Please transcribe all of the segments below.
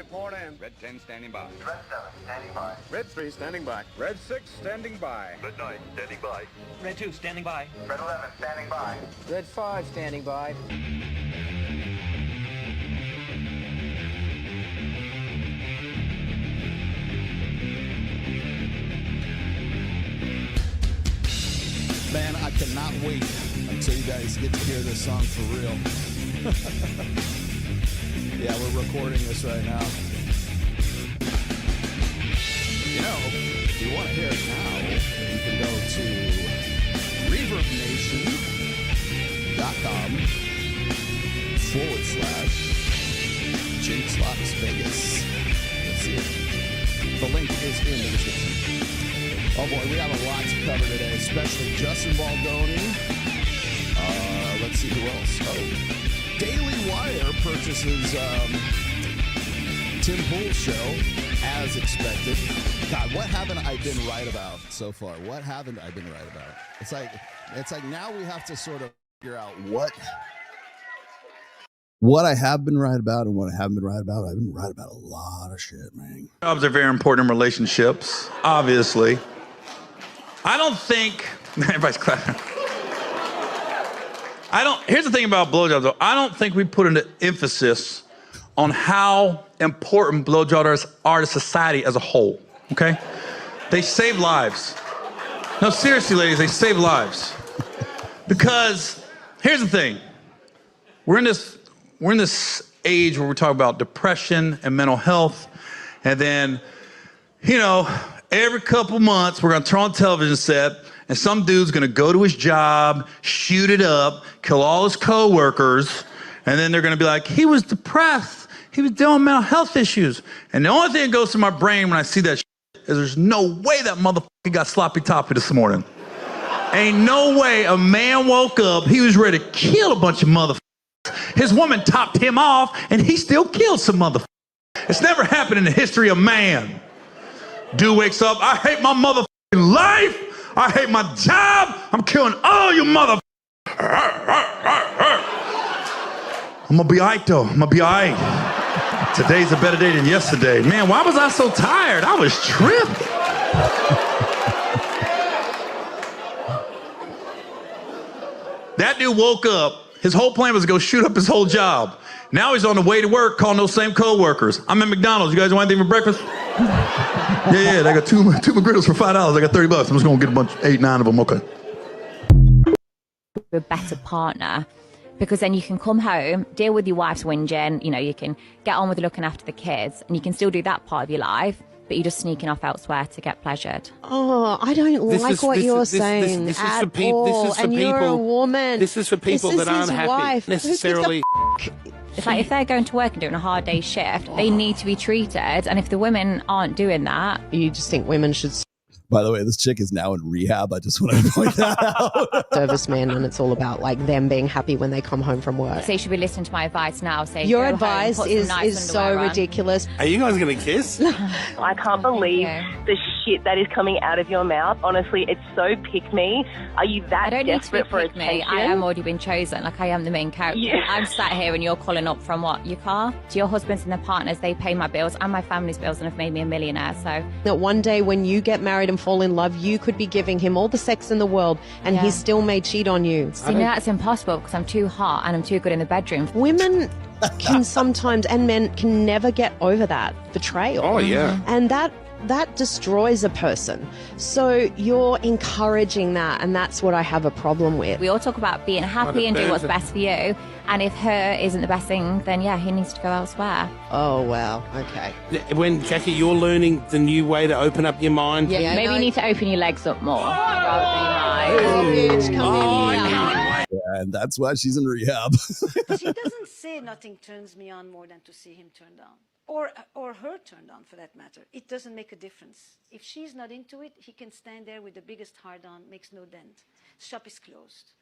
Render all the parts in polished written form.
report in. Red 10 standing by. Red 7 standing by. Red 3 standing by. Red 6 standing by. Red 9 standing by. Red 2 standing by. Red 11 standing by. Red 5 standing by. Man, I cannot wait until you guys get to hear this song for real. Yeah, we're recording this right now. You know, if you want to hear it now, you can go to reverbnation.com/Jinx Las Vegas. Let's see it. The link is in the description. Oh boy, we have a lot to cover today, especially Justin Baldoni. Let's see who else. Oh, Daily Wire purchases Tim Pool's show, as expected. God, what haven't I been right about so far? What haven't I been right about? It's like now we have to sort of figure out what I have been right about and what I haven't been right about. I've been right about a lot of shit, man. Jobs are very important in relationships, obviously. I don't think everybody's clapping. Here's the thing about blowjobs, though. I don't think we put an emphasis on how important blowjobs are to society as a whole, okay? They save lives. No, seriously, ladies, they save lives. Because here's the thing. We're in this age where we're talking about depression and mental health. And then, you know, every couple months we're gonna turn on a television set and some dude's gonna go to his job, shoot it up, kill all his coworkers, and then they're gonna be like, he was depressed, he was dealing with mental health issues. And the only thing that goes through my brain when I see that shit is there's no way that motherfucker got sloppy toppy this morning. Ain't no way a man woke up, he was ready to kill a bunch of motherfuckers. His woman topped him off and he still killed some motherfuckers. It's never happened in the history of man. Dude wakes up, I hate my motherfucking life, I hate my job, I'm killing all you motherfuckers. I'm gonna be alright though, I'm gonna be alright. Today's a better day than yesterday. Man, why was I so tired? I was tripping. That dude woke up, his whole plan was to go shoot up his whole job. Now he's on the way to work calling those same co-workers. I'm at McDonald's, you guys want anything for breakfast? Yeah, they got two McGriddles for $5. I got $30. I'm just gonna get a bunch, 8, 9 of them, okay. A better partner, because then you can come home, deal with your wife's whinging, you know, you can get on with looking after the kids, and you can still do that part of your life, but you're just sneaking off elsewhere to get pleasured. Oh, I don't like what you're saying this at is for people. all. This is for and people. You're a woman. This is for people This is that aren't his happy wife. necessarily. It's like if they're going to work and doing a hard day's shift, they need to be treated, and if the women aren't doing that... You just think women should... By the way, this chick is now in rehab. I just want to point that out. Servicemen, and it's all about like them being happy when they come home from work. So you should be listening to my advice now. Say your go advice home, put some nice is so underwear on. ridiculous. Are you guys going to kiss? I can't believe the shit that is coming out of your mouth. Honestly, it's so pick me. Are you that I don't need to be desperate for pick me. attention? I am already been chosen. Like I am the main character. Yeah. I'm sat here and you're calling up from what? Your car? To your husbands and their partners, they pay my bills and my family's bills and have made me a millionaire. So that one day when you get married and fall in love, you could be giving him all the sex in the world and he still may cheat on you. See, no, that's impossible because I'm too hot and I'm too good in the bedroom. Women can sometimes, and men can never get over that betrayal. Oh, yeah. And that destroys a person. So you're encouraging that, and that's what I have a problem with. We all talk about being happy and do what's best for you. And if her isn't the best thing, then yeah, he needs to go elsewhere. Oh, well, okay. When, Jackie, you're learning the new way to open up your mind. Yeah, maybe you need to open your legs up more. Yeah, and that's why she's in rehab. She doesn't say nothing turns me on more than to see him turned on. Or her turned on, for that matter. It doesn't make a difference. If she's not into it, he can stand there with the biggest hard-on, makes no dent. Shop is closed.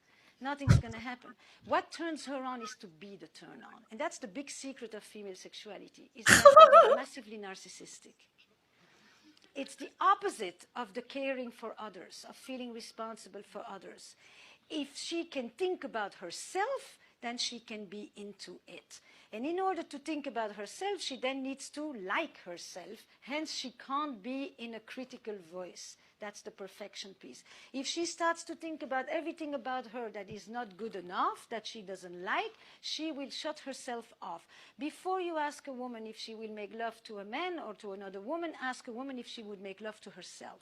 Nothing's going to happen. What turns her on is to be the turn-on. And that's the big secret of female sexuality, is that it's massively narcissistic. It's the opposite of the caring for others, of feeling responsible for others. If she can think about herself, then she can be into it. And in order to think about herself, she then needs to like herself. Hence, she can't be in a critical voice. That's the perfection piece. If she starts to think about everything about her that is not good enough, that she doesn't like, she will shut herself off. Before you ask a woman if she will make love to a man or to another woman, ask a woman if she would make love to herself.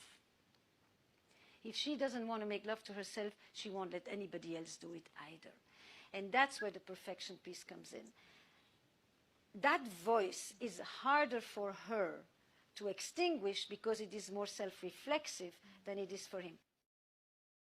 If she doesn't want to make love to herself, she won't let anybody else do it either. And that's where the perfection piece comes in. That voice is harder for her to extinguish because it is more self-reflexive than it is for him.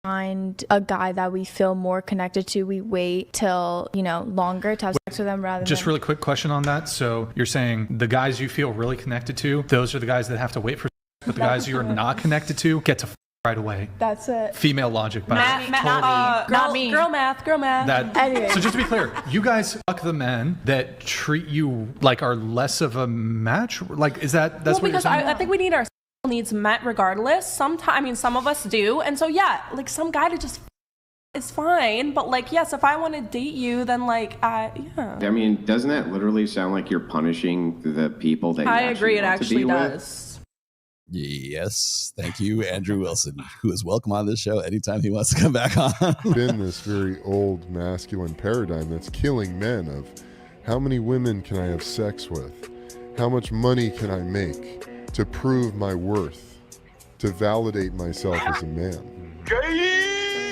Find a guy that we feel more connected to, we wait till, longer to have sex with them rather Just than... really quick question on that. So you're saying the guys you feel really connected to, those are the guys that have to wait for, but the guys you are not connected to get to right away. That's it. Female logic. But Not me. Girl math. Anyway. So just to be clear, you guys fuck the men that treat you like are less of a match? Like, is that's what you're because saying? I think we need our needs met regardless. Sometimes, some of us do. And so, yeah, like some guy to just is fine. But like, yes, if I want to date you, then like, yeah. I mean, doesn't that literally sound like you're punishing the people that you agree, it want actually to be does. Yes, thank you, Andrew Wilson, who is welcome on this show anytime he wants to come back on. Been this very old masculine paradigm that's killing men of how many women can I have sex with? How much money can I make to prove my worth, to validate myself as a man?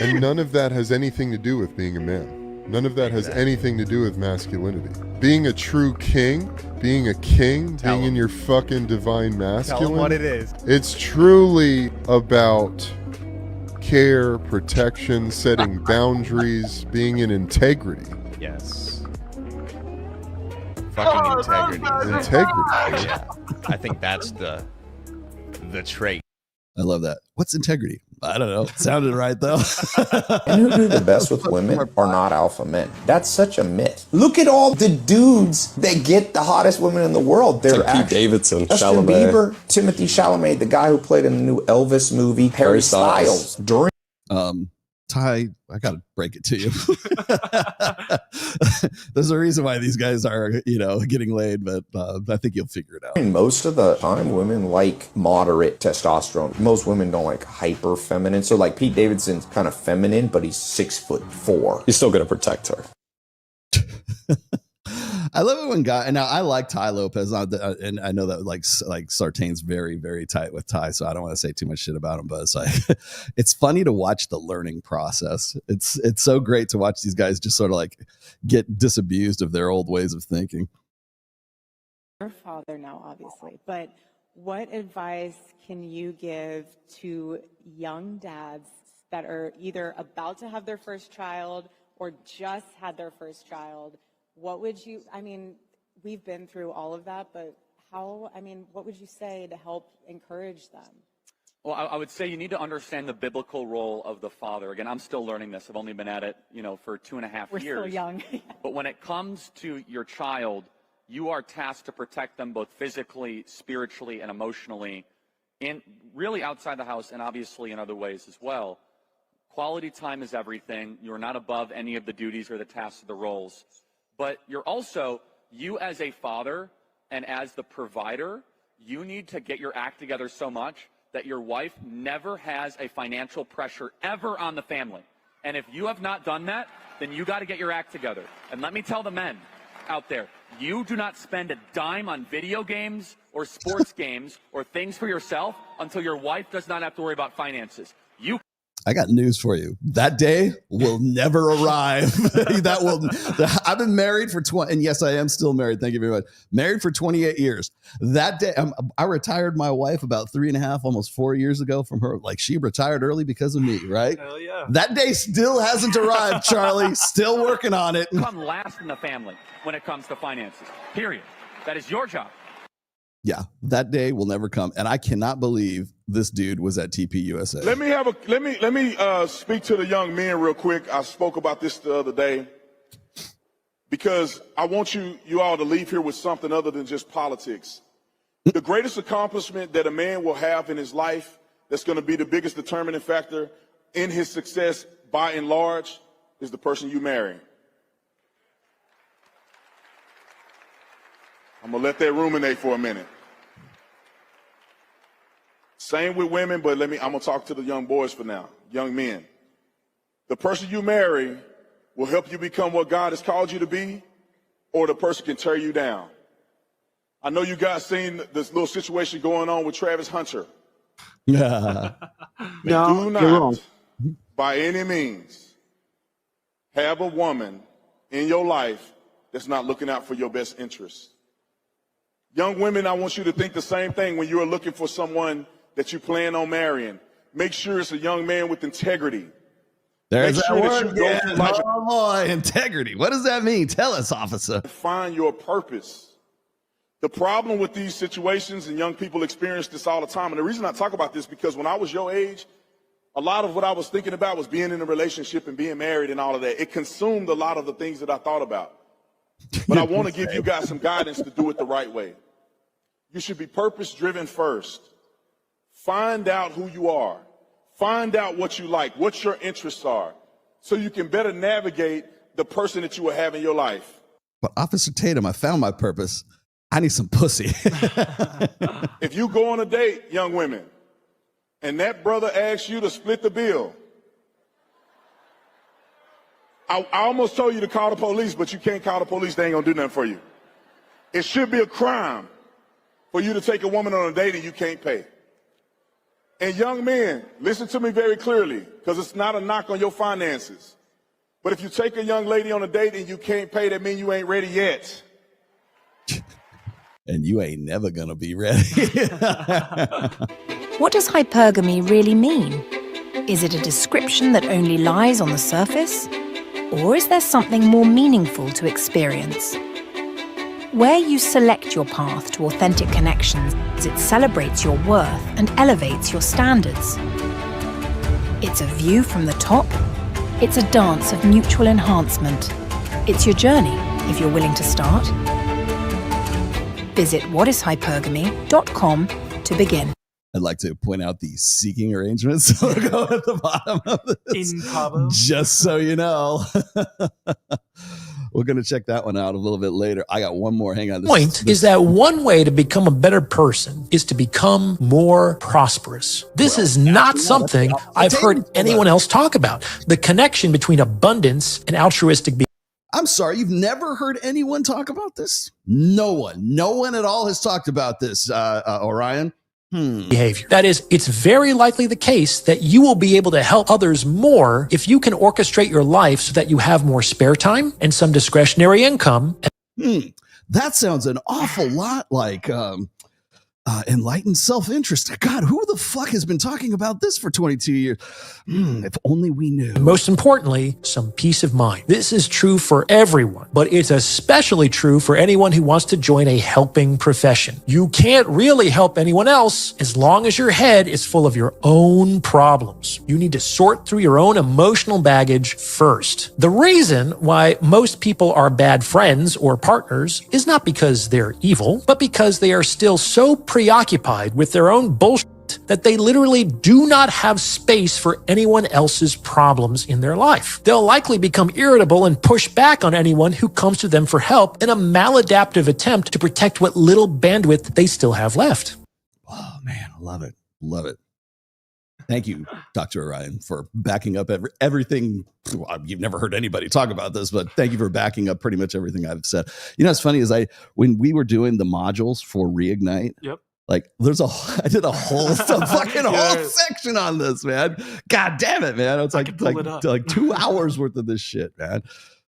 And none of that has anything to do with being a man. None of that has anything to do with masculinity. Being a true king, being a king, being in your fucking divine masculine. Tell them what it is. It's truly about care, protection, setting boundaries, being in integrity. Yes. Fucking integrity. Integrity. Yeah. I think that's the trait. I love that. What's integrity? I don't know. Sounded right though. Men who do the best with women are not alpha men. That's such a myth. Look at all the dudes that get the hottest women in the world. They're like Pete Davidson, Justin Chalamet. Bieber, Timothy Chalamet, the guy who played in the new Elvis movie, Harry Styles. During Ty, I gotta break it to you. There's a reason why these guys are, getting laid, but I think you'll figure it out. most of the time, women like moderate testosterone. Most women don't like hyper feminine. So like Pete Davidson's kind of feminine, but he's 6'4". He's still gonna protect her. I love it when guys, and now I like Ty Lopez, and I know that like Sartain's very, very tight with Ty, so I don't want to say too much shit about him, but it's like, it's funny to watch the learning process. It's so great to watch these guys just sort of like get disabused of their old ways of thinking. Your father now, obviously, but what advice can you give to young dads that are either about to have their first child or just had their first child? What would you, we've been through all of that, but what would you say to help encourage them? Well, I would say you need to understand the biblical role of the father. Again, I'm still learning this. I've only been at it, for 2.5 years. We're still young. But when it comes to your child, you are tasked to protect them both physically, spiritually, and emotionally, and really outside the house and obviously in other ways as well. Quality time is everything. You're not above any of the duties or the tasks or the roles. But you're also, you as a father and as the provider, you need to get your act together so much that your wife never has a financial pressure ever on the family. And if you have not done that, then you got to get your act together. And let me tell the men out there, you do not spend a dime on video games or sports games or things for yourself until your wife does not have to worry about finances. I got news for you. That day will never arrive. I've been married for 20, and yes, I am still married. Thank you very much. Married for 28 years. That day, I retired my wife about 3.5, almost 4 years ago from her. Like, she retired early because of me, right? Hell yeah. That day still hasn't arrived, Charlie. Still working on it. Come last in the family when it comes to finances, period. That is your job. Yeah, that day will never come, and I cannot believe this dude was at TP USA. Let me speak to the young men real quick. I spoke about this the other day because I want you all to leave here with something other than just politics. The greatest accomplishment that a man will have in his life, that's going to be the biggest determining factor in his success by and large, is the person you marry. I'm going to let that ruminate for a minute. Same with women, but I'm going to talk to the young boys for now, young men. The person you marry will help you become what God has called you to be, or the person can tear you down. I know you guys seen this little situation going on with Travis Hunter. No, Do not, by any means, have a woman in your life that's not looking out for your best interests. Young women, I want you to think the same thing when you're looking for someone that you plan on marrying. Make sure it's a young man with integrity. There's Make that sure that word you go again. through life. Oh boy, integrity. What does that mean? Tell us, officer. Find your purpose. The problem with these situations, and young people experience this all the time, and the reason I talk about this because when I was your age, a lot of what I was thinking about was being in a relationship and being married and all of that. It consumed a lot of the things that I thought about. But I want to give you guys some guidance to do it the right way. You should be purpose-driven first. Find out who you are. Find out what you like, what your interests are, so you can better navigate the person that you will have in your life. But Officer Tatum, I found my purpose. I need some pussy. If you go on a date, young women, and that brother asks you to split the bill, I almost told you to call the police, but you can't call the police. They ain't gonna do nothing for you. It should be a crime for you to take a woman on a date and you can't pay. And young men, listen to me very clearly, because it's not a knock on your finances. But if you take a young lady on a date and you can't pay, that means you ain't ready yet. And you ain't never gonna be ready. What does hypergamy really mean? Is it a description that only lies on the surface? Or is there something more meaningful to experience? Where you select your path to authentic connections, it celebrates your worth and elevates your standards. It's a view from the top. It's a dance of mutual enhancement. It's your journey, if you're willing to start. Visit whatishypergamy.com to begin. I'd like to point out the seeking arrangements logo at the bottom of this. In Cabo. Just so you know. We're going to check that one out a little bit later. I got one more. Hang on. Point is that one way to become a better person is to become more prosperous. This is not something I've heard anyone else talk about. The connection between abundance and altruistic behavior. I'm sorry, you've never heard anyone talk about this? No one at all has talked about this, Orion. Behavior. That is, it's very likely the case that you will be able to help others more if you can orchestrate your life so that you have more spare time and some discretionary income. That sounds an awful lot like enlightened self-interest. God, who the fuck has been talking about this for 22 years? If only we knew. Most importantly, some peace of mind. This is true for everyone, but it's especially true for anyone who wants to join a helping profession. You can't really help anyone else as long as your head is full of your own problems. You need to sort through your own emotional baggage first. The reason why most people are bad friends or partners is not because they're evil, but because they are still so preoccupied with their own bullshit that they literally do not have space for anyone else's problems in their life. They'll likely become irritable and push back on anyone who comes to them for help in a maladaptive attempt to protect what little bandwidth they still have left. Oh man, love it. Love it. Thank you, Dr. Orion, for backing up everything. Well, you've never heard anybody talk about this, but thank you for backing up pretty much everything I've said. You know, what's funny is when we were doing the modules for Reignite, like I did a whole whole section on this, man. God damn it, man. It's like 2 hours worth of this shit, man.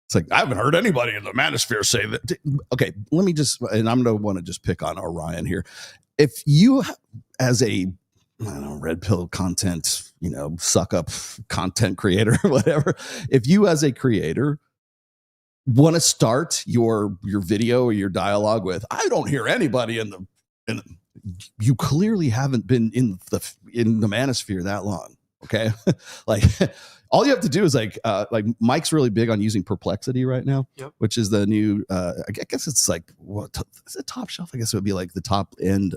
It's like, I haven't heard anybody in the manosphere say that. Okay, let me just, and I'm going to want to just pick on Orion here. If you, as a, I don't know, red pill content, suck up content creator or whatever, if you as a creator want to start your video or your dialogue with, I don't hear anybody in the you clearly haven't been in the manosphere that long. Okay. Like all you have to do is like Mike's really big on using Perplexity right now, which is the new, I guess it's like, what is it, top shelf? I guess it would be like the top end,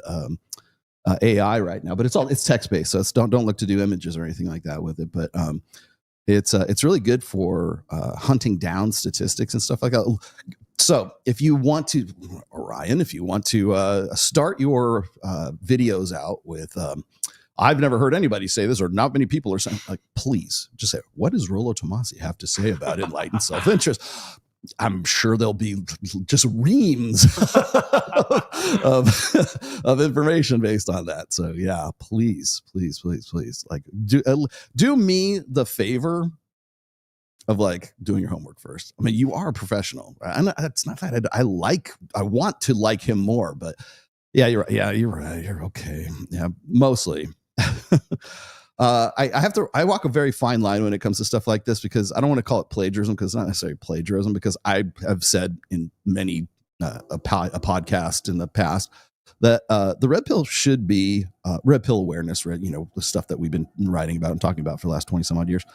AI right now, but it's text based. So don't look to do images or anything like that with it. But, it's really good for hunting down statistics and stuff like that. So if you want to, Orion, if you want to start your videos out with, I've never heard anybody say this, or not many people are saying, like, please just say, what does Rollo Tomasi have to say about enlightened self-interest? I'm sure there'll be just reams of information based on that. So yeah, please, like do me the favor of like doing your homework first. I mean, you are a professional. It's not that I want to like him more, but yeah, you're right. Yeah, you're right. You're okay. Yeah, mostly. I walk a very fine line when it comes to stuff like this, because I don't want to call it plagiarism, because it's not necessarily plagiarism, because I have said in many a podcast in the past that the red pill should be red pill awareness, right? You know, the stuff that we've been writing about and talking about for the last 20 some odd years.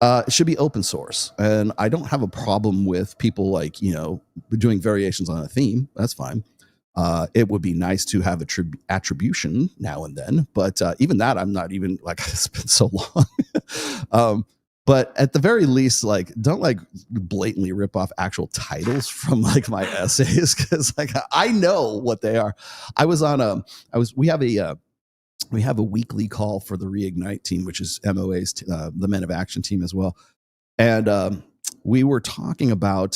It should be open source. And I don't have a problem with people like, you know, doing variations on a theme. That's fine. It would be nice to have attribution now and then, but even that, I'm not even like, it's been so long. But at the very least, like, don't like blatantly rip off actual titles from like my essays, because like I know what they are. We have a weekly call for the Reignite team, which is MOA's the Men of Action team as well, and we were talking about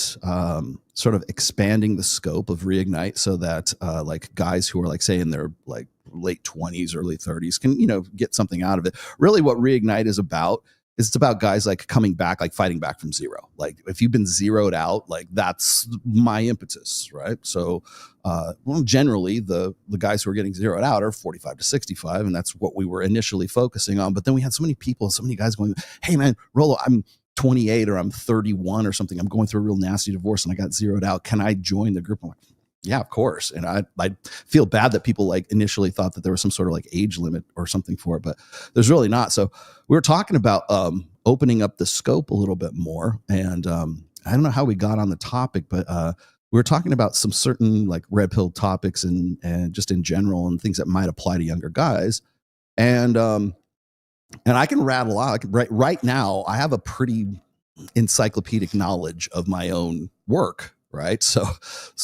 sort of expanding the scope of Reignite so that like guys who are like, say, in their like late 20s, early 30s can, you know, get something out of it. Really what Reignite is about is it's about guys like coming back, like fighting back from zero. Like if you've been zeroed out, like that's my impetus, right? So well, generally the guys who are getting zeroed out are 45 to 65, and that's what we were initially focusing on. But then we had so many people, so many guys going, hey man, Rollo, I'm 28 or I'm 31 or something. I'm going through a real nasty divorce and I got zeroed out. Can I join the group? I'm like, yeah, of course. And I feel bad that people like initially thought that there was some sort of like age limit or something for it, but there's really not. So we were talking about opening up the scope a little bit more. And I don't know how we got on the topic, but we were talking about some certain like red pill topics and just in general and things that might apply to younger guys. And I can rattle out right now. I have a pretty encyclopedic knowledge of my own work, right? So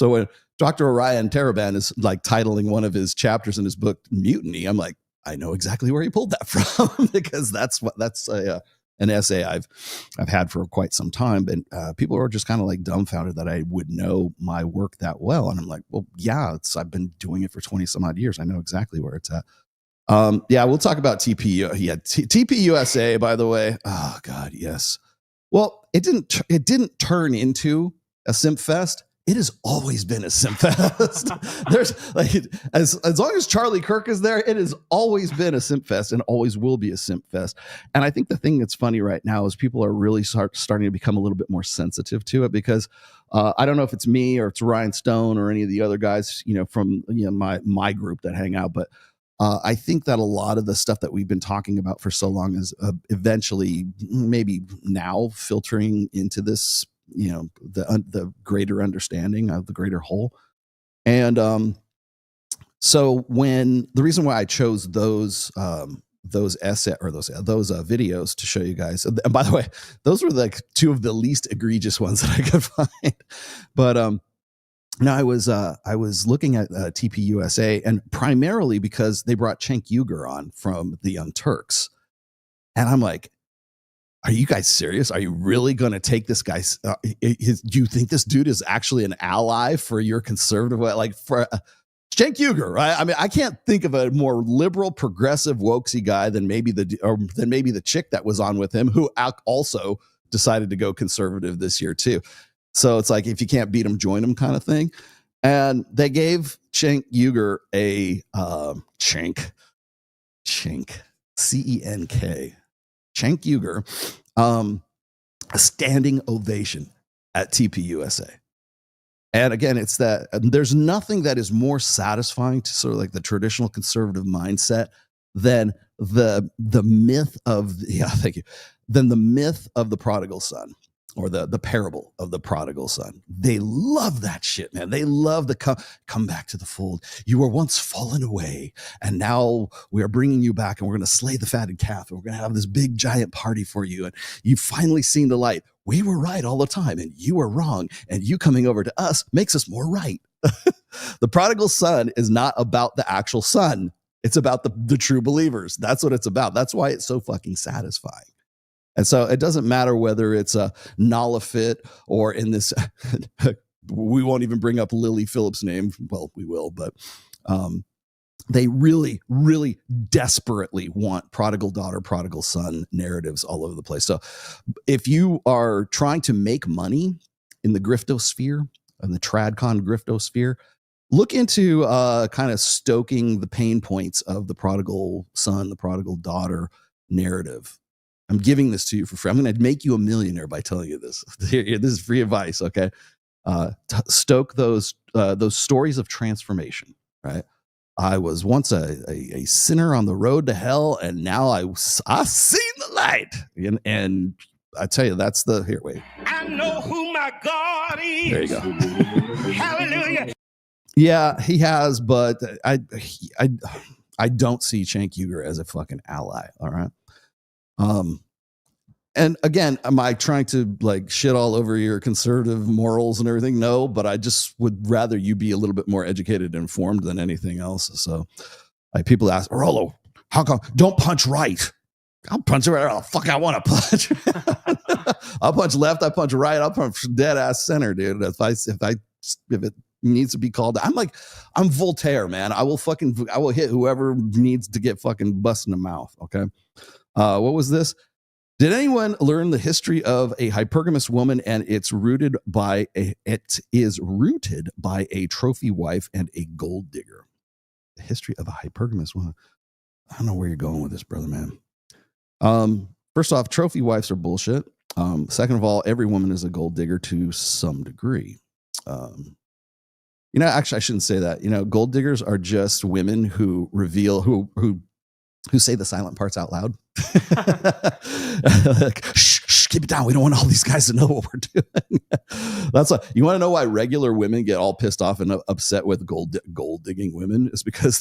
when Dr. Orion Taraban is like titling one of his chapters in his book Mutiny, I'm like, I know exactly where he pulled that from because that's an essay I've had for quite some time. And people are just kind of like dumbfounded that I would know my work that well. And I'm like, well, yeah, I've been doing it for 20 some odd years. I know exactly where it's at. Yeah, we'll talk about TPU. Yeah, TPUSA, by the way. Oh God, yes. Well, it didn't turn into a simp fest. It has always been a simp fest. There's like as long as Charlie Kirk is there, it has always been a simp fest and always will be a simp fest. And I think the thing that's funny right now is people are really starting to become a little bit more sensitive to it, because I don't know if it's me or it's Ryan Stone or any of the other guys, you know, from my group that hang out, but I think that a lot of the stuff that we've been talking about for so long is eventually maybe now filtering into this, you know, the greater understanding of the greater whole. And so when the reason why I chose those videos to show you guys, and by the way, those were like two of the least egregious ones that I could find, but no, I was looking at TPUSA, and primarily because they brought Cenk Uygur on from the Young Turks, and I'm like, are you guys serious? Are you really going to take this guy? Do you think this dude is actually an ally for your conservative, like for Cenk Uygur, right? I mean, I can't think of a more liberal, progressive, wokesy guy than maybe the chick that was on with him, who also decided to go conservative this year too. So it's like, if you can't beat him, join him kind of thing. And they gave Cenk Uygur a Cenk, CENK, Cenk Uygur, a standing ovation at TPUSA. And again, it's that there's nothing that is more satisfying to sort of like the traditional conservative mindset than the myth of than the myth of the prodigal son, or the parable of the prodigal son. They love that shit, man. They love the come back to the fold. You were once fallen away, and now we are bringing you back, and we're going to slay the fatted calf, and we're going to have this big giant party for you, and you've finally seen the light. We were right all the time, and you were wrong, and you coming over to us makes us more right. The prodigal son is not about the actual son. It's about the true believers. That's what it's about. That's why it's so fucking satisfying. And so it doesn't matter whether it's a Nolafit or in this, we won't even bring up Lily Phillips' name. Well, we will, but they really, really desperately want prodigal daughter, prodigal son narratives all over the place. So if you are trying to make money in the griftosphere, in the tradcon griftosphere, look into kind of stoking the pain points of the prodigal son, the prodigal daughter narrative. I'm giving this to you for free. I'm going to make you a millionaire by telling you this. Here, this is free advice, okay? Stoke those stories of transformation, right? I was once a sinner on the road to hell, and now I've seen the light. And I tell you, that's the here. Wait, I know who my God is. there you go. Hallelujah. Yeah, he has, but I don't see Cenk Uygur as a fucking ally. All right. And again, am I trying to like shit all over your conservative morals and everything? No, but I just would rather you be a little bit more educated and informed than anything else. So like people ask, Rollo, how come don't punch right? I'll punch wherever the fuck I want to punch. I'll punch left, I punch right, I'll punch dead ass center, dude. If it needs to be called, I'm Voltaire, man. I will hit whoever needs to get fucking bust in the mouth. Okay. What was this? Did anyone learn the history of a hypergamous woman? And it is rooted by a trophy wife and a gold digger. The history of a hypergamous woman. I don't know where you're going with this, brother, man. First off, trophy wives are bullshit. Second of all, every woman is a gold digger to some degree. Actually, I shouldn't say that. Gold diggers are just women who reveal who say the silent parts out loud. Like, shh, keep it down. We don't want all these guys to know what we're doing. That's why you want to know why regular women get all pissed off and upset with gold digging women is because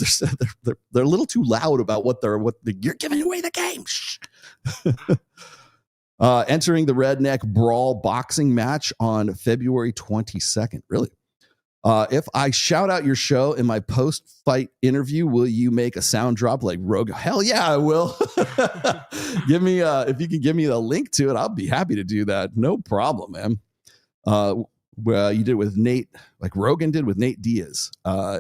they're a little too loud about you're giving away the game. Shh. Entering the Redneck Brawl boxing match on February 22nd. Really? If I shout out your show in my post-fight interview, will you make a sound drop like Rogue? Hell yeah, I will. Give me if you can give me the link to it, I'll be happy to do that. No problem, man. Well, you did with Nate, like Rogan did with Nate Diaz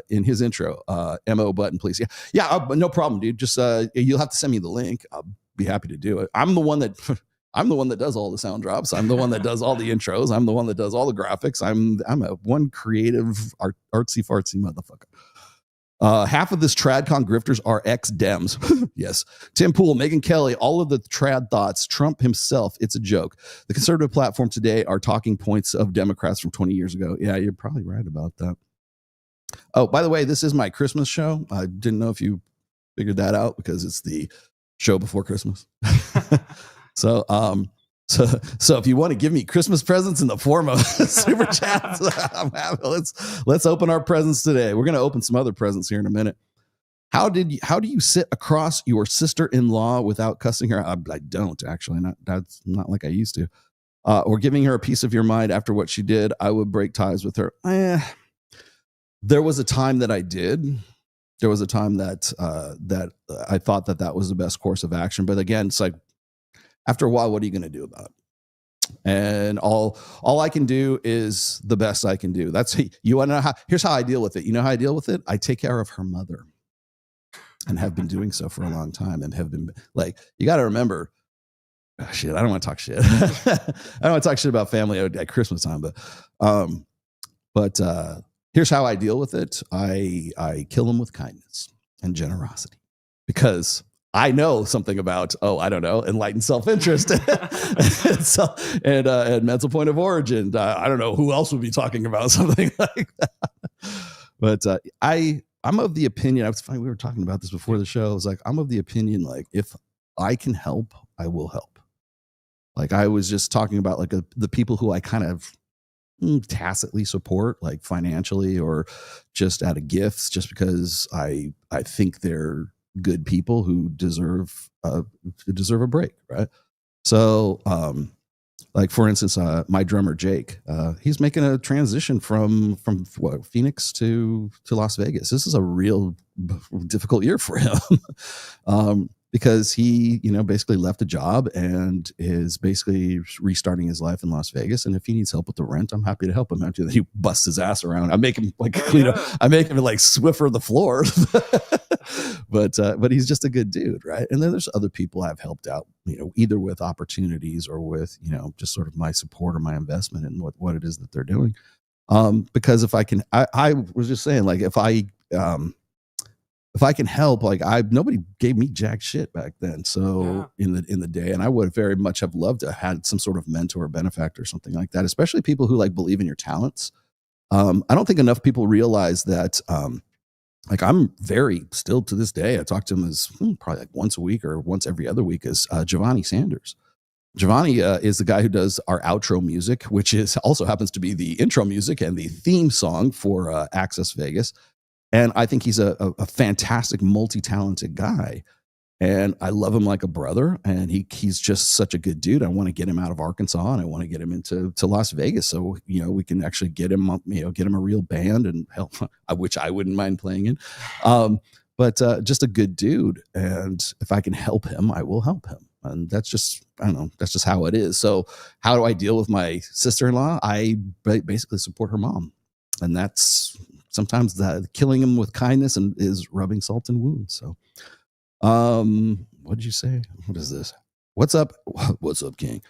in his intro. MO button, please. Yeah, no problem, dude. Just you'll have to send me the link. I'll be happy to do it. I'm the one that does all the sound drops. I'm the one that does all the intros. I'm the one that does all the graphics. I'm one creative artsy fartsy motherfucker. Half of this TradCon grifters are ex-Dems. Yes. Tim Pool, Megyn Kelly, all of the trad thoughts, Trump himself, it's a joke. The conservative platform today are talking points of Democrats from 20 years ago. Yeah, you're probably right about that. Oh, by the way, this is my Christmas show. I didn't know if you figured that out because it's the show before Christmas. So if you want to give me Christmas presents in the form of super chats, I'm happy. Let's open our presents today. We're going to open some other presents here in a minute. How do you sit across your sister-in-law without cussing her? I don't actually. That's not like I used to. Or giving her a piece of your mind after what she did. I would break ties with her. There was a time that I did. There was a time that I thought that was the best course of action. But again, it's like, after a while, what are you going to do about it? And all I can do is the best I can do. You want to know here's how I deal with it. You know how I deal with it? I take care of her mother and have been doing so for a long time and have been like, you got to remember, shit, I don't want to talk shit. I don't want to talk shit about family at Christmas time, but here's how I deal with it. I kill them with kindness and generosity because I know something about, enlightened self-interest and mental point of origin. I don't know who else would be talking about something like that. But I'm of the opinion, it's funny, we were talking about this before the show. I was like, I'm of the opinion, like, if I can help, I will help. Like I was just talking about like the people who I kind of tacitly support, like financially or just out of gifts, just because I think they're good people who deserve a break, right? So Like for instance, my drummer Jake, he's making a transition from Phoenix to Las Vegas. This is a real difficult year for him. Because he, basically left a job and is basically restarting his life in Las Vegas. And if he needs help with the rent, I'm happy to help him. After that, he busts his ass around. I make him clean up. I make him like Swiffer the floor. But he's just a good dude, right? And then there's other people I've helped out, either with opportunities or with, just sort of my support or my investment in what it is that they're doing. Because if I can, I was just saying, like, if I can help, like nobody gave me jack shit back then. So in the day, and I would very much have loved to have had some sort of mentor or benefactor or something like that, especially people who like believe in your talents. I don't think enough people realize that, like I'm very still to this day, I talk to him as probably like once a week or once every other week as Giovanni Sanders. Giovanni is the guy who does our outro music, which is also happens to be the intro music and the theme song for Access Vegas. And I think he's a fantastic, multi-talented guy. And I love him like a brother. And he's just such a good dude. I want to get him out of Arkansas and I want to get him into Las Vegas. So, we can actually get him a real band and help, which I wouldn't mind playing in. But just a good dude. And if I can help him, I will help him. And that's just, I don't know, that's just how it is. So how do I deal with my sister-in-law? I basically support her mom. And that's sometimes that killing him with kindness and is rubbing salt in wounds. So, what did you say? What is this? What's up? What's up, King?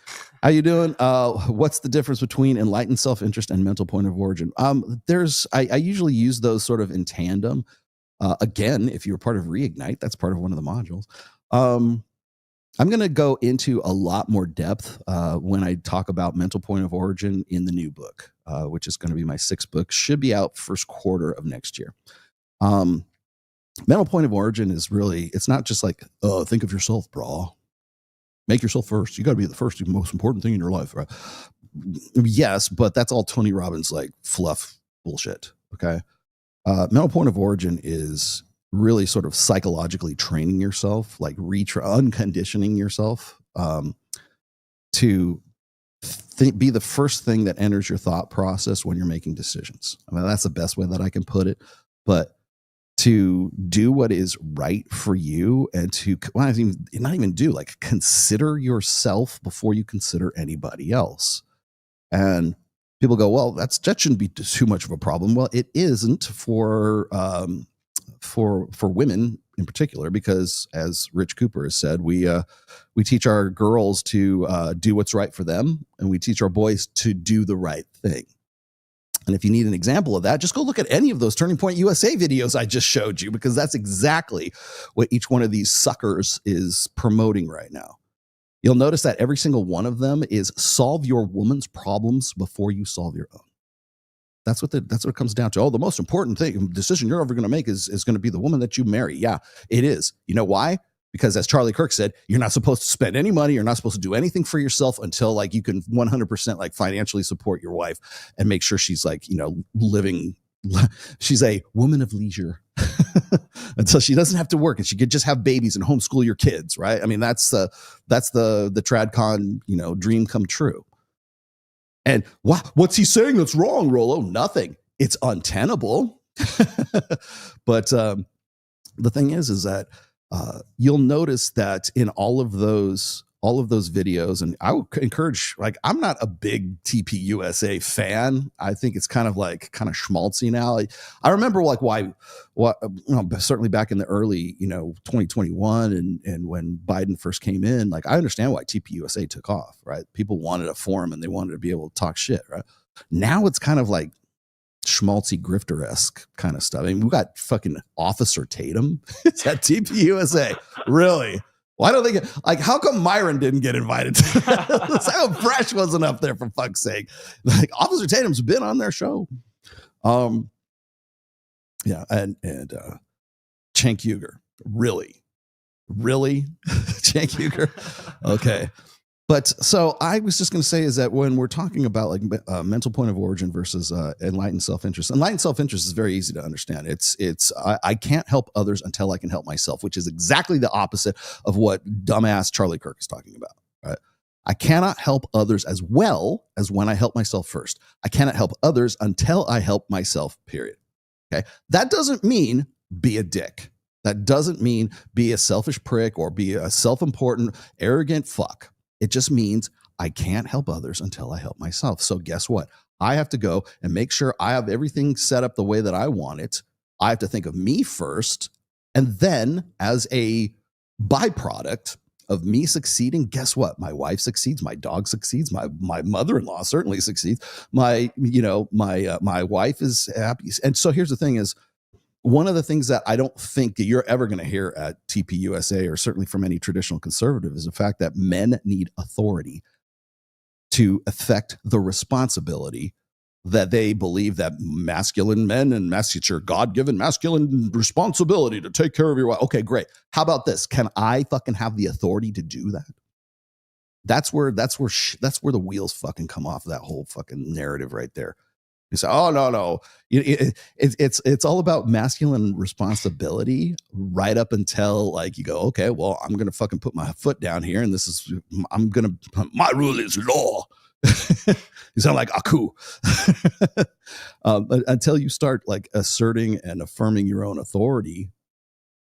How you doing? What's the difference between enlightened self-interest and mental point of origin? I usually use those sort of in tandem. Again, if you're part of Reignite, that's part of one of the modules. I'm going to go into a lot more depth when I talk about mental point of origin in the new book, which is going to be my 6th book. Should be out first quarter of next year. Mental point of origin is really, it's not just like, oh, think of yourself, brah. Make yourself first. You got to be the first and most important thing in your life, right? Yes, but that's all Tony Robbins like fluff bullshit. Okay. Mental point of origin is really sort of psychologically training yourself, like unconditioning yourself to be the first thing that enters your thought process when you're making decisions. I mean, that's the best way that I can put it. But to do what is right for you and to not even do, like consider yourself before you consider anybody else. And people go, well, that shouldn't be too much of a problem. Well, it isn't for women in particular, because as Rich Cooper has said, we teach our girls to do what's right for them, and we teach our boys to do the right thing. And if you need an example of that, just go look at any of those Turning Point USA videos I just showed you, because that's exactly what each one of these suckers is promoting right now. You'll notice that every single one of them is solve your woman's problems before you solve your own. That's what it comes down to. Oh, the most important decision you're ever going to make is going to be the woman that you marry. Yeah, it is. You know why? Because as Charlie Kirk said, you're not supposed to spend any money. You're not supposed to do anything for yourself until like you can 100% like financially support your wife and make sure she's like, living. She's a woman of leisure until she doesn't have to work and she could just have babies and homeschool your kids. Right. I mean, that's the TradCon, dream come true. And what's he saying that's wrong, Rollo? Nothing. It's untenable. But the thing is that you'll notice that in all of those videos, and I would encourage, like, I'm not a big TPUSA fan. I think it's kind of schmaltzy now. I remember certainly back in the early, 2021 and when Biden first came in, like, I understand why TPUSA took off, right? People wanted a forum and they wanted to be able to talk shit, right? Now it's kind of like schmaltzy grifter-esque kind of stuff. I mean, we got fucking Officer Tatum. It's at TPUSA. Really? Why don't they get, like, how come Myron didn't get invited? How Fresh wasn't up there, for fuck's sake? Like, Officer Tatum's been on their show. Yeah, and Cenk Uygur. Really? Cenk Uygur? Okay. But so I was just going to say is that when we're talking about like mental point of origin versus enlightened self-interest is very easy to understand. I can't help others until I can help myself, which is exactly the opposite of what dumbass Charlie Kirk is talking about. Right? I cannot help others as well as when I help myself first. I cannot help others until I help myself, period. Okay. That doesn't mean be a dick. That doesn't mean be a selfish prick or be a self-important, arrogant fuck. It just means I can't help others until I help myself. So guess what? I have to go and make sure I have everything set up the way that I want it. I have to think of me first. And then as a byproduct of me succeeding, guess what? My wife succeeds, my dog succeeds, my mother-in-law certainly succeeds. My wife is happy. And so here's the thing is, one of the things that I don't think that you're ever going to hear at TPUSA or certainly from any traditional conservative is the fact that men need authority to affect the responsibility that they believe that masculine men and it's your God-given masculine responsibility to take care of your wife. Okay, great. How about this? Can I fucking have the authority to do that? That's where the wheels fucking come off of that whole fucking narrative right there. You say, oh, no. It's all about masculine responsibility right up until like you go, okay, well, I'm going to fucking put my foot down here and my rule is law. You sound like Aku. Until you start like asserting and affirming your own authority,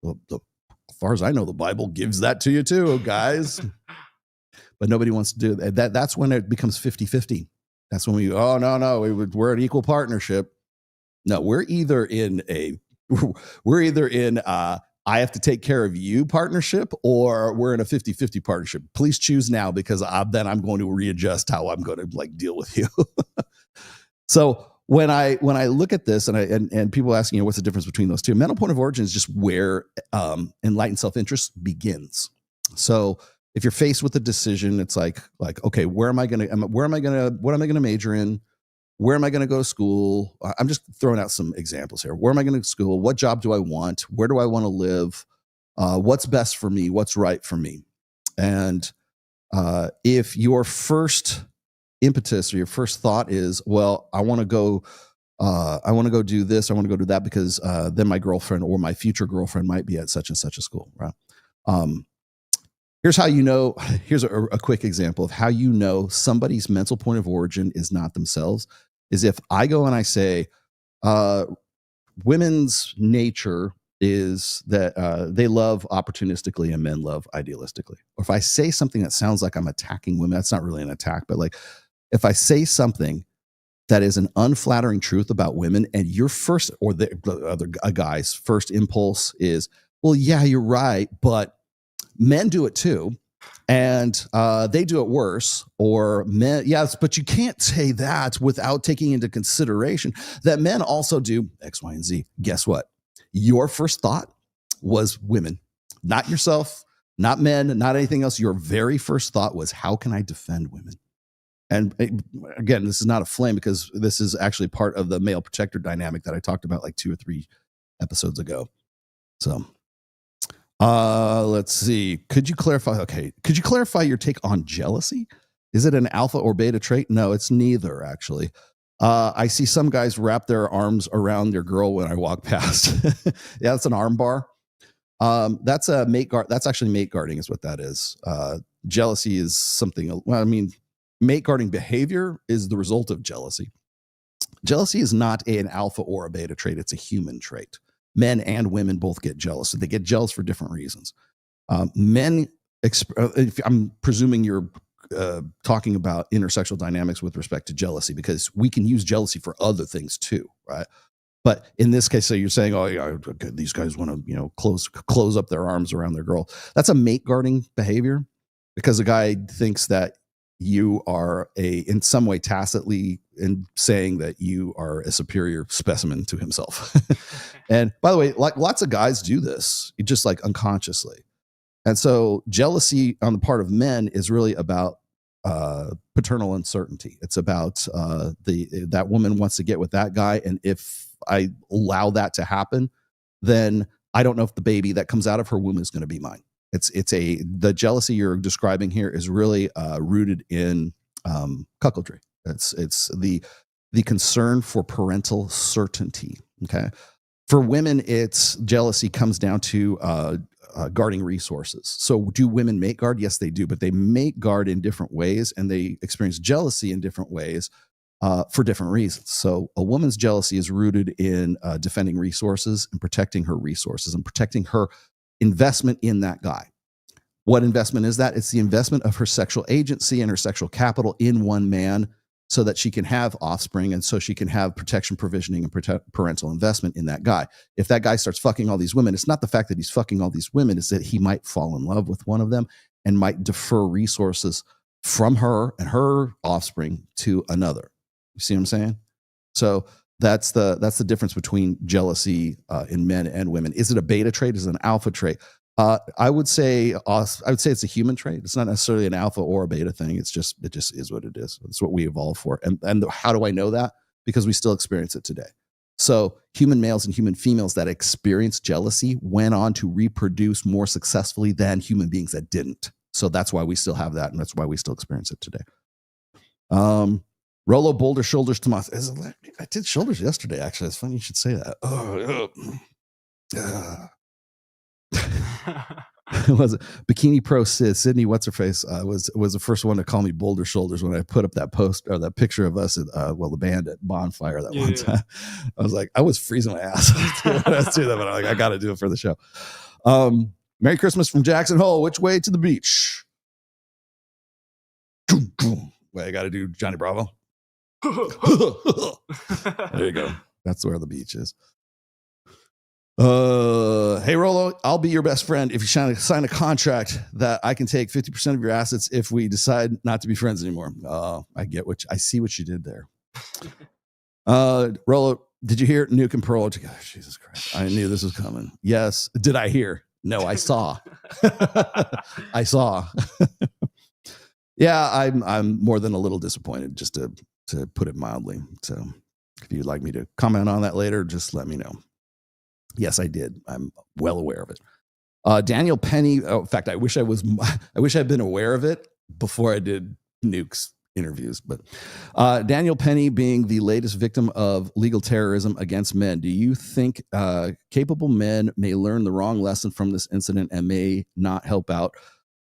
as far as I know, the Bible gives that to you too, guys. But nobody wants to do that. That's when it becomes 50-50. That's when we're an equal partnership. No, we're either in I have to take care of you partnership, or we're in a 50-50 partnership. Please choose now, because then I'm going to readjust how I'm going to like deal with you. So when I look at this and people asking, what's the difference between those two? Mental point of origin is just where enlightened self-interest begins. So if you're faced with a decision, it's like, okay, what am I going to major in? Where am I going to go to school? I'm just throwing out some examples here. Where am I going to school? What job do I want? Where do I want to live? What's best for me? What's right for me? And if your first impetus or your first thought is, well, I want to go do this, I want to go do that because then my girlfriend or my future girlfriend might be at such and such a school, right? Here's how you know. Here's a quick example of how you know somebody's mental point of origin is not themselves. Is if I go and I say, women's nature is that they love opportunistically and men love idealistically. Or if I say something that sounds like I'm attacking women, that's not really an attack, but like if I say something that is an unflattering truth about women, and your first or the other guy's first impulse is, well, yeah, you're right, but men do it too, and they do it worse. Or men, yes, but you can't say that without taking into consideration that men also do X, Y, and Z. Guess what? Your first thought was women, not yourself, not men, not anything else. Your very first thought was, how can I defend women? And again, this is not a flame, because this is actually part of the male protector dynamic that I talked about like 2 or 3 episodes ago. So let's see. Could you clarify your take on jealousy? Is it an alpha or beta trait? No, it's neither, actually. I see some guys wrap their arms around their girl when I walk past. Yeah, that's an arm bar. That's a mate guard. That's actually mate guarding is what that is. Jealousy is something, mate guarding behavior is the result of jealousy. Jealousy is not an alpha or a beta trait. It's a human trait. Men and women both get jealous. They get jealous for different reasons. Men, if I'm presuming you're talking about intersexual dynamics with respect to jealousy, because we can use jealousy for other things too, right? But in this case, so you're saying, oh yeah, these guys want to, close up their arms around their girl. That's a mate guarding behavior, because a guy thinks that you are in some way tacitly in saying that you are a superior specimen to himself. And by the way, like lots of guys do this, just like unconsciously. And so jealousy on the part of men is really about paternal uncertainty. It's about that woman wants to get with that guy, and if I allow that to happen, then I don't know if the baby that comes out of her womb is going to be mine. The jealousy you're describing here is really rooted in cuckoldry. It's the concern for parental certainty. Okay, for women, it's jealousy comes down to guarding resources. So do women mate guard? Yes, they do, but they mate guard in different ways, and they experience jealousy in different ways for different reasons. So a woman's jealousy is rooted in defending resources and protecting her resources and protecting her investment in that guy. What investment is that? It's the investment of her sexual agency and her sexual capital in one man, so that she can have offspring and so she can have protection, provisioning, and parental investment in that guy. If that guy starts fucking all these women, it's not the fact that he's fucking all these women, it's that he might fall in love with one of them and might defer resources from her and her offspring to another. You see what I'm saying? So that's the difference between jealousy in men and women. Is it a beta trait? Is it an alpha trait? I would say it's a human trait. It's not necessarily an alpha or a beta thing. It just is what it is. It's what we evolved for. And how do I know that? Because we still experience it today. So human males and human females that experience jealousy went on to reproduce more successfully than human beings that didn't. So that's why we still have that, and that's why we still experience it today. Rolo Boulder shoulders to my. I did shoulders yesterday. Actually, it's funny you should say that. Was it Bikini Pro Sydney? What's her face? Was the first one to call me Boulder Shoulders when I put up that post or that picture of us at the band at Bonfire that one time. I was like, I was freezing my ass. Let's do that, but I got to do it for the show. Merry Christmas from Jackson Hole. Which way to the beach? Wait, I got to do Johnny Bravo. There you go. That's where the beach is. Hey Rolo, I'll be your best friend if you sign a contract that I can take 50% of your assets if we decide not to be friends anymore. I see what you did there. Rolo, did you hear Nuke and Pearl together? Jesus Christ. I knew this was coming. Yes. Did I hear? No, I saw. I saw. Yeah, I'm more than a little disappointed, just to put it mildly. So if you'd like me to comment on that later, just let me know. Yes, I did. I'm well aware of it. Daniel Penny. Oh, in fact, I wish I'd been aware of it before I did Nuke's interviews. But Daniel Penny being the latest victim of legal terrorism against men. Do you think capable men may learn the wrong lesson from this incident and may not help out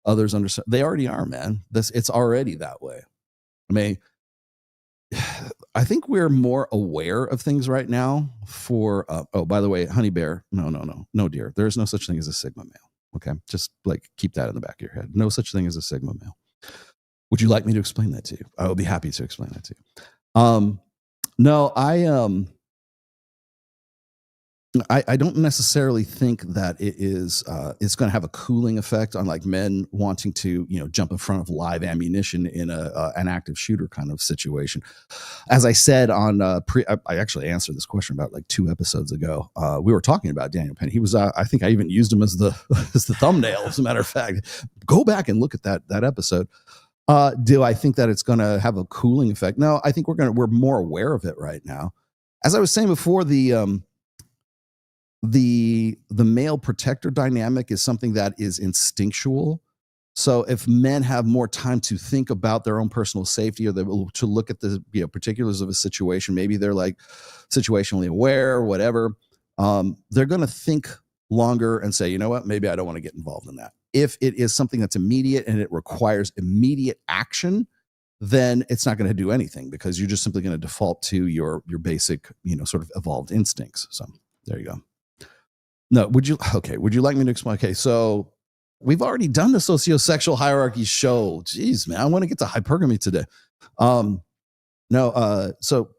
others understand? They already are, man. It's already that way. I mean, I think we're more aware of things right now for, oh, by the way, honey bear. No, dear. There is no such thing as a Sigma male. Okay. Just like keep that in the back of your head. No such thing as a Sigma male. Would you like me to explain that to you? I will be happy to explain that to you. No, I don't necessarily think that it's going to have a cooling effect on like men wanting to, jump in front of live ammunition in an active shooter kind of situation. As I said on I actually answered this question about like 2 episodes ago. We were talking about Daniel Penny. He was, I think I even used him as the thumbnail. As a matter of fact, go back and look at that episode. Do I think that it's going to have a cooling effect? No, I think we're more aware of it right now. As I was saying before, the male protector dynamic is something that is instinctual. So if men have more time to think about their own personal safety or to look at the particulars of a situation, maybe they're like situationally aware or whatever, they're going to think longer and say, you know what, maybe I don't want to get involved in that. If it is something that's immediate and it requires immediate action, then it's not going to do anything because you're just simply going to default to your basic, sort of evolved instincts. So there you go. No, would you like me to explain? Okay, so we've already done the sociosexual hierarchy show. Jeez, man, I want to get to hypergamy today. So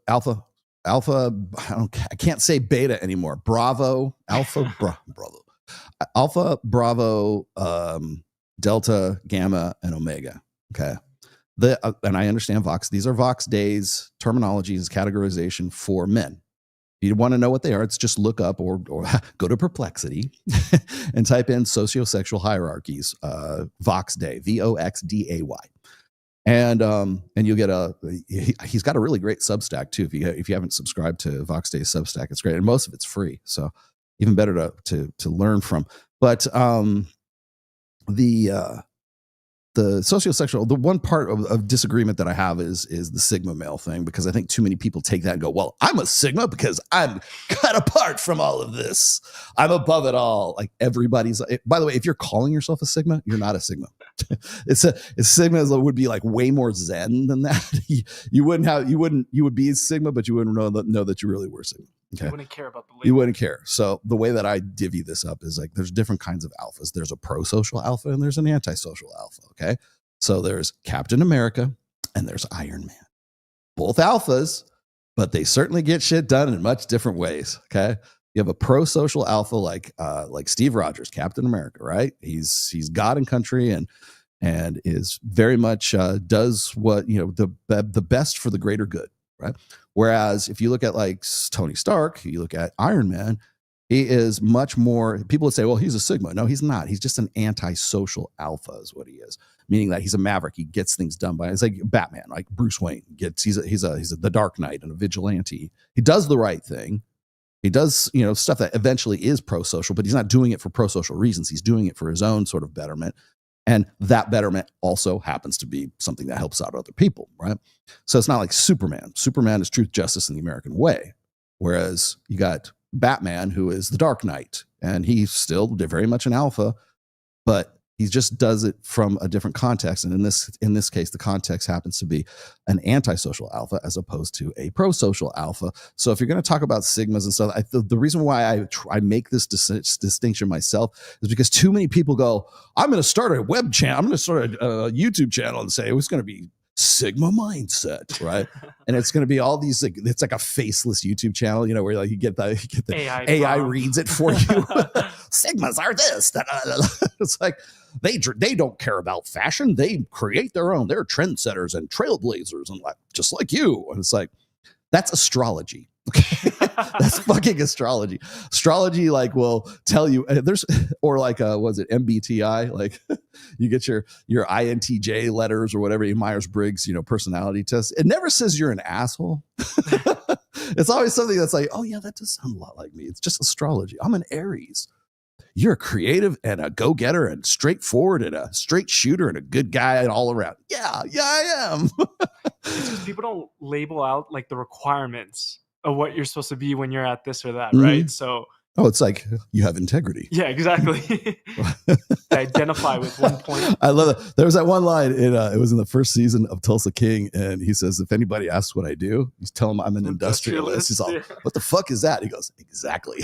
alpha, I can't say beta anymore. Bravo, alpha, bravo, alpha, bravo, delta, gamma, and omega. Okay. And I understand Vox. These are Vox days terminologies, categorization for men. If you want to know what they are, it's just look up or go to Perplexity and type in sociosexual hierarchies, Vox Day, Voxday. And you'll get he's got a really great Substack too. If you haven't subscribed to Vox Day's Substack, it's great. And most of it's free. So even better to learn from. But sociosexual, the one part of disagreement that I have is the Sigma male thing, because I think too many people take that and go, well, I'm a Sigma because I'm cut apart from all of this. I'm above it all. Like everybody's, by the way, if you're calling yourself a Sigma, you're not a Sigma. It's Sigma would be like way more Zen than that. You would be a Sigma, but you wouldn't know that you really were Sigma. Okay. You wouldn't care about the label. You wouldn't care. So the way that I divvy this up is like there's different kinds of alphas. There's a pro-social alpha and there's an anti-social alpha. Okay. So there's Captain America and there's Iron Man. Both alphas, but they certainly get shit done in much different ways. Okay. You have a pro-social alpha like Steve Rogers, Captain America, right? He's God and country and is very much does what, the best for the greater good. Right. Whereas if you look at like Tony Stark, you look at Iron Man, he is much more, people would say, well, he's a Sigma. No, he's not. He's just an anti-social alpha is what he is, meaning that he's a maverick. He gets things done by, it's like Batman, like Bruce Wayne he's the Dark Knight and a vigilante. He does the right thing. He does, stuff that eventually is pro-social, but he's not doing it for pro-social reasons. He's doing it for his own sort of betterment. And that betterment also happens to be something that helps out other people, right? So it's not like Superman. Superman is truth, justice, and the American way. Whereas you got Batman, who is the Dark Knight, and he's still very much an alpha, but he just does it from a different context. And in this case, the context happens to be an antisocial alpha as opposed to a pro-social alpha. So if you're going to talk about Sigmas and stuff, the reason why I make this distinction myself is because too many people go, I'm going to start a web channel, I'm going to start a YouTube channel and say, it's going to be Sigma mindset, right? And it's going to be all these, it's like a faceless YouTube channel, where like you get the AI reads it for you. Sigmas are this. It's like they don't care about fashion. They create their own. They're trendsetters and trailblazers and like just like you. And it's like that's astrology. Okay, that's fucking astrology. Astrology will tell you or was it MBTI? Like you get your INTJ letters or whatever, your Myers-Briggs, personality test. It never says you're an asshole. It's always something that's like, oh yeah, that does sound a lot like me. It's just astrology. I'm an Aries. You're a creative and a go-getter and straightforward and a straight shooter and a good guy and all around. Yeah, I am. It's just people don't label out like the requirements of what you're supposed to be when you're at this or that, right? So it's like you have integrity. Yeah, exactly. Identify with one point. I love it. There was that one line it was in the first season of Tulsa King, and he says, if anybody asks what I do, he's telling them I'm an industrialist. He's all, what the fuck is that? He goes, exactly.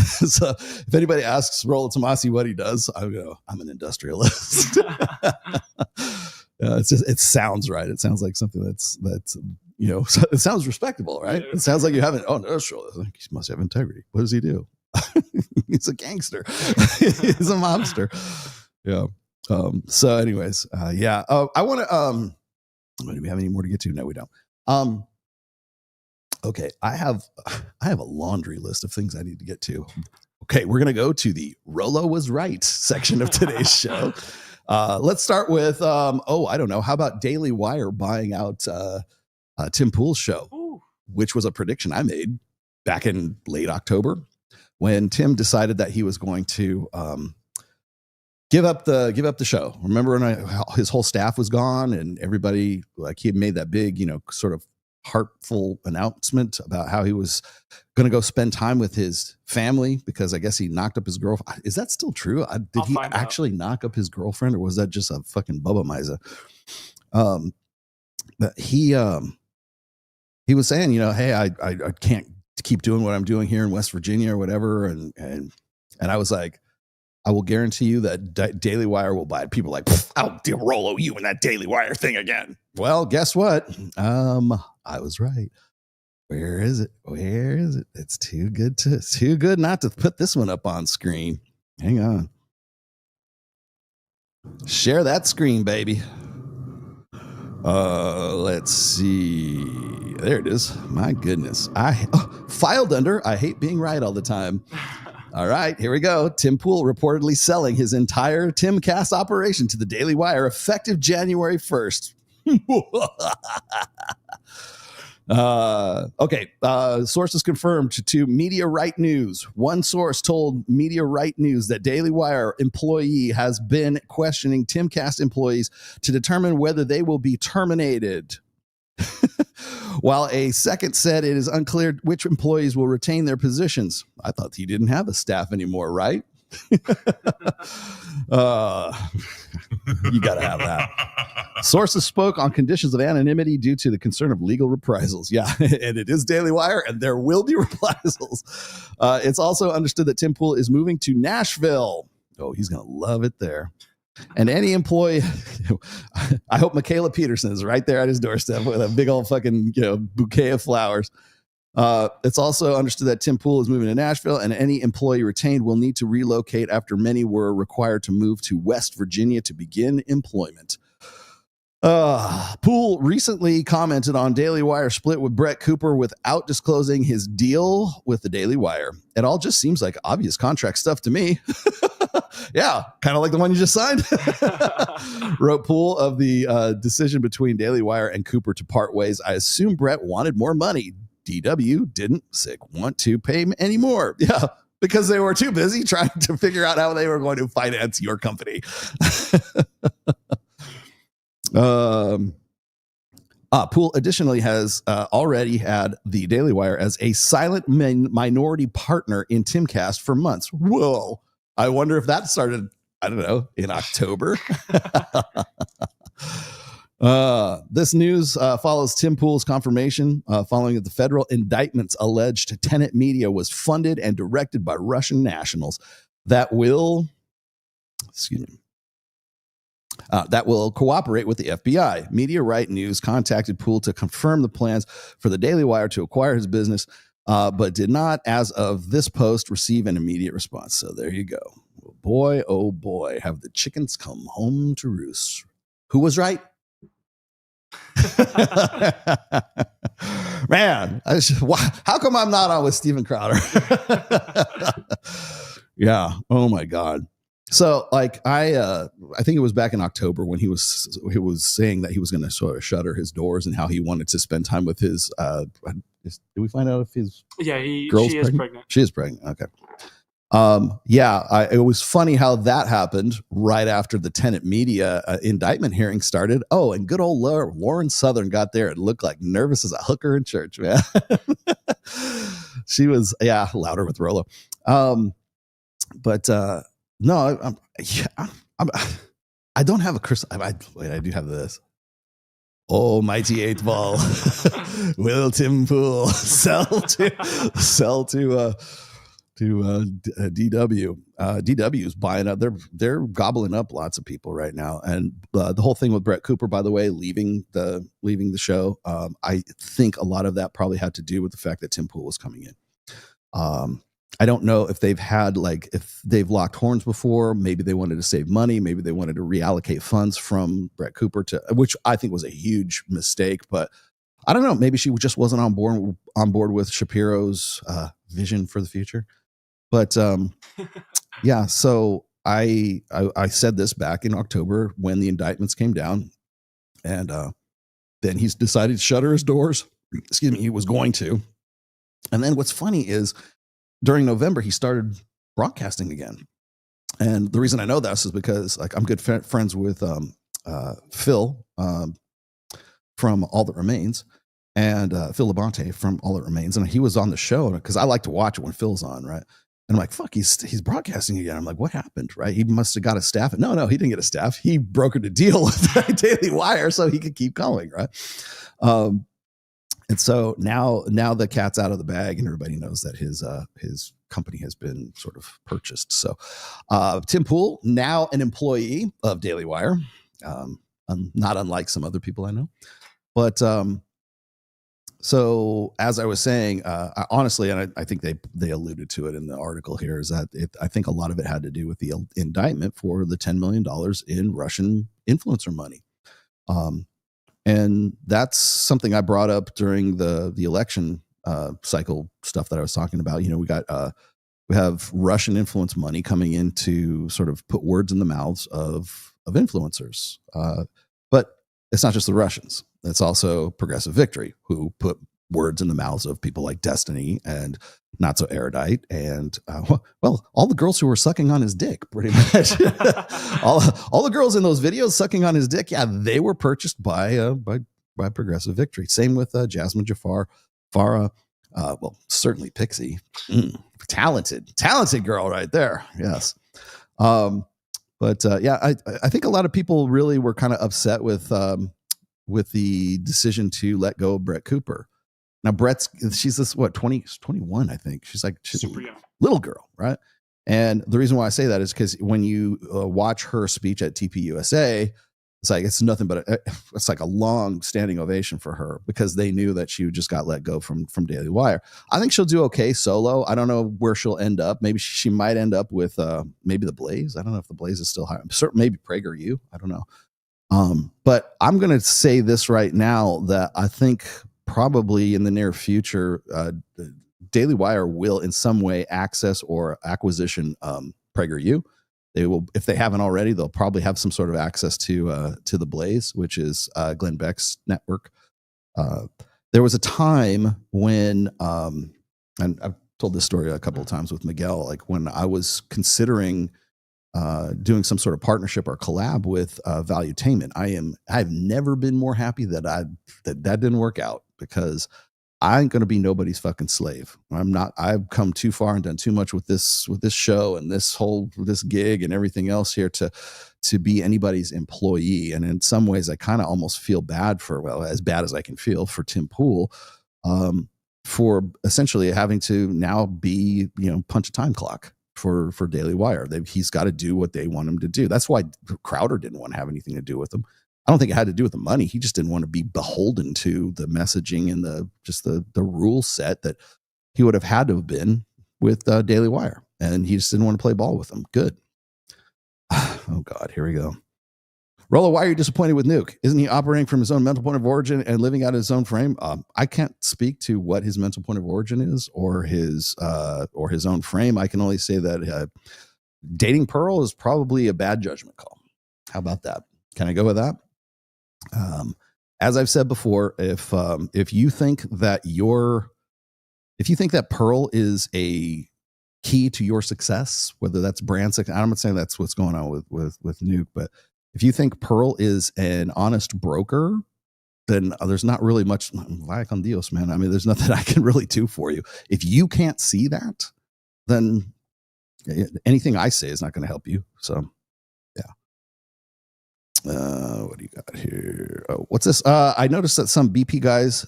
So if anybody asks Rollo Tomasi what he does, I go, I'm an industrialist. It sounds right. It sounds like something that's it sounds respectable, right? It sounds like you haven't. Oh, industrialist. He must have integrity. What does he do? He's a gangster. He's a mobster. Yeah. So anyways, yeah. I want to do we have any more to get to? No, we don't. Okay, I have a laundry list of things I need to get to. Okay, we're gonna go to the Rollo was right section of today's show. Let's start with I don't know. How about Daily Wire buying out Tim Pool's show, which was a prediction I made back in late October when Tim decided that he was going to give up the show. Remember when his whole staff was gone and everybody, like, he had made that big, sort of heartful announcement about how he was going to go spend time with his family because I guess he knocked up his girlfriend. Is that still true? Did he actually knock up his girlfriend, or was that just a fucking Bubba Miza? But he was saying, hey, I can't keep doing what I'm doing here in West Virginia or whatever. And I was like, I will guarantee you that Daily Wire will buy it. People are like, I'll Rollo you in that Daily Wire thing again. Well, guess what? I was right. Where is it? It's too good not to put this one up on screen. Hang on. Share that screen, baby. Let's see. There it is. My goodness. Filed under, I hate being right all the time. All right, here we go. Tim Pool reportedly selling his entire Timcast operation to the Daily Wire effective January 1st. Okay. Sources confirmed to Media Right News. One source told Media Right News that Daily Wire employee has been questioning Timcast employees to determine whether they will be terminated. While a second said it is unclear which employees will retain their positions. I thought he didn't have a staff anymore, right? You got to have that. Sources spoke on conditions of anonymity due to the concern of legal reprisals. Yeah, and it is Daily Wire, and there will be reprisals. It's also understood that Tim Pool is moving to Nashville. Oh, he's going to love it there. And any employee, I hope Michaela Peterson is right there at his doorstep with a big old fucking bouquet of flowers. It's also understood that Tim Pool is moving to Nashville, and any employee retained will need to relocate after many were required to move to West Virginia to begin employment. Pool recently commented on Daily Wire split with Brett Cooper without disclosing his deal with the Daily Wire. It all just seems like obvious contract stuff to me. Yeah, kind of like the one you just signed. Wrote Pool of the decision between Daily Wire and Cooper to part ways. I assume Brett wanted more money. DW didn't want to pay him anymore. Yeah, because they were too busy trying to figure out how they were going to finance your company. Pool additionally has already had the Daily Wire as a silent minority partner in Timcast for months. Whoa. I wonder if that started, I don't know, in October. This news follows Tim Pool's confirmation following that the federal indictments alleged Tenet Media was funded and directed by Russian nationals that will cooperate with the FBI. Media Right News contacted Pool to confirm the plans for the Daily Wire to acquire his business, but did not, as of this post, receive an immediate response. So there you go. Oh boy, have the chickens come home to roost. Who was right? Man, how come I'm not on with Steven Crowder? Yeah. Oh my God. So like I think it was back in October when he was saying that he was going to sort of shutter his doors and how he wanted to spend time with his did we find out if his girl's she is pregnant. She is pregnant. Okay. It was funny how that happened right after the Tenet Media indictment hearing started. Oh, and good old Lauren Southern got there and looked like nervous as a hooker in church, man. She was, louder with Rolo. No, I don't have a crystal. Wait, I do have this. Oh, mighty eight ball. Will Tim Pool sell to DW? DW is buying up. They're gobbling up lots of people right now. And the whole thing with Brett Cooper, by the way, leaving the show, I think a lot of that probably had to do with the fact that Tim Pool was coming in. I don't know if if they've locked horns before. Maybe they wanted to save money. Maybe they wanted to reallocate funds from Brett Cooper which I think was a huge mistake. But I don't know. Maybe she just wasn't on board with Shapiro's vision for the future. But yeah, so I said this back in October when the indictments came down, and then he's decided to shutter his doors. Excuse me, he was going to. And then what's funny is, during November, he started broadcasting again. And the reason I know this is because I'm good friends with Phil from All That Remains, and Phil Labonte from All That Remains. And he was on the show because I like to watch it when Phil's on, right? And I'm like, fuck, he's broadcasting again. I'm like, what happened, right? He must have got a staff. No, he didn't get a staff. He brokered a deal with Daily Wire so he could keep going, right? And so now the cat's out of the bag, and everybody knows that his company has been sort of purchased. So Tim Pool, now an employee of Daily Wire, not unlike some other people I know. But so as I was saying, honestly, and I think they alluded to it in the article here, is that I think a lot of it had to do with the indictment for the $10 million in Russian influencer money. And that's something I brought up during the election cycle stuff that I was talking about. You know, we have Russian influence money coming in to sort of put words in the mouths of influencers. But it's not just the Russians. It's also Progressive Victory, who put words in the mouths of people like Destiny and Not So Erudite, and well, all the girls who were sucking on his dick, pretty much. all the girls in those videos sucking on his dick, yeah, they were purchased by Progressive Victory. Same with Jasmine Jafar, Farah, well, certainly Pixie, talented girl right there. Yes. Yeah, I think a lot of people really were kind of upset with the decision to let go of Brett Cooper. Now she's this 21, I think. She's Super young. Little girl, right? And the reason why I say that is because when you watch her speech at TPUSA, it's nothing but it's like a long standing ovation for her, because they knew that she just got let go from Daily Wire. I think she'll do okay solo. I don't know where she'll end up. Maybe she might end up with maybe the Blaze. I don't know if the Blaze is still high. Maybe PragerU. I don't know. But I'm going to say this right now, that I think probably in the near future, Daily Wire will in some way access or acquisition PragerU. They will, if they haven't already, they'll probably have some sort of access to the Blaze, which is Glenn Beck's network. There was a time when, and I've told this story a couple of times with Miguel, like when I was considering doing some sort of partnership or collab with Valuetainment. I've never been more happy that didn't work out, because I ain't going to be nobody's fucking slave. I've come too far and done too much with this show and this gig and everything else here to be anybody's employee. And in some ways I kind of almost feel bad as bad as I can feel for Tim Pool, for essentially having to now be, punch a time clock for Daily Wire. He's got to do what they want him to do. That's why Crowder didn't want to have anything to do with him. I don't think it had to do with the money. He just didn't want to be beholden to the messaging and the rule set that he would have had to have been with Daily Wire. And he just didn't want to play ball with them. Good. Oh God, here we go. Rollo, why are you disappointed with Nuke? Isn't he operating from his own mental point of origin and living out his own frame? I can't speak to what his mental point of origin is or his own frame. I can only say that dating Pearl is probably a bad judgment call. How about that? Can I go with that? As I've said before, if you think that Pearl is a key to your success, whether that's brand success, I'm not saying that's what's going on with Nuke, but if you think Pearl is an honest broker, then there's not really much, vaya con Dios, man. I mean, there's nothing I can really do for you. If you can't see that, then anything I say is not going to help you. So, yeah. What do you got here? Oh, what's this? I noticed that some BP guys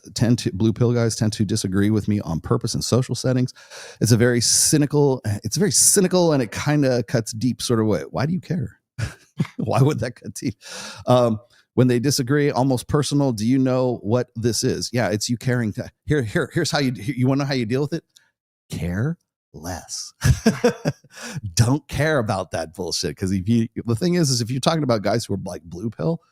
blue pill guys tend to disagree with me on purpose in social settings. It's very cynical and it kind of cuts deep sort of way. Why do you care? Why would that cut deep? When they disagree, almost personal. Do you know what this is? Yeah, it's you caring. Here's how you want to know how you deal with it. Care less. Don't care about that bullshit, because the thing is if you're talking about guys who are like blue pill,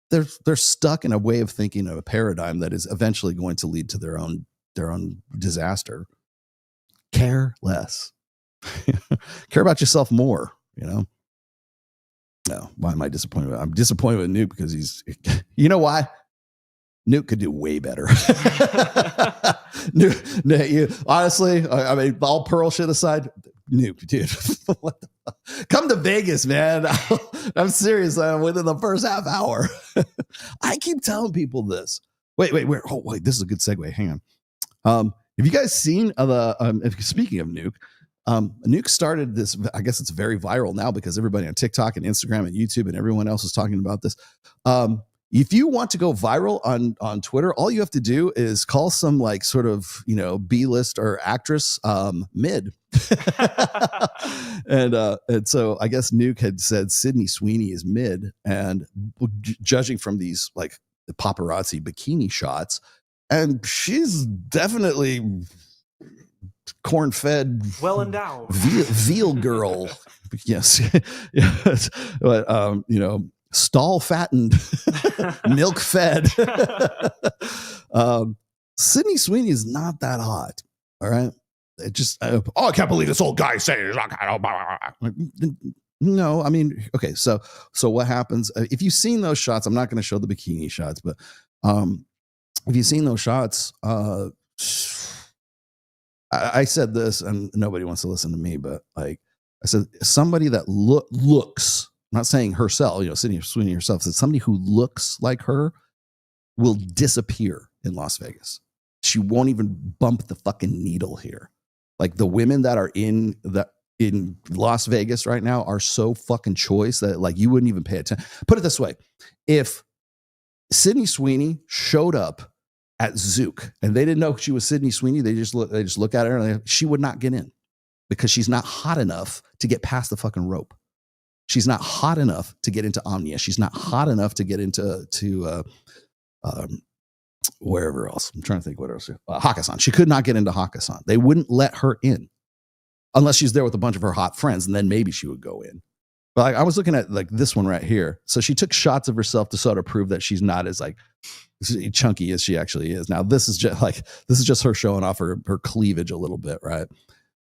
they're stuck in a way of thinking of a paradigm that is eventually going to lead to their own disaster. Care less. Care about yourself more, No, why am I disappointed? I'm disappointed with Nuke because you know why? Nuke could do way better. Honestly, I mean, all Pearl shit aside, Nuke, dude. What the fuck? Come to Vegas, man. I'm serious. Within the first half hour. I keep telling people this. Wait. This is a good segue. Hang on. Have you guys seen speaking of Nuke, Nuke started this, I guess it's very viral now because everybody on TikTok and Instagram and YouTube and everyone else is talking about this. If you want to go viral on Twitter, all you have to do is call some like sort of, B-list or actress mid. And so I guess Nuke had said Sydney Sweeney is mid, and judging from these like the paparazzi bikini shots, and she's definitely corn-fed, well endowed veal girl. Yes. Yes. But stall fattened, milk fed. Sydney Sweeney is not that hot. All right. It just I can't believe this old guy saying he's not no, I mean, okay, so what happens if you've seen those shots? I'm not going to show the bikini shots, but if you've seen those shots, I said this, and nobody wants to listen to me, but like I said, somebody that looks, I'm not saying herself, Sydney Sweeney herself, said somebody who looks like her will disappear in Las Vegas. She won't even bump the fucking needle here. Like the women that are in Las Vegas right now are so fucking choice that like you wouldn't even pay attention. Put it this way. If Sydney Sweeney showed up at Zook and they didn't know she was Sydney Sweeney, they just look at her and she would not get in because she's not hot enough to get past the fucking rope. She's not hot enough to get into Omnia. She's not hot enough to get into wherever else. I'm trying to think what else. Hakkasan. She could not get into Hakkasan. They wouldn't let her in unless she's there with a bunch of her hot friends, and then maybe she would go in. But like, I was looking at like this one right here. So she took shots of herself to sort of prove that she's not as like chunky as she actually is. Now this is just her showing off her cleavage a little bit, right?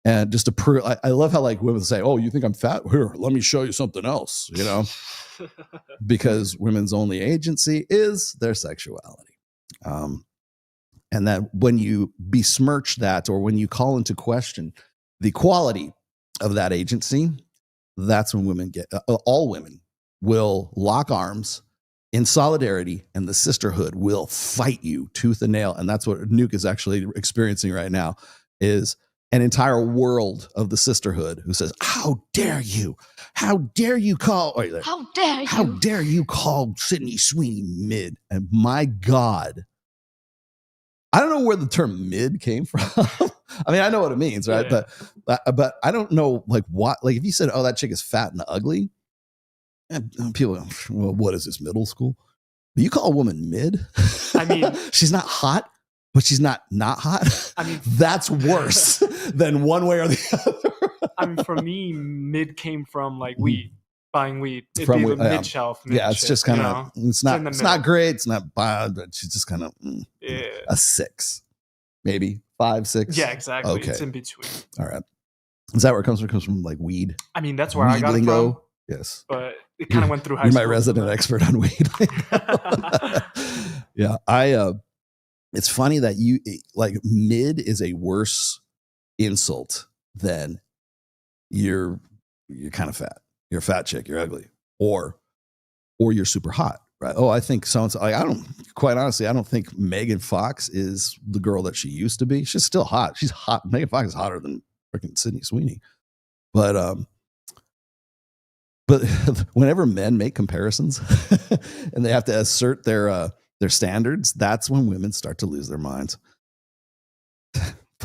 And just to prove, I love how like women say, "Oh, you think I'm fat? Here, let me show you something else," because women's only agency is their sexuality. And that when you besmirch that or when you call into question the quality of that agency, that's when women all women will lock arms in solidarity, and the sisterhood will fight you tooth and nail. And that's what Nuke is actually experiencing right now, is an entire world of the sisterhood who says, how dare you call Sydney Sweeney mid? And my God, I don't know where the term mid came from. I mean, I know what it means, right? Yeah. But I don't know like what, like if you said, oh, that chick is fat and ugly, and people go, well, what is this, middle school? But you call a woman mid? I mean, she's not hot, but she's not hot. I mean, that's worse than one way or the other. I mean, for me, mid came from like weed, buying weed. It'd be the mid shelf. Yeah, it's just kind of, it's not great. It's not bad, but she's just kind of a 6, maybe 5, 6. Yeah, exactly. Okay. It's in between. All right. Is that where it comes from? It comes from like weed. I mean, that's where I got it from. Yes. But it kind of went through high You're school. my resident expert on weed. Yeah. It's funny that you like mid is a worse insult than you're kind of fat. You're a fat chick, you're ugly, or you're super hot, right? Oh, I think so-and-so, like, quite honestly, I don't think Megan Fox is the girl that she used to be. She's still hot. She's hot. Megan Fox is hotter than freaking Sydney Sweeney. But whenever men make comparisons and they have to assert their standards, that's when women start to lose their minds.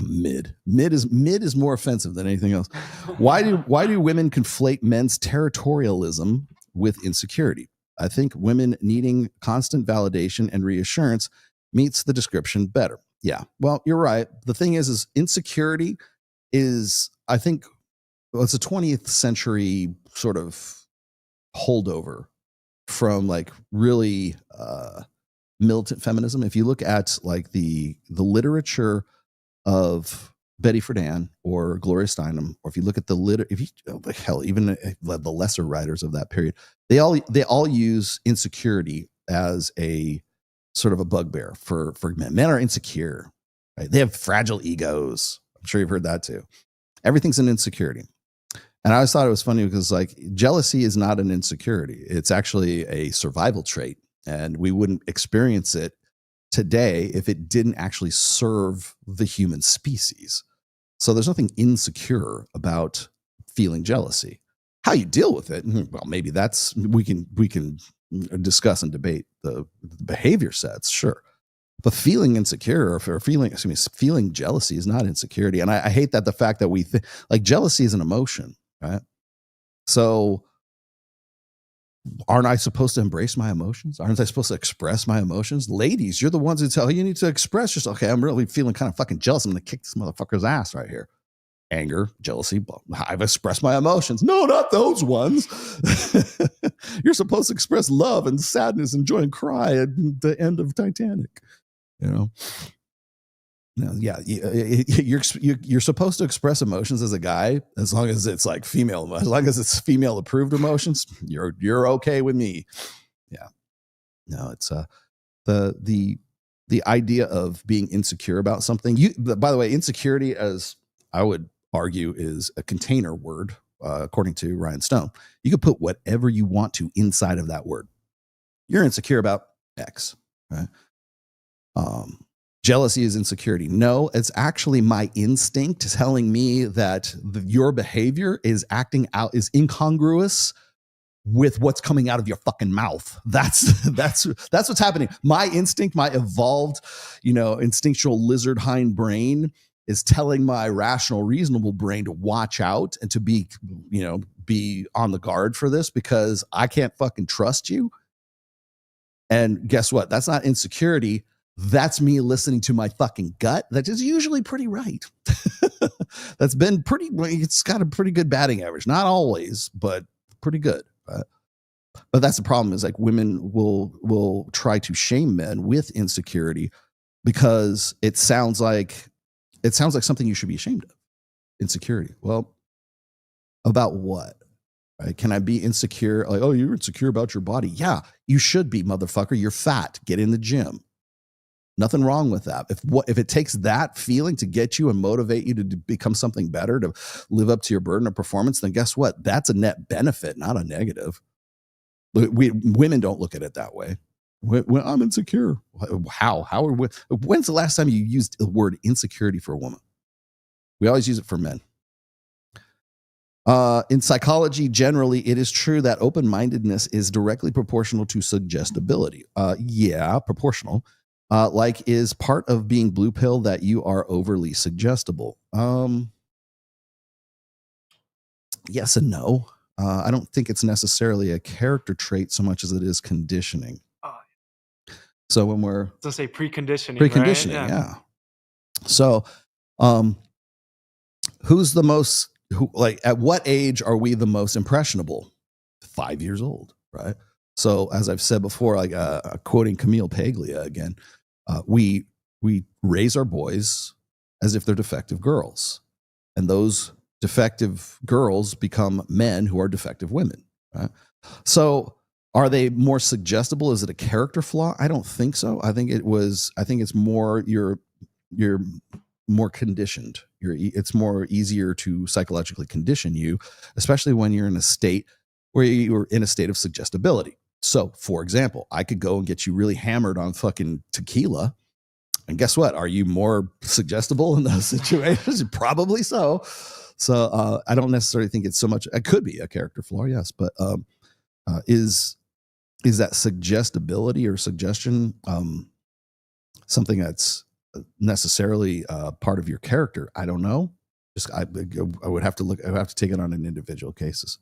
Mid is more offensive than anything else. Why do women conflate men's territorialism with insecurity? I think women needing constant validation and reassurance meets the description better. Yeah, well, you're right. The thing is insecurity is, I think, it's a 20th century sort of holdover from like really militant feminism. If you look at like the literature of Betty Friedan or Gloria Steinem, or if you look at even the lesser writers of that period, they all use insecurity as a sort of a bugbear for men. Men are insecure, right? They have fragile egos. I'm sure you've heard that too. Everything's an insecurity. And I always thought it was funny because like jealousy is not an insecurity. It's actually a survival trait. And we wouldn't experience it today if it didn't actually serve the human species. So there's nothing insecure about feeling jealousy. How you deal with it, well, maybe we can discuss and debate the behavior sets, sure. But feeling insecure or feeling jealousy is not insecurity. And I hate that the fact that we like jealousy is an emotion, right? So aren't I supposed to embrace my emotions? Aren't I supposed to express my emotions? Ladies, you're the ones who tell you need to express yourself. Okay, I'm really feeling kind of fucking jealous. I'm going to kick this motherfucker's ass right here. Anger, jealousy, I've expressed my emotions. No, not those ones. You're supposed to express love and sadness and joy and cry at the end of Titanic. Yeah, you're supposed to express emotions as a guy as long as it's like female, as long as it's female approved emotions. You're okay with me. Yeah, no, it's the the idea of being insecure about something. By the way, insecurity, as I would argue, is a container word, according to Ryan Stone. You could put whatever you want to inside of that word. You're insecure about X, right? Jealousy is insecurity. No, it's actually my instinct telling me that your behavior is acting out, is incongruous with what's coming out of your fucking mouth. That's what's happening. My instinct, my evolved, instinctual lizard hind brain is telling my rational, reasonable brain to watch out and to be on the guard for this, because I can't fucking trust you. And guess what? That's not insecurity. That's me listening to my fucking gut. That is usually pretty right. It's got a pretty good batting average. Not always, but pretty good. But that's the problem, is like women will try to shame men with insecurity because it sounds like something you should be ashamed of. Insecurity. Well, about what? Right? Can I be insecure? Like, oh, you're insecure about your body. Yeah, you should be, motherfucker. You're fat. Get in the gym. Nothing wrong with that. If it takes that feeling to get you and motivate you to become something better, to live up to your burden of performance, then guess what? That's a net benefit, not a negative. Women don't look at it that way. When I'm insecure, when's the last time you used the word insecurity for a woman? We always use it for men. In psychology, generally, it is true that open-mindedness is directly proportional to suggestibility. Yeah, proportional. Is part of being blue pill that you are overly suggestible? Yes and no. I don't think it's necessarily a character trait so much as it is conditioning. So when we're say preconditioning, preconditioning, right? yeah. So, at what age are we the most impressionable? 5 years old, right? So as I've said before, quoting Camille Paglia again, we raise our boys as if they're defective girls, and those defective girls become men who are defective women, right? So are they more suggestible? Is it a character flaw? I don't think so. I think it's more you're more conditioned. It's more easier to psychologically condition you, especially when you're in a state where you're in a state of suggestibility. So, for example, I could go and get you really hammered on fucking tequila, and guess what? Are you more suggestible in those situations? Probably so. So I don't necessarily think it's so much. It could be a character flaw, yes, but is that suggestibility or suggestion something that's necessarily part of your character? I don't know. I would have to look. I would have to take it on an individual basis.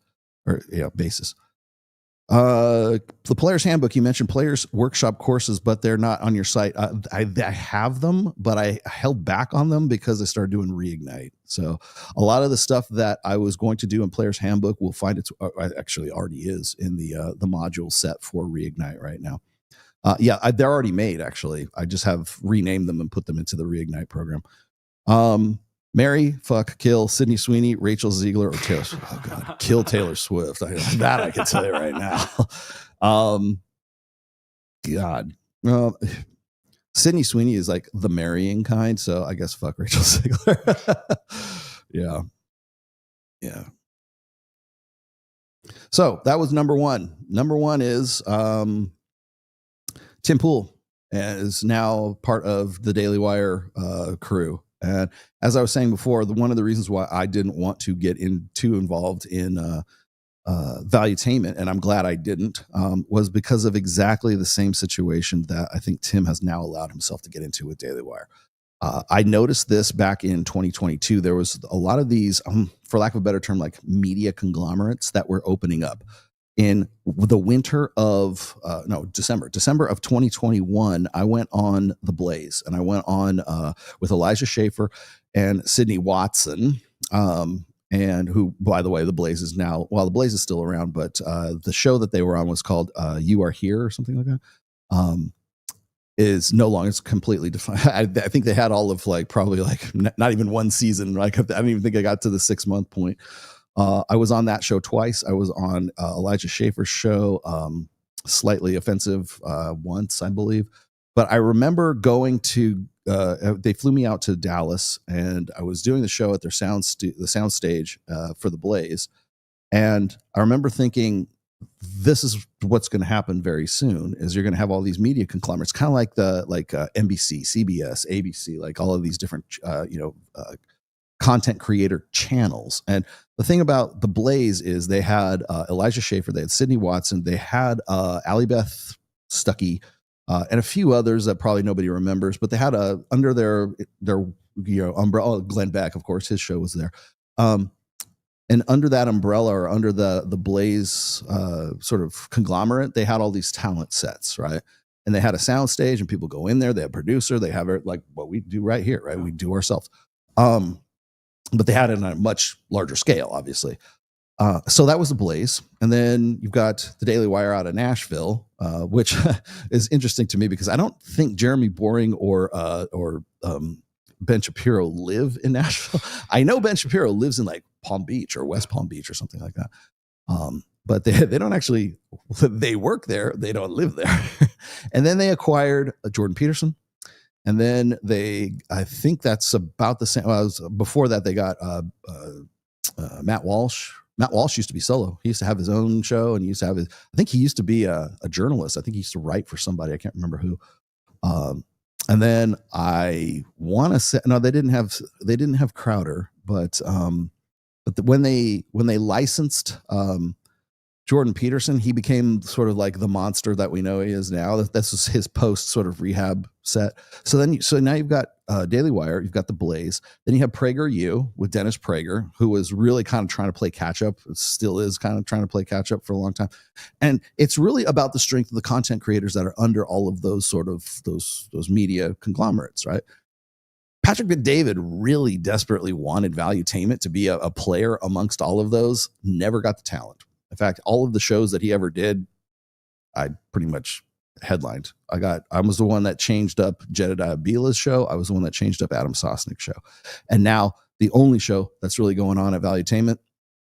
The Player's Handbook, you mentioned Players Workshop courses, but they're not on your site. I have them, but I held back on them because I started doing Reignite. So a lot of the stuff that I was going to do in Player's Handbook will find its actually already is in the module set for Reignite right now. They're already made, actually. I just have renamed them and put them into the Reignite program. Marry, fuck, kill Sydney Sweeney, Rachel Ziegler, or Taylor Swift. Oh, God. Kill Taylor Swift. That I can tell you right now. God. Sydney Sweeney is like the marrying kind, so I guess fuck Rachel Ziegler. Yeah. So that was number one. Number one is Tim Pool is now part of the Daily Wire crew. And as I was saying before, one of the reasons why I didn't want to get too involved in valuetainment, and I'm glad I didn't, was because of exactly the same situation that I think Tim has now allowed himself to get into with Daily Wire. I noticed this back in 2022. There was a lot of these, for lack of a better term, like media conglomerates that were opening up. In the winter of December of 2021, I went on The Blaze, and I went on with Elijah Schaefer and Sydney Watson, and who, by the way, The Blaze is now, well, The Blaze is still around, but the show that they were on was called You Are Here or something like that. Is no longer, it's completely defined. I think they had all of probably not even one season. I don't even think I got to the 6 month point. I was on that show twice. I was on Elijah Schaefer's show, Slightly Offensive, once, I believe. But I remember going to they flew me out to Dallas, and I was doing the show at their the sound stage for the Blaze, and I remember thinking, this is what's going to happen very soon. Is you're going to have all these media conglomerates, kind of like NBC, CBS, ABC, like all of these different content creator channels. And the thing about the Blaze is they had Elijah Schaefer, they had Sydney Watson, they had Allie Beth Stuckey, and a few others that probably nobody remembers, but they had under their umbrella. Glenn Beck, of course, his show was there. And under that umbrella, or under the Blaze sort of conglomerate, they had all these talent sets, right? And they had a sound stage, and people go in there. They have a producer. They have it like what we do right here, right? We do ourselves. But they had it on a much larger scale, obviously. So that was the Blaze. And then you've got the Daily Wire out of Nashville, which is interesting to me because I don't think Jeremy Boring or Ben Shapiro live in Nashville. I know Ben Shapiro lives in like Palm Beach or West Palm Beach or something like that. But they don't actually, they work there. They don't live there. And then they acquired Jordan Peterson. And then I think that's about the same. Before that, they got Matt Walsh. Matt Walsh used to be solo. He used to have his own show, and he used to have I think he used to be a journalist. I think he used to write for somebody. I can't remember who. And then I want to say, no, they didn't have Crowder, but when they licensed Jordan Peterson, he became sort of like the monster that we know he is now. This was his post sort of rehab set. So now you've got Daily Wire, you've got the Blaze, then you have PragerU with Dennis Prager, who was really kind of trying to play catch up, still is kind of trying to play catch up for a long time. And it's really about the strength of the content creators that are under all of those sort of those media conglomerates, right? Patrick Bet-David really desperately wanted Valuetainment to be a player amongst all of those, never got the talent. In fact, all of the shows that he ever did, I pretty much headlined. I was the one that changed up Jedediah Bila's show. I was the one that changed up Adam Sosnick's show. And now the only show that's really going on at Valuetainment,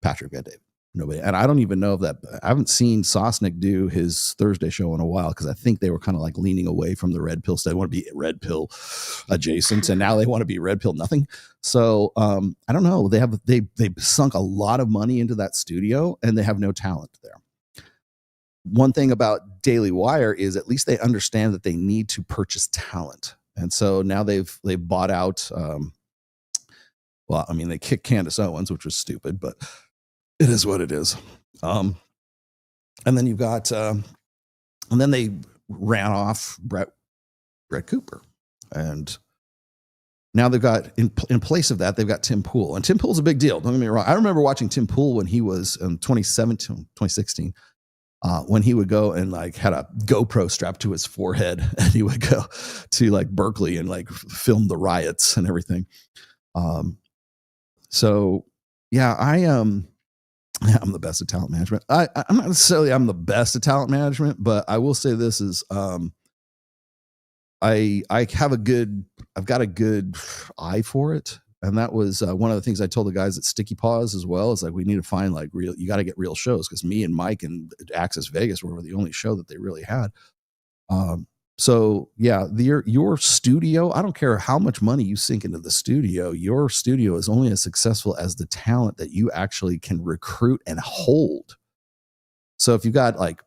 Patrick Bet-David. Nobody. And I don't even know I haven't seen Sosnick do his Thursday show in a while, because I think they were kind of like leaning away from the red pill stuff. They want to be red pill adjacent, and now they want to be red pill nothing. So I don't know. They sunk a lot of money into that studio, and they have no talent there. One thing about Daily Wire is at least they understand that they need to purchase talent. And so now they've bought out, they kicked Candace Owens, which was stupid, but it is what it is. And then you've got, and then they ran off Brett Cooper. And now they've got, in place of that, they've got Tim Pool. And Tim Pool's a big deal. Don't get me wrong. I remember watching Tim Pool when he was in 2016, when he would go and like had a GoPro strapped to his forehead, and he would go to like Berkeley and like film the riots and everything. So yeah, I'm the best at talent management. I'm not necessarily I'm the best at talent management, but I will say this is I've got a good eye for it. And that was one of the things I told the guys at Sticky Paws as well, is like, we need to find like you got to get real shows, because me and Mike and Access Vegas were the only show that they really had. So yeah, your studio, I don't care how much money you sink into the studio, your studio is only as successful as the talent that you actually can recruit and hold. So if you got like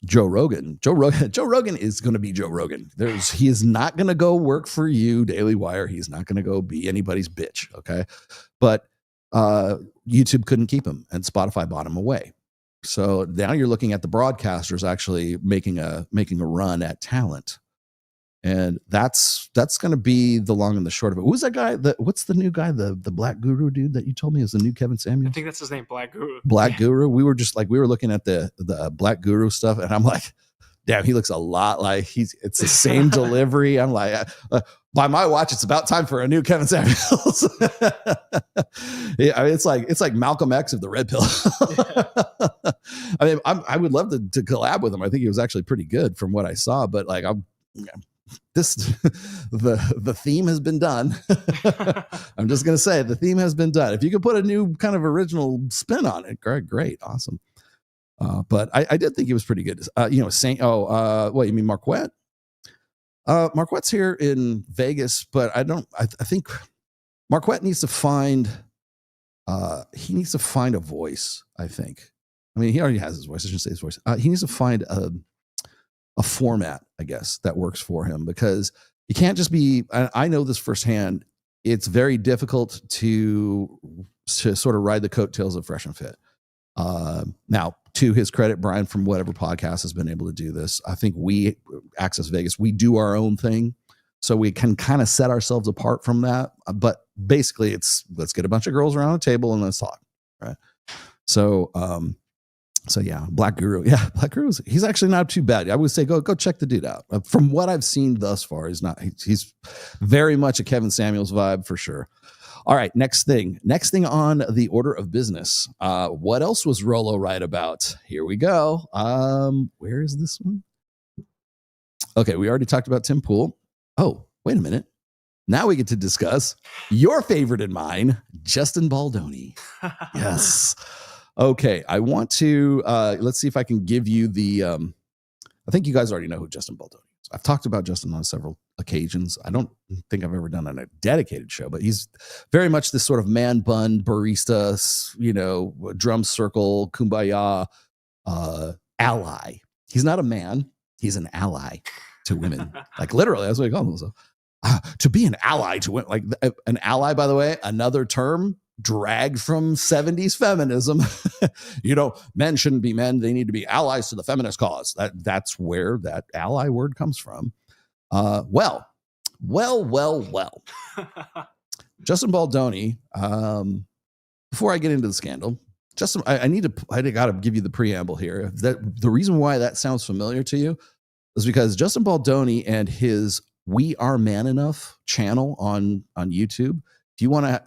Joe Rogan is going to be Joe Rogan. He is not going to go work for you, Daily Wire. He's not going to go be anybody's bitch. Okay. But YouTube couldn't keep him, and Spotify bought him away. So now you're looking at the broadcasters actually making a run at talent. And that's going to be the long and the short of it. Who's that guy? What's the new guy? The Black Guru dude that you told me is the new Kevin Samuels? I think that's his name, Black Guru. Black Guru. We were looking at the Black Guru stuff, and I'm like, damn, he looks a lot like it's the same delivery. I'm like, by my watch, it's about time for a new Kevin Samuels. Yeah, I mean, it's like Malcolm X of the red pill. I mean, I would love to collab with him. I think he was actually pretty good from what I saw, but like the theme has been done. I'm just going to say the theme has been done. If you could put a new kind of original spin on it, great. Awesome. But I did think he was pretty good. What, you mean Marquette? Marquette's here in Vegas, but I think Marquette needs to find he needs to find a voice, I think. I mean, he already has his voice. I shouldn't say his voice. He needs to find a format, I guess, that works for him, because you can't just be, I know this firsthand, it's very difficult to sort of ride the coattails of Fresh and Fit. Now, to his credit, Brian from whatever podcast has been able to do this. I think we, Access Vegas, we do our own thing, so we can kind of set ourselves apart from that. But basically, it's let's get a bunch of girls around a table and let's talk, right? So, yeah, Black Guru, he's actually not too bad. I would say go check the dude out. From what I've seen thus far, he's very much a Kevin Samuels vibe for sure. All right, next thing on the order of business. What else was Rolo right about? Here we go. Where is this one? Okay, we already talked about Tim Pool. Oh, wait a minute. Now we get to discuss your favorite and mine, Justin Baldoni. Yes. Okay, I want to, let's see if I can give you the, I think you guys already know who Justin Baldoni is. I've talked about Justin on several occasions. I don't think I've ever done on a dedicated show, but he's very much this sort of man bun barista, drum circle, kumbaya ally. He's not a man. He's an ally to women. Like literally, that's what he calls himself. To be an ally to women, like an ally, by the way, another term dragged from 70s feminism. Men shouldn't be men. They need to be allies to the feminist cause. That's where that ally word comes from. Well. Justin Baldoni, before I get into the scandal, Justin, I got to give you the preamble here. That the reason why that sounds familiar to you is because Justin Baldoni and his We Are Man Enough channel on YouTube. If you want to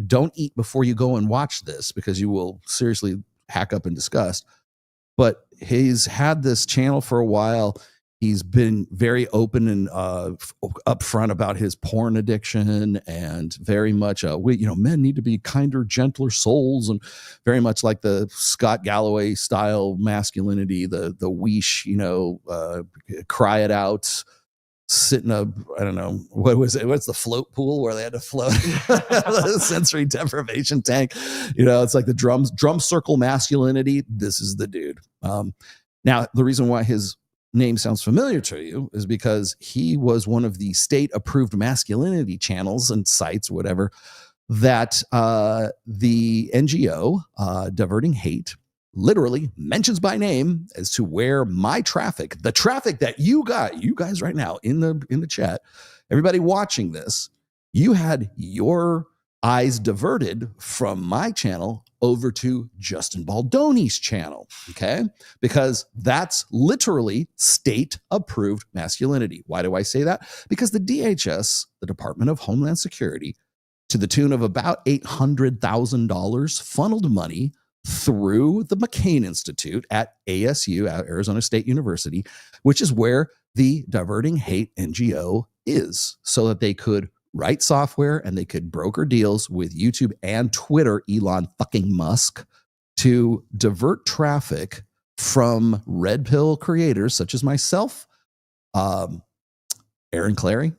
don't eat before you go and watch this, because you will seriously hack up in disgust. But he's had this channel for a while. He's been very open and upfront about his porn addiction, and very much, men need to be kinder, gentler souls, and very much like the Scott Galloway style masculinity, the weesh, cry it out. Sit in I don't know, what was it? What's the float pool where they had to float? The sensory deprivation tank. It's like the drum circle masculinity. This is the dude. Now, the reason why his name sounds familiar to you is because he was one of the state-approved masculinity channels and sites, whatever, that the NGO, Diverting Hate, literally mentions by name as to where my traffic, the traffic that you guys right now in the chat, everybody watching this, you had your eyes diverted from my channel over to Justin Baldoni's channel, okay? Because that's literally state-approved masculinity. Why do I say that? Because the DHS, the Department of Homeland Security, to the tune of about $800,000, funneled money through the McCain Institute at ASU, at Arizona State University, which is where the Diverting Hate NGO is, so that they could write software and they could broker deals with YouTube and Twitter, Elon fucking Musk, to divert traffic from red pill creators such as myself, Aaron Clary,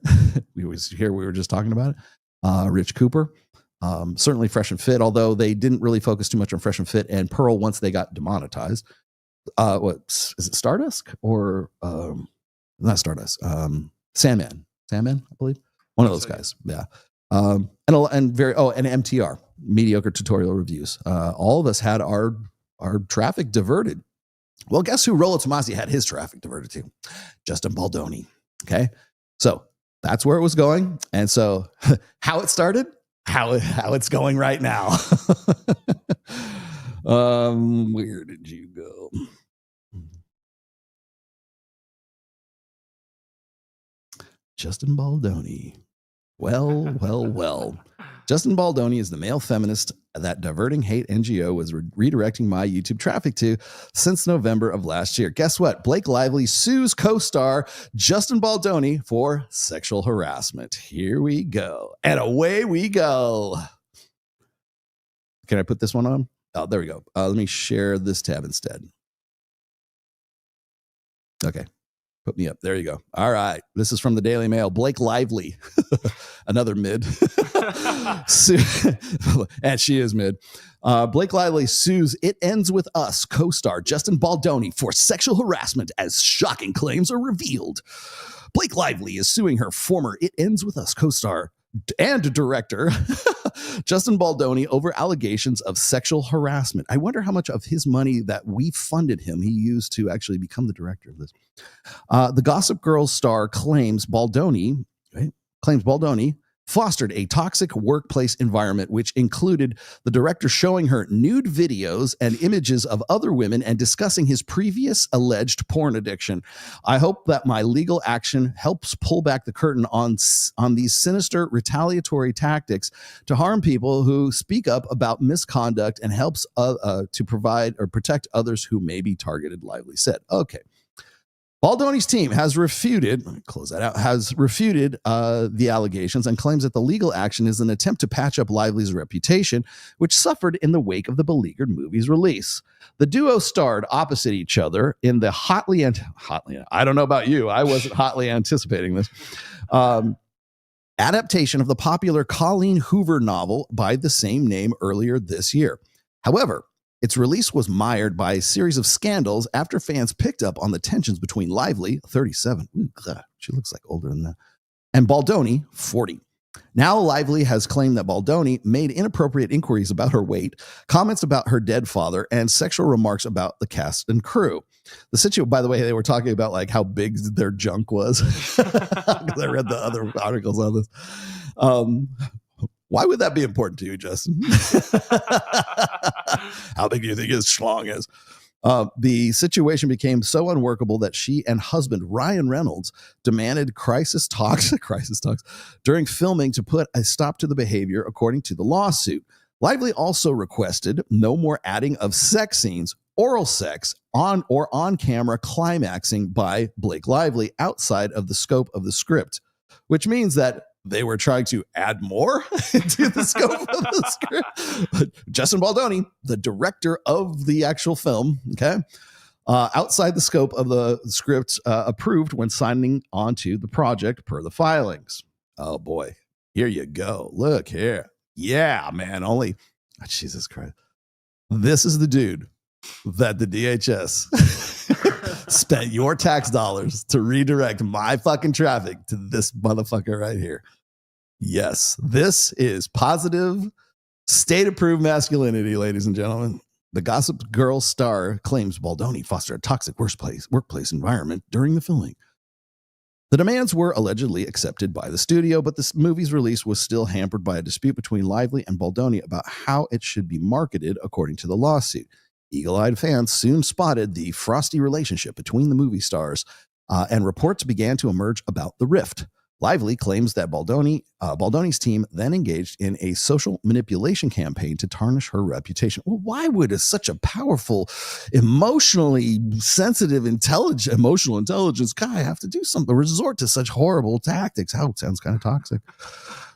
we were just talking about it, Rich Cooper, certainly Fresh and Fit, although they didn't really focus too much on Fresh and Fit and Pearl once they got demonetized. What is it, Stardust or not Stardust? Sandman, I believe, one of those guys. Yeah, and MTR, mediocre tutorial reviews. All of us had our traffic diverted. Well, guess who Rollo Tomasi had his traffic diverted to? Justin Baldoni. Okay, so that's where it was going, and so how it started. How it's going right now. Where did you go? Justin Baldoni. Well. Justin Baldoni is the male feminist that Diverting Hate NGO was redirecting my YouTube traffic to since November of last year. Guess what? Blake Lively sues co-star Justin Baldoni for sexual harassment. Here we go. And away we go. Can I put this one on? Oh, there we go. Let me share this tab instead. Okay. Put me up. There you go. All right. This is from the Daily Mail. Blake Lively, another mid. And she is mid. Blake Lively sues It Ends With Us co-star Justin Baldoni for sexual harassment as shocking claims are revealed. Blake Lively is suing her former It Ends With Us co-star and director Justin Baldoni over allegations of sexual harassment. I wonder how much of his money that we funded him he used to actually become the director of this. The Gossip Girl star claims Baldoni fostered a toxic workplace environment, which included the director showing her nude videos and images of other women and discussing his previous alleged porn addiction. I hope that my legal action helps pull back the curtain on these sinister retaliatory tactics to harm people who speak up about misconduct and helps to provide or protect others who may be targeted, Lively said. Okay. Baldoni's team has refuted, let me close that out, the allegations and claims that the legal action is an attempt to patch up Lively's reputation, which suffered in the wake of the beleaguered movie's release. The duo starred opposite each other in the hotly, I don't know about you, I wasn't hotly anticipating this, adaptation of the popular Colleen Hoover novel by the same name earlier this year. However, its release was mired by a series of scandals after fans picked up on the tensions between Lively, 37, ooh, God, she looks like older than that, and Baldoni, 40. Now Lively has claimed that Baldoni made inappropriate inquiries about her weight, comments about her dead father, and sexual remarks about the cast and crew. The situation, by the way, they were talking about like how big their junk was. I read the other articles on this. Why would that be important to you, Justin? How big do you think his schlong is? The situation became so unworkable that she and husband Ryan Reynolds demanded crisis talks during filming to put a stop to the behavior, according to the lawsuit. Lively also requested no more adding of sex scenes, oral sex, on or on camera climaxing by Blake Lively outside of the scope of the script, which means that they were trying to add more to the scope of the script. But Justin Baldoni, the director of the actual film, outside the scope of the script, approved when signing onto the project per the filings. Oh boy, here you go. Look here. Yeah, man. Jesus Christ. This is the dude that the DHS spent your tax dollars to redirect my fucking traffic to this motherfucker right here. Yes, this is positive, state-approved masculinity, ladies and gentlemen. The Gossip Girl star claims Baldoni fostered a toxic workplace environment during the filming. The demands were allegedly accepted by the studio, but this movie's release was still hampered by a dispute between Lively and Baldoni about how it should be marketed, according to the lawsuit. Eagle-eyed fans soon spotted the frosty relationship between the movie stars, and reports began to emerge about the rift. Lively claims that Baldoni's team then engaged in a social manipulation campaign to tarnish her reputation. Well, why would such a powerful, emotionally sensitive, emotional intelligence guy have to do something, resort to such horrible tactics? It sounds kind of toxic.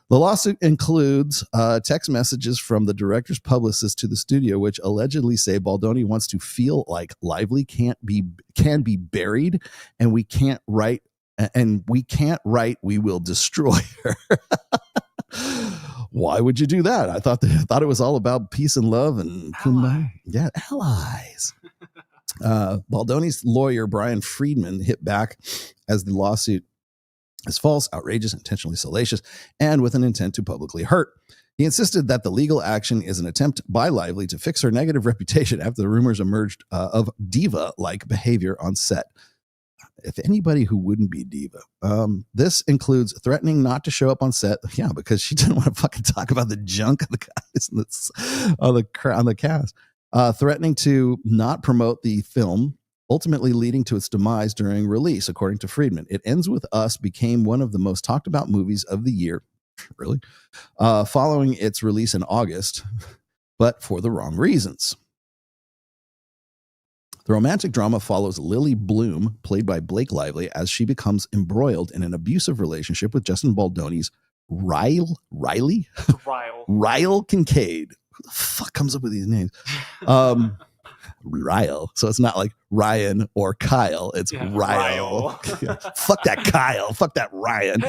The lawsuit includes text messages from the director's publicist to the studio, which allegedly say Baldoni wants to feel like Lively can be buried, and we can't write, we will destroy her. Why would you do that? I thought it was all about peace and love and kumbaya. Yeah, allies. Baldoni's lawyer, Brian Friedman, hit back as the lawsuit is false, outrageous, intentionally salacious, and with an intent to publicly hurt. He insisted that the legal action is an attempt by Lively to fix her negative reputation after the rumors emerged of diva-like behavior on set. If anybody who wouldn't be diva. This includes threatening not to show up on set. Yeah, because she didn't want to fucking talk about the junk of the guys on the cast. Threatening to not promote the film, ultimately leading to its demise during release, according to Friedman. It Ends With Us became one of the most talked about movies of the year, really, following its release in August, but for the wrong reasons. The romantic drama follows Lily Bloom, played by Blake Lively, as she becomes embroiled in an abusive relationship with Justin Baldoni's Ryle Kincaid. Who the fuck comes up with these names? Ryle. So it's not like Ryan or Kyle. It's Ryle. Fuck that Kyle. Fuck that Ryan.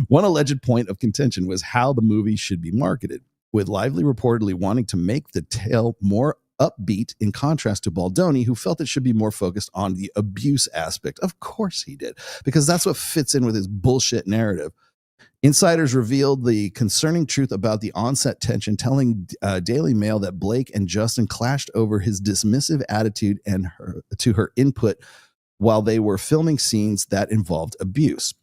One alleged point of contention was how the movie should be marketed, with Lively reportedly wanting to make the tale more upbeat in contrast to Baldoni, who felt it should be more focused on the abuse aspect. Of course he did, because that's what fits in with his bullshit narrative. Insiders revealed the concerning truth about the onset tension, telling Daily Mail that Blake and Justin clashed over his dismissive attitude and to her input while they were filming scenes that involved abuse.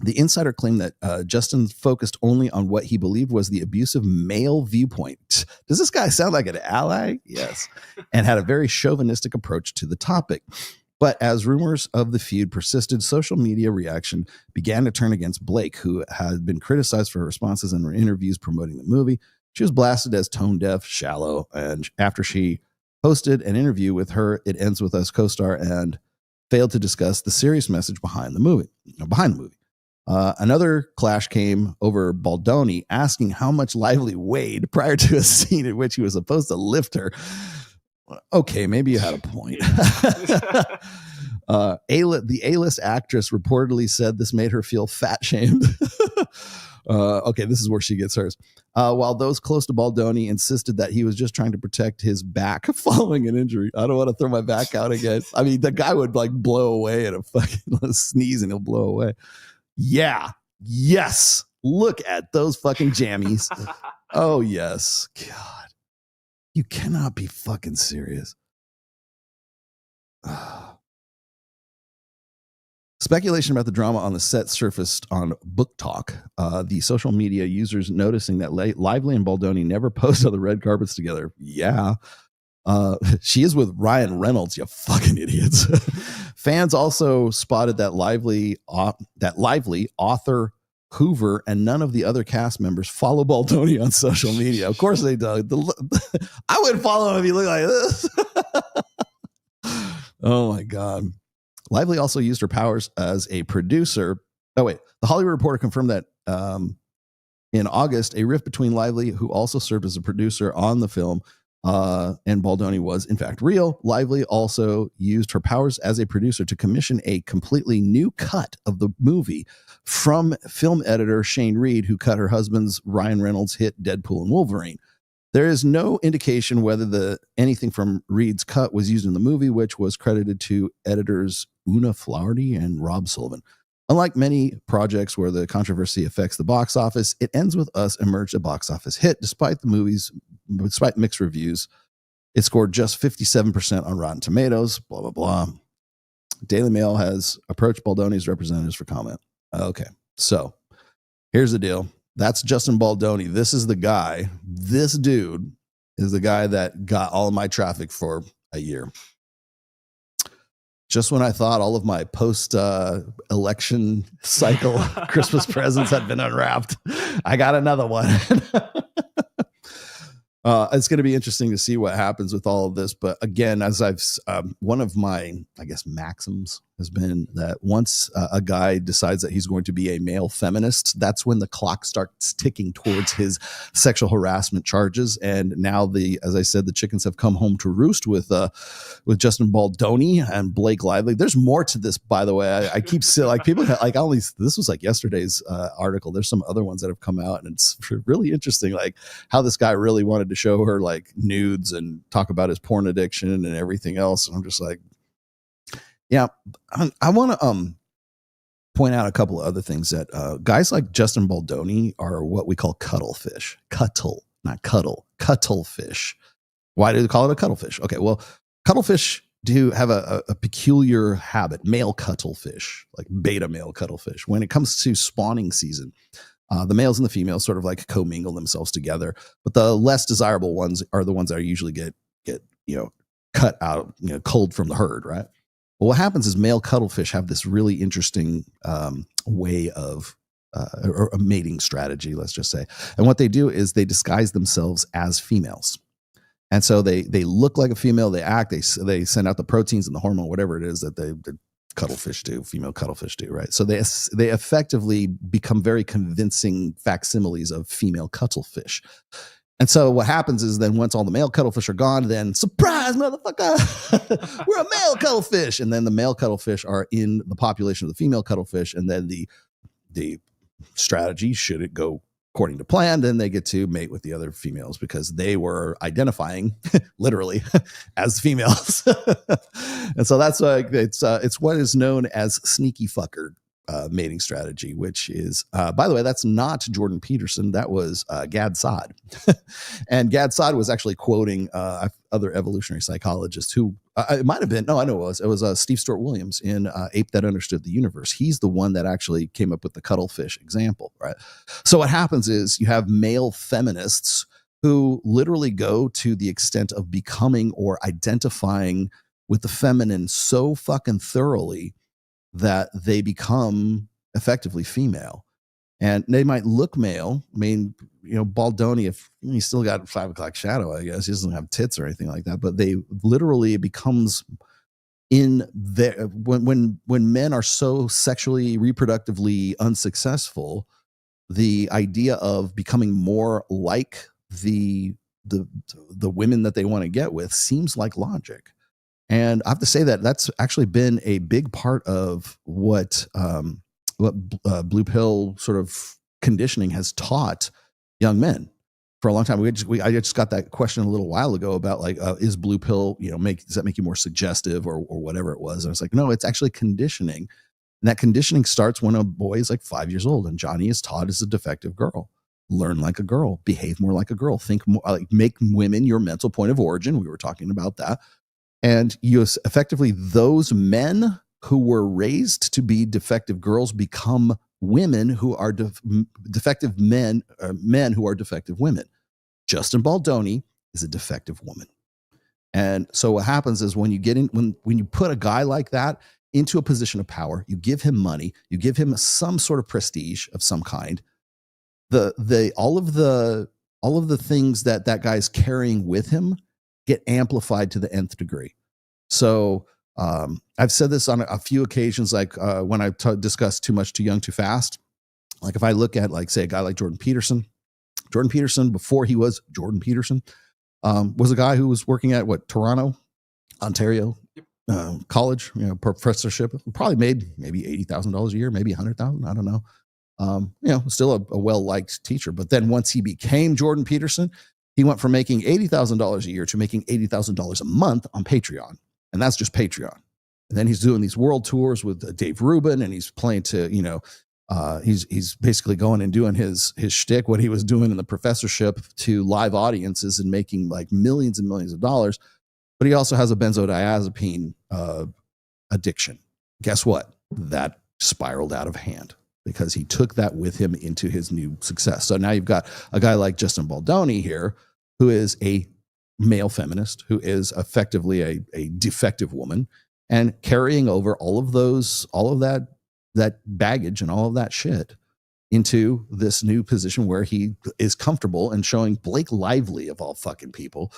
The insider claimed that Justin focused only on what he believed was the abusive male viewpoint. Does this guy sound like an ally? Yes. And had a very chauvinistic approach to the topic. But as rumors of the feud persisted, social media reaction began to turn against Blake, who had been criticized for her responses in her interviews promoting the movie. She was blasted as tone deaf, shallow, and after she hosted an interview with her It Ends With Us co-star and failed to discuss the serious message behind the movie. Another clash came over Baldoni asking how much Lively weighed prior to a scene in which he was supposed to lift her. Okay, maybe you had a point. The A-list actress reportedly said this made her feel fat shamed. Okay, this is where she gets hers. While those close to Baldoni insisted that he was just trying to protect his back following an injury. I don't want to throw my back out again. I mean, the guy would like blow away at a fucking sneeze and he'll blow away. Yeah. Yes. Look at those fucking jammies. Oh, yes. God. You cannot be fucking serious. Speculation about the drama on the set surfaced on Book Talk. The social media users noticing that Lively and Baldoni never posed on the red carpets together. Yeah. She is with Ryan Reynolds, you fucking idiots. Fans also spotted that Lively author Hoover and none of the other cast members follow Baldoni on social media. Of course they do. I would follow him if he looked like this. Oh my God. Lively also used her powers as a producer. Oh wait, the Hollywood Reporter confirmed that in August, a rift between Lively, who also served as a producer on the film, and Baldoni was in fact real. Lively also used her powers as a producer to commission a completely new cut of the movie from film editor Shane Reed, who cut her husband's Ryan Reynolds hit Deadpool and Wolverine. There is no indication whether anything from Reed's cut was used in the movie, which was credited to editors Una Flaherty and Rob Sullivan. Unlike many projects where the controversy affects the box office, It Ends With Us emerged a box office hit despite mixed reviews. It scored just 57% on Rotten Tomatoes, blah, blah, blah. Daily Mail has approached Baldoni's representatives for comment. Okay, so here's the deal. That's Justin Baldoni. This is the guy. This dude is the guy that got all of my traffic for a year. Just when I thought all of my post-election cycle Christmas presents had been unwrapped, I got another one. It's going to be interesting to see what happens with all of this. But again, as one of my, I guess, maxims has been that once a guy decides that he's going to be a male feminist, that's when the clock starts ticking towards his sexual harassment charges. And now as I said, the chickens have come home to roost with Justin Baldoni and Blake Lively. There's more to this, by the way. I keep saying, like, people like this was like yesterday's article. There's some other ones that have come out, and it's really interesting, like how this guy really wanted to show her like nudes and talk about his porn addiction and everything else. And I'm just like, yeah, I want to point out a couple of other things that guys like Justin Baldoni are what we call cuttlefish. Cuttlefish. Why do they call it a cuttlefish? Okay, well, cuttlefish do have a peculiar habit, male cuttlefish, like beta male cuttlefish. When it comes to spawning season, the males and the females sort of like commingle themselves together, but the less desirable ones are the ones that usually get cut out, culled from the herd, right? Well, what happens is male cuttlefish have this really interesting way of or a mating strategy, let's just say. And what they do is they disguise themselves as females. And so they look like a female, they act, they send out the proteins and the hormone, whatever it is that the cuttlefish do, female cuttlefish do, right? So they effectively become very convincing facsimiles of female cuttlefish. And so what happens is then once all the male cuttlefish are gone, then surprise, motherfucker, we're a male cuttlefish. And then the male cuttlefish are in the population of the female cuttlefish. And then the strategy, should it go according to plan, then they get to mate with the other females because they were identifying literally as females. And so that's like, it's what is known as sneaky fucker mating strategy, which is, by the way, that's not Jordan Peterson. That was Gad Saad. And Gad Saad was actually quoting other evolutionary psychologists who, it might have been, no, I know it was Steve Stuart Williams in Ape That Understood the Universe. He's the one that actually came up with the cuttlefish example, right? So what happens is you have male feminists who literally go to the extent of becoming or identifying with the feminine so fucking thoroughly that they become effectively female. And they might look male. I mean, you know, Baldoni, if he's still got 5 o'clock shadow, I guess he doesn't have tits or anything like that, but they literally, it becomes in there when men are so sexually reproductively unsuccessful, the idea of becoming more like the women that they want to get with seems like logic. And I have to say that that's actually been a big part of what blue pill sort of conditioning has taught young men for a long time. I just got that question a little while ago about like, is blue pill, you know, does that make you more suggestive or whatever it was? And I was like, no, it's actually conditioning. And that conditioning starts when a boy is like 5 years old and Johnny is taught as a defective girl. Learn like a girl, behave more like a girl, think more, like make women your mental point of origin. We were talking about that. And you effectively, those men who were raised to be defective girls become women who are defective men, men who are defective women. Justin Baldoni is a defective woman. And so what happens is when you get in, when you put a guy like that into a position of power, you give him money, you give him some sort of prestige of some kind, all of the things that guy's carrying with him get amplified to the nth degree. So I've said this on a few occasions, like when I discuss Too Much, Too Young, Too Fast. Like if I look at, like, say, a guy like Jordan Peterson, before he was Jordan Peterson, was a guy who was working at Toronto, Ontario college, you know, professorship, probably made maybe $80,000 a year, maybe $100,000. I don't know. You know, still a well-liked teacher. But then once he became Jordan Peterson, he went from making $80,000 a year to making $80,000 a month on Patreon. And that's just Patreon. And then he's doing these world tours with Dave Rubin, and he's playing to, you know, he's basically going and doing his shtick, what he was doing in the professorship, to live audiences and making like millions and millions of dollars. But he also has a benzodiazepine addiction. Guess what? That spiraled out of hand because he took that with him into his new success. So now you've got a guy like Justin Baldoni here, who is a male feminist, who is effectively a defective woman, and carrying over all of that baggage and all of that shit into this new position where he is comfortable and showing Blake Lively, of all fucking people,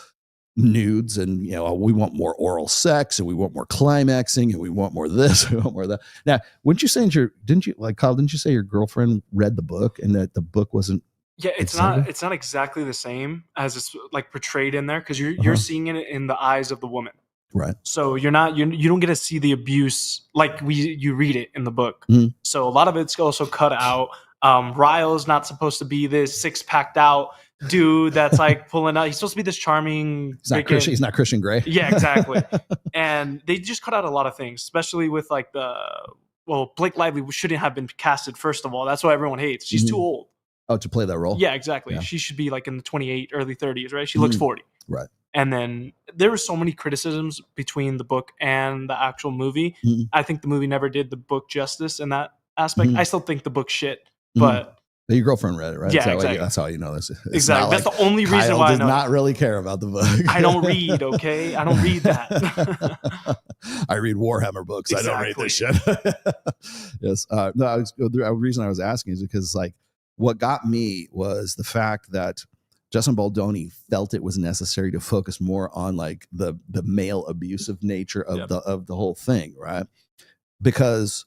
nudes, and, you know, we want more oral sex, and we want more climaxing, and we want more this, we want more of that. Now, wouldn't you say Kyle, didn't you say your girlfriend read the book and that the book wasn't? Yeah, it's not exactly the same as it's like portrayed in there, because you're seeing it in the eyes of the woman. Right. So you don't get to see the abuse like you read it in the book. Mm-hmm. So a lot of it's also cut out. Ryle's not supposed to be this six-packed out dude that's like pulling out. He's supposed to be this charming. He's not Christian Grey. Yeah, exactly. And they just cut out a lot of things, especially with like Blake Lively shouldn't have been casted. First of all, that's what everyone hates. She's too old. Oh, to play that role? Yeah, exactly. Yeah. She should be like in the 28, early 30s, right? She looks 40. Right. And then there were so many criticisms between the book and the actual movie. I think the movie never did the book justice in that aspect. I still think the book shit, but your girlfriend read it, right? Yeah, exactly. That's how you know this. Exactly. That's the only reason Kyle why I does know. not really care about the book. I don't read, okay? I don't read that. I read Warhammer books. Exactly. I don't read this shit. Yes. No, the reason I was asking is because, like, what got me was the fact that Justin Baldoni felt it was necessary to focus more on like the male abusive nature of the whole thing, right? Because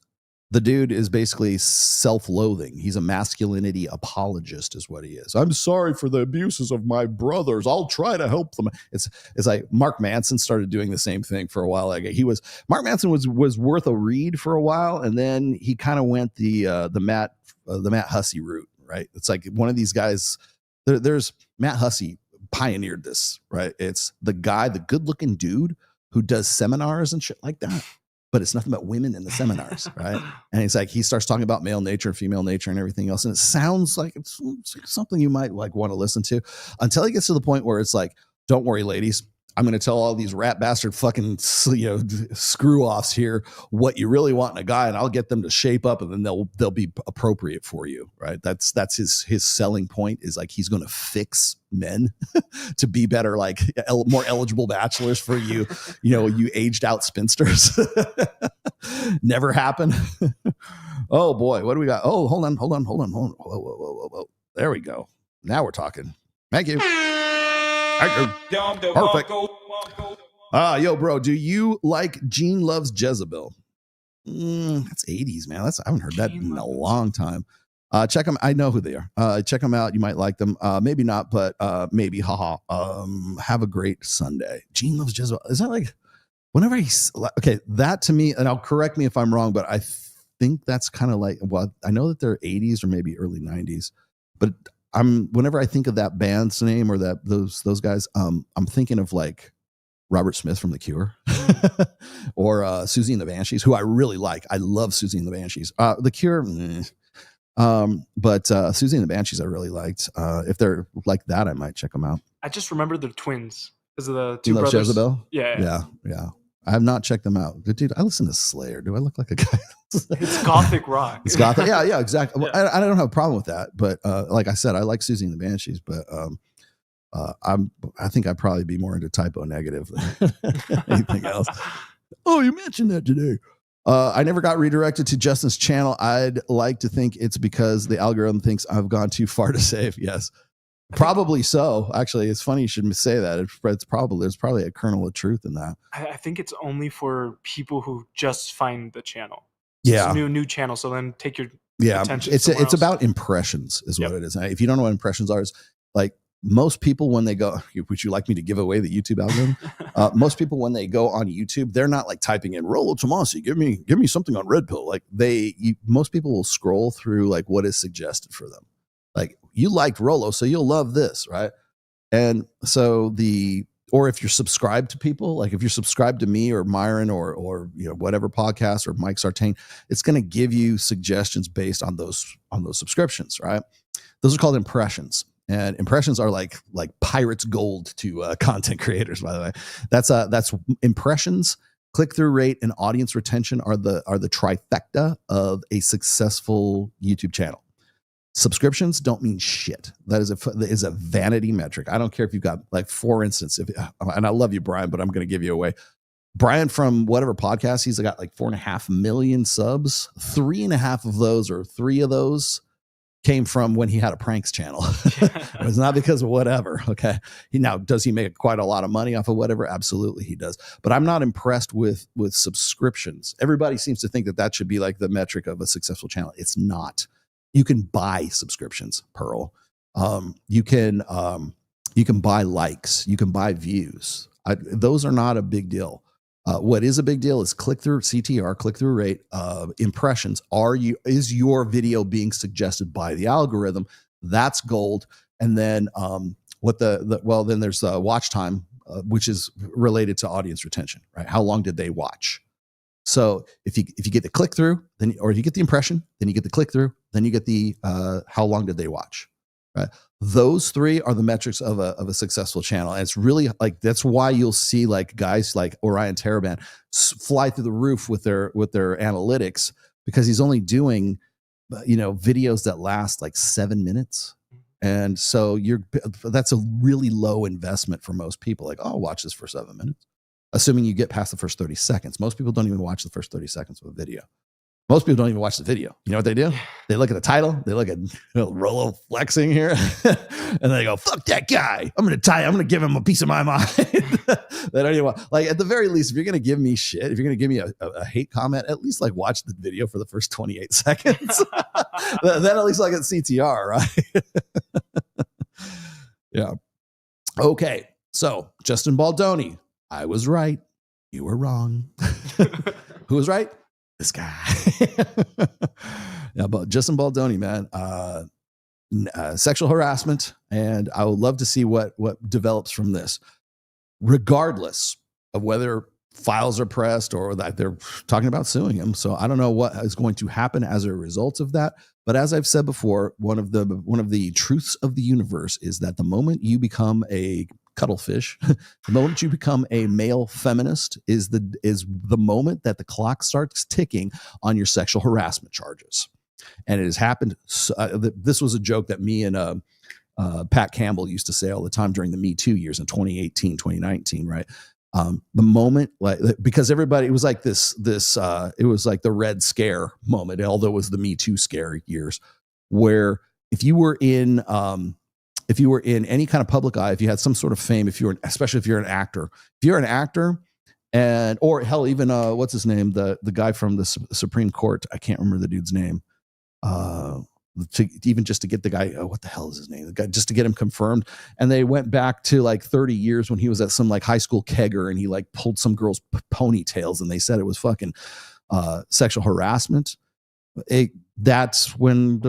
The dude is basically self-loathing. He's a masculinity apologist is what he is. I'm sorry for the abuses of my brothers. I'll try to help them. It's like Mark Manson started doing the same thing for a while. Like Mark Manson was worth a read for a while, and then he kind of went the Matt Hussey route, right? It's like one of these guys. There's Matt Hussey pioneered this, right? It's the guy, the good-looking dude who does seminars and shit like that. But it's nothing but women in the seminars, right? And it's like he starts talking about male nature and female nature and everything else, and it sounds like it's something you might like want to listen to, until he gets to the point where it's like, don't worry, ladies, I'm going to tell all these rat bastard fucking screw offs here what you really want in a guy, and I'll get them to shape up, and then they'll be appropriate for you, right? That's his selling point, is like he's going to fix men to be better, like more eligible bachelors for you, you aged out spinsters. Never happened. Oh boy, what do we got? Oh, hold on. Whoa. There we go. Now we're talking. Thank you. Perfect. Yo, bro, do you like Gene Loves Jezebel? That's 80s, man. I haven't heard that in a long time. Check them. I know who they are. Check them out. You might like them. Maybe not, but maybe. Haha. Have a great Sunday. Gene Loves Jezebel. Is that like whenever okay, that to me, and I'll correct me if I'm wrong, but I think that's kind of like, well, I know that they're 80s or maybe early 90s, but whenever I think of that band's name or those guys, I'm thinking of like Robert Smith from The Cure or Susie and the Banshees, who I really like. I love Susie and the Banshees. The Cure, but Susie and the Banshees I really liked. If they're like that, I might check them out. I just remember they're twins because of the two Loves brothers. Jezebel? Yeah. I have not checked them out. Dude, I listen to Slayer. Do I look like a guy? It's gothic rock. It's gothic. Yeah, exactly. Yeah. Well, I don't have a problem with that. But like I said, I like Susie and the Banshees. But I think I'd probably be more into Typo Negative than anything else. Oh, you mentioned that today. I never got redirected to Justin's channel. I'd like to think it's because the algorithm thinks I've gone too far to save. Yes. Probably so. Actually, it's funny you should say that. There's probably a kernel of truth in that. I think it's only for people who just find the channel. Yeah. It's a new channel. So then take your attention. It's about impressions is what it is. And if you don't know what impressions are, it's like most people when they go, would you like me to give away the YouTube algorithm? Most people when they go on YouTube, they're not like typing in Rollo Tomasi, give me something on Red Pill. Like most people will scroll through like what is suggested for them. Like you liked Rollo, so you'll love this, right? And so or if you're subscribed to people, like if you're subscribed to me or Myron or whatever podcast or Mike Sartain, it's going to give you suggestions based on those subscriptions, right? Those are called impressions, and impressions are like pirates' gold to content creators. By the way, that's impressions, click-through rate, and audience retention are the trifecta of a successful YouTube channel. Subscriptions don't mean shit. That is a vanity metric. I don't care if you've got, like, for instance, and I love you, Brian, but I'm going to give you away. Brian from whatever podcast, he's got like 4.5 million subs. 3.5 of those or 3 of those came from when he had a pranks channel. It was not because of whatever. Okay. Now, does he make quite a lot of money off of whatever? Absolutely he does. But I'm not impressed with subscriptions. Everybody seems to think that should be like the metric of a successful channel. It's not. You can buy subscriptions, Pearl. You can buy likes. You can buy views. Those are not a big deal. What is a big deal is click-through CTR, click-through rate, impressions. Is your video being suggested by the algorithm? That's gold. And then then there's watch time, which is related to audience retention, right? How long did they watch? So if you get the click through, or if you get the impression, then you get the click through, then you get the how long did they watch, right? Those 3 are the metrics of a successful channel, and it's really like that's why you'll see like guys like Orion Taraban fly through the roof with their analytics, because he's only doing videos that last like 7 minutes, and so that's a really low investment for most people. Like, oh, I'll watch this for 7 minutes. Assuming you get past the first 30 seconds. Most people don't even watch the first 30 seconds of a video. Most people don't even watch the video. You know what they do? They look at the title. They look at Rolo flexing here, and they go, "Fuck that guy! I'm gonna give him a piece of my mind." They don't even want, like, at the very least, if you're gonna give me shit, if you're gonna give me a hate comment, at least like watch the video for the first 28 seconds. Then at least I get CTR, right? Yeah. Okay. So Justin Baldoni, I was right. You were wrong. Who was right? This guy. Yeah, but Justin Baldoni, man, sexual harassment, and I would love to see what develops from this, regardless of whether files are pressed or that they're talking about suing him. So I don't know what is going to happen as a result of that. But as I've said before, one of the truths of the universe is that the moment you become a cuttlefish, the moment you become a male feminist is the moment that the clock starts ticking on your sexual harassment charges. And it has happened. This was a joke that me and Pat Campbell used to say all the time during the Me Too years in 2018, 2019, right? The moment, like, because everybody, it was like this, it was like the Red Scare moment, although it was the Me Too scare years, where if you were in any kind of public eye, if you had some sort of fame, especially if you're an actor, and, or hell, even, what's his name? The guy from the Supreme Court. I can't remember the dude's name. Just to get the guy, what the hell is his name? The guy, just to get him confirmed. And they went back to like 30 years when he was at some like high school kegger and he like pulled some girl's ponytails and they said it was fucking, sexual harassment. That's when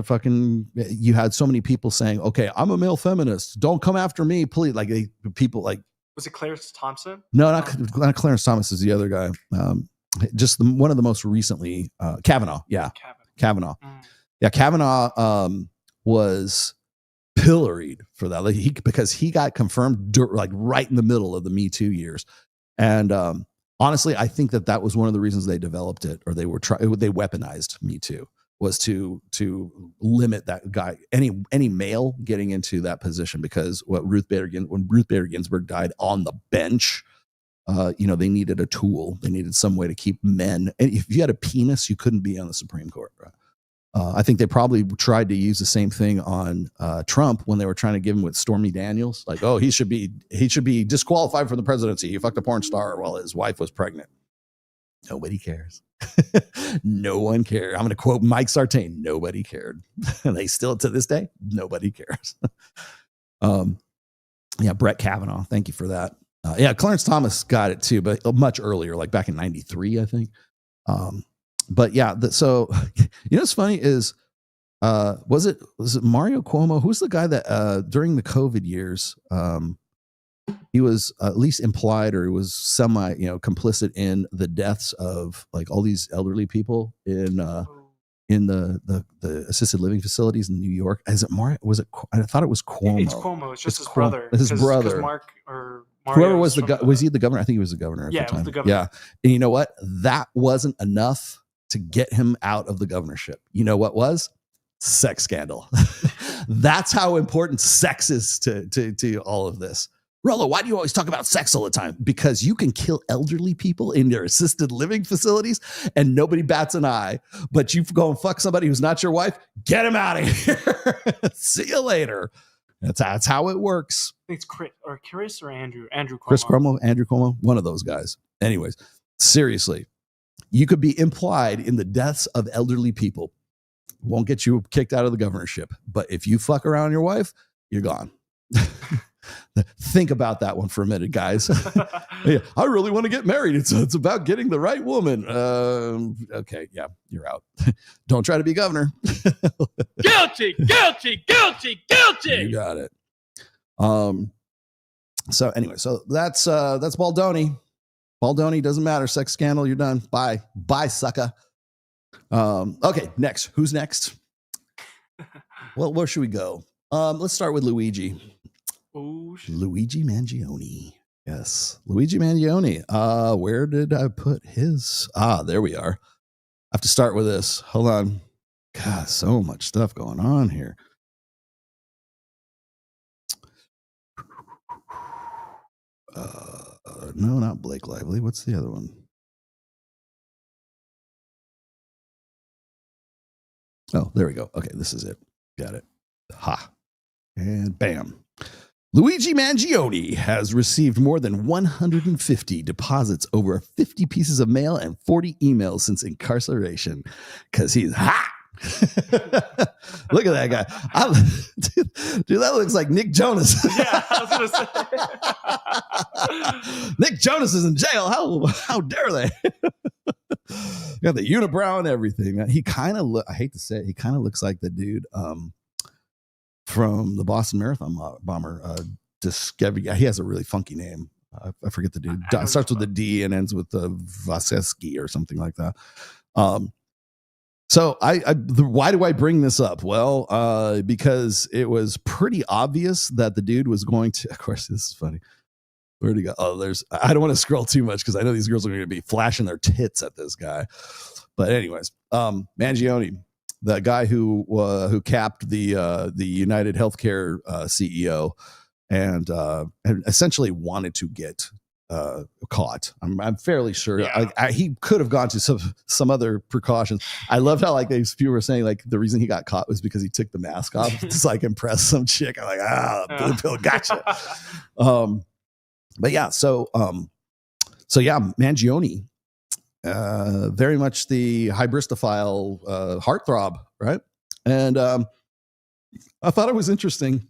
you had so many people saying, okay, I'm a male feminist. Don't come after me, please. Like people like, was it Clarence Thompson? No, not Clarence Thomas is the other guy. Just one of the most recently, Kavanaugh. Yeah. Kavanaugh. Yeah. Kavanaugh, was pilloried for that. Like because he got confirmed like right in the middle of the Me Too years. And, honestly, I think that was one of the reasons they developed it, or they weaponized Me Too, was to limit that guy, any male getting into that position, because when Ruth Bader Ginsburg died on the bench, they needed a tool. They needed some way to keep men. And if you had a penis, you couldn't be on the Supreme Court. Right? I think they probably tried to use the same thing on Trump when they were trying to give him with Stormy Daniels. Like, oh, he should be disqualified from the presidency. He fucked a porn star while his wife was pregnant. Nobody cares. No one cared. I'm going to quote Mike Sartain. Nobody cared. And they still, to this day, nobody cares. Yeah, Brett Kavanaugh. Thank you for that. Yeah, Clarence Thomas got it too, but much earlier, like back in 93, I think. But yeah, so what's funny is, was it Mario Cuomo? Who's the guy that during the COVID years, he was at least implied, or he was semi, complicit in the deaths of like all these elderly people in the assisted living facilities in New York. Is it Mario? Was it? I thought it was Cuomo. It's Cuomo. It's just his brother. His brother. Mark or whoever was was he the governor? I think he was the governor at the time. It was the governor. Yeah. And you know what? That wasn't enough to get him out of the governorship. You know what was? Sex scandal. That's how important sex is to all of this. Rollo, why do you always talk about sex all the time? Because you can kill elderly people in their assisted living facilities and nobody bats an eye. But you go and fuck somebody who's not your wife, get him out of here. See you later. That's how it works. I think it's Chris or Andrew Cuomo. Chris Cuomo, Andrew Cuomo, one of those guys. Anyways, seriously, you could be implied in the deaths of elderly people. Won't get you kicked out of the governorship. But if you fuck around your wife, you're gone. Think about that one for a minute, guys. Yeah, I really want to get married. It's about getting the right woman. Okay, yeah, you're out. Don't try to be governor. Guilty. You got it. So anyway, so that's Baldoni. Baldoni doesn't matter. Sex scandal. You're done. Bye, sucker. Okay, next. Who's next? Well, where should we go? Let's start with Luigi. Oh, Luigi Mangione. Yes, Luigi Mangione. Where did I put his? There we are. I have to start with this. Hold on. God, so much stuff going on here. No, not Blake Lively. What's the other one? Oh, there we go. Okay, this is it. Got it. Ha. And bam. Luigi Mangione has received more than 150 deposits, over 50 pieces of mail, and 40 emails since incarceration because he's hot. Look at that guy. Dude, that looks like Nick Jonas. Yeah, I was gonna say. Nick Jonas is in jail. How dare they? Got the unibrow and everything. Man. He kind of I hate to say it, he kind of looks like the dude from the Boston Marathon bomber. He has a really funky name. I forget the dude. It starts with a D and ends with the Vaseski or something like that. So why do I bring this up? Well, because it was pretty obvious that the dude was going to, of course, this is funny. Where'd he go? Oh, I don't want to scroll too much because I know these girls are going to be flashing their tits at this guy. But anyways, Mangione, the guy who capped the United Healthcare CEO and essentially wanted to get caught. I'm fairly sure he could have gone to some other precautions. I loved how these people were saying the reason he got caught was because he took the mask off to impress some chick. I'm like, blue pill, gotcha. But yeah, so yeah, Mangione, very much the hybristophile heartthrob, right? And I thought it was interesting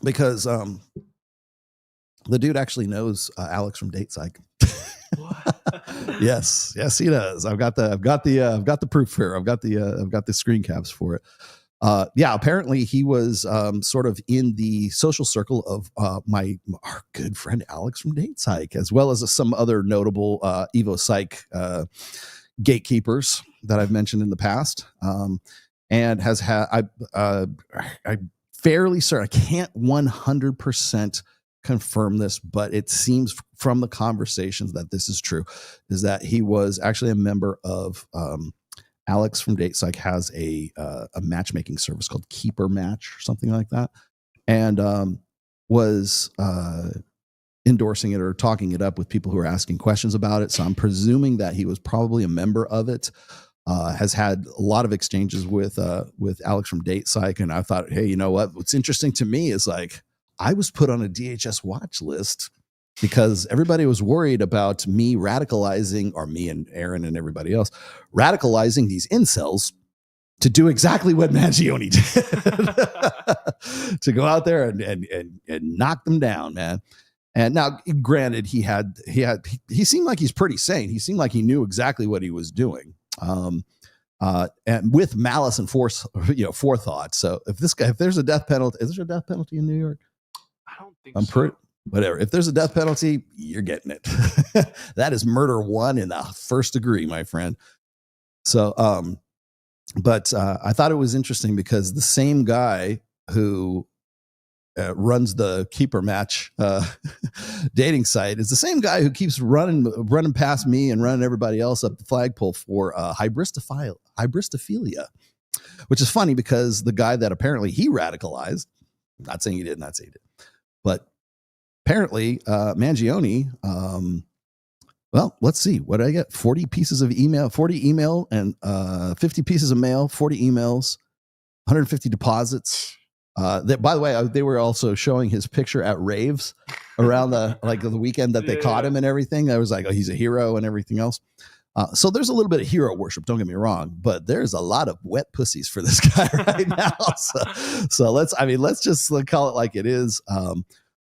because the dude actually knows Alex from Date Psych. yes, he does. I've got the proof here. I've got the screen caps for it. Apparently he was sort of in the social circle of our good friend Alex from Date Psych, as well as some other notable Evo Psych gatekeepers that I've mentioned in the past, and has had. I'm fairly certain. I can't 100% confirm this, but it seems from the conversations that this is true. Is that he was actually a member of. Alex from Date Psych has a matchmaking service called Keeper Match or something like that, and was endorsing it or talking it up with people who are asking questions about it. So I'm presuming that he was probably a member of it. Has had a lot of exchanges with Alex from Date Psych, and I thought, hey, you know what? What's interesting to me is I was put on a DHS watch list because everybody was worried about me radicalizing, or me and Aaron and everybody else radicalizing these incels to do exactly what Mangione did, to go out there and knock them down, man. And now, granted, he seemed like he's pretty sane. He seemed like he knew exactly what he was doing, and with malice and forethought. So if there's a death penalty, is there a death penalty in New York? I don't think so. Whatever. If there's a death penalty, you're getting it. That is murder 1 in the first degree, my friend. So, but I thought it was interesting because the same guy who runs the Keeper Match dating site is the same guy who keeps running past me and running everybody else up the flagpole for hybristophilia, which is funny because the guy that apparently he radicalized, not saying he did, but apparently, Mangione, well, let's see. What did I get? 40 pieces of email, 40 email and 50 pieces of mail, 40 emails, 150 deposits. That, by the way, they were also showing his picture at raves around the weekend that they caught him and everything. I was like, oh, he's a hero and everything else. So there's a little bit of hero worship, don't get me wrong, but there's a lot of wet pussies for this guy right now. So let's just call it like it is.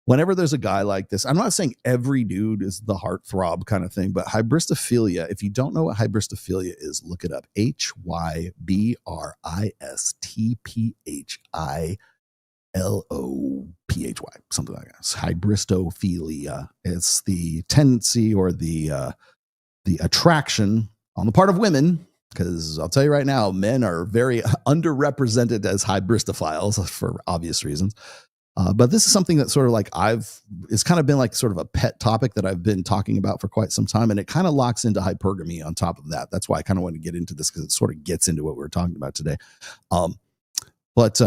Whenever there's a guy like this, I'm not saying every dude is the heartthrob kind of thing, but hybristophilia, if you don't know what hybristophilia is, look it up. HYBRISTPHILOPHY, something like that. It's hybristophilia. It's the tendency or the attraction on the part of women, because I'll tell you right now, men are very underrepresented as hybristophiles for obvious reasons. But this is something that sort of it's kind of been like sort of a pet topic that I've been talking about for quite some time. And it kind of locks into hypergamy on top of that. That's why I kind of want to get into this, because it sort of gets into what we're talking about today. But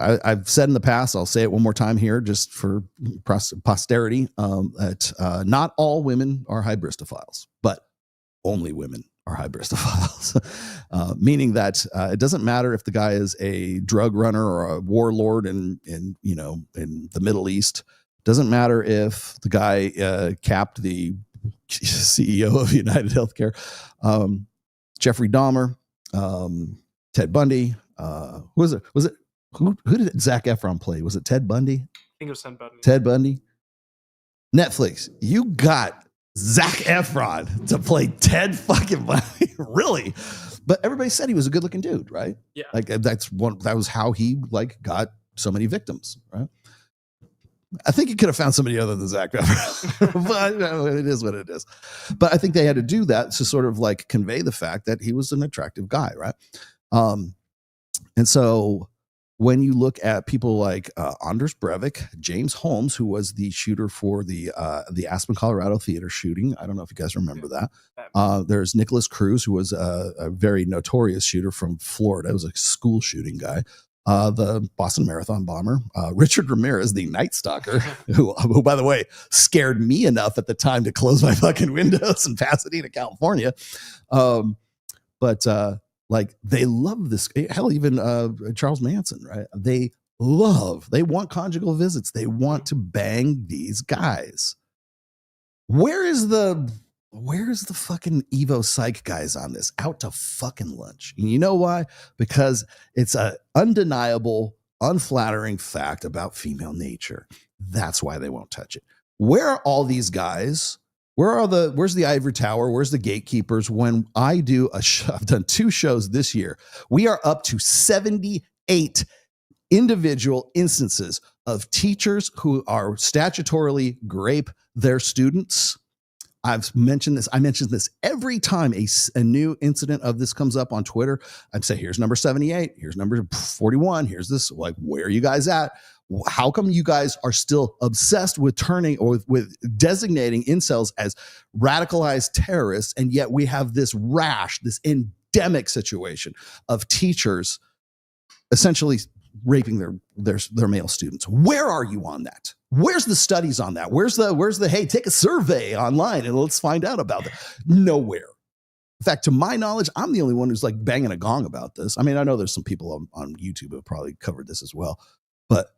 I've said in the past, I'll say it one more time here, just for posterity, that not all women are hybristophiles, but only women are hybristophiles, meaning that it doesn't matter if the guy is a drug runner or a warlord in the Middle East. Doesn't matter if the guy capped the CEO of United Healthcare, Jeffrey Dahmer, Ted Bundy. Who was it? Who did Zac Efron play? Was it Ted Bundy? I think it was Ted Bundy. Ted Bundy. Netflix, you got Zac Efron to play Ted fucking Bundy. Really? But everybody said he was a good looking dude, right? Yeah. Like that was how he got so many victims, right? I think you could have found somebody other than Zac Efron, but it is what it is. But I think they had to do that to sort of like convey the fact that he was an attractive guy, right? And so when you look at people like Anders Breivik, James Holmes, who was the shooter for the Aspen, Colorado theater shooting. I don't know if you guys remember that. There's Nicholas Cruz, who was a very notorious shooter from Florida. It was a school shooting guy. The Boston Marathon bomber, Richard Ramirez, the Night Stalker, who, by the way, scared me enough at the time to close my fucking windows in Pasadena, California. Like they love this. Hell, even Charles Manson, right? They want conjugal visits. They want to bang these guys. Where's the fucking Evo Psych guys on this? Out to fucking lunch. And you know why? Because it's an undeniable, unflattering fact about female nature. That's why they won't touch it. Where are all these guys? Where's the ivory tower? Where's the gatekeepers? When I do I've done 2 shows this year. We are up to 78 individual instances of teachers who are statutorily grape their students. I've mentioned this. I mention this every time a new incident of this comes up on Twitter. I'd say, here's number 78. Here's number 41. Here's this. Like, where are you guys at? How come you guys are still obsessed with turning or with designating incels as radicalized terrorists? And yet we have this rash, this endemic situation of teachers essentially raping their male students. Where are you on that? Where's the studies on that? Where's the hey, take a survey online and let's find out about it? Nowhere. In fact, to my knowledge, I'm the only one who's like banging a gong about this. I mean, I know there's some people on YouTube who have probably covered this as well, but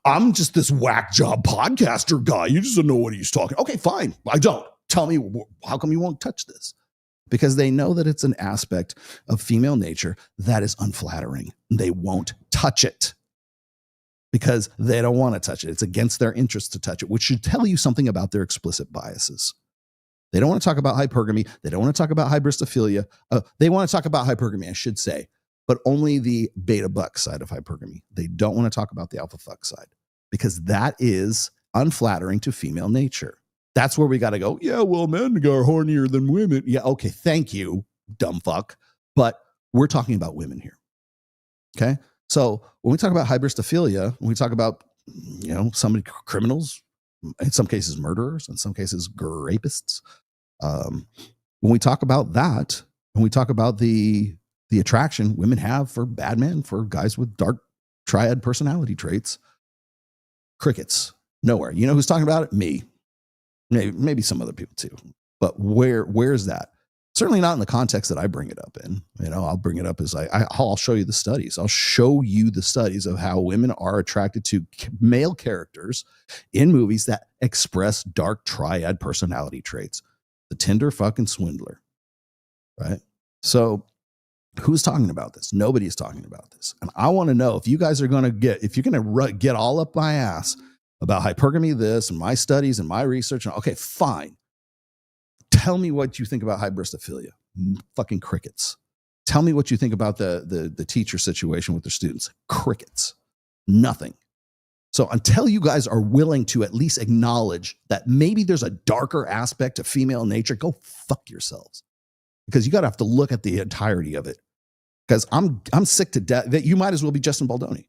I'm just this whack job podcaster guy. You just don't know what he's talking. Okay, fine. I don't. Tell me, how come you won't touch this? Because they know that it's an aspect of female nature that is unflattering. They won't touch it because they don't want to touch it. It's against their interest to touch it, which should tell you something about their explicit biases. They don't want to talk about hypergamy. They don't want to talk about hybristophilia. They want to talk about hypergamy, I should say, but only the beta buck side of hypergamy. They don't want to talk about the alpha fuck side because that is unflattering to female nature. That's where we got to go. Yeah, well, men are hornier than women. Yeah, okay, thank you, dumb fuck. But we're talking about women here. Okay? So when we talk about hybristophilia, when we talk about, somebody, criminals, in some cases murderers, in some cases rapists, when we talk about that, when we talk about the attraction women have for bad men, for guys with dark triad personality traits, crickets, nowhere. You know who's talking about it? Me. Maybe some other people too. But where's that? Certainly not in the context that I bring it up in. I'll bring it up as I'll show you the studies. I'll show you the studies of how women are attracted to male characters in movies that express dark triad personality traits. The Tinder fucking swindler, right? So who's talking about this? Nobody's talking about this. And I want to know if you guys are going to get all up my ass about hypergamy, this and my studies and my research. And okay, fine. Tell me what you think about hybristophilia. Fucking crickets. Tell me what you think about the teacher situation with their students. Crickets. Nothing. So until you guys are willing to at least acknowledge that maybe there's a darker aspect of female nature, go fuck yourselves. Because you got to have to look at the entirety of it. Because I'm sick to death that you might as well be Justin Baldoni.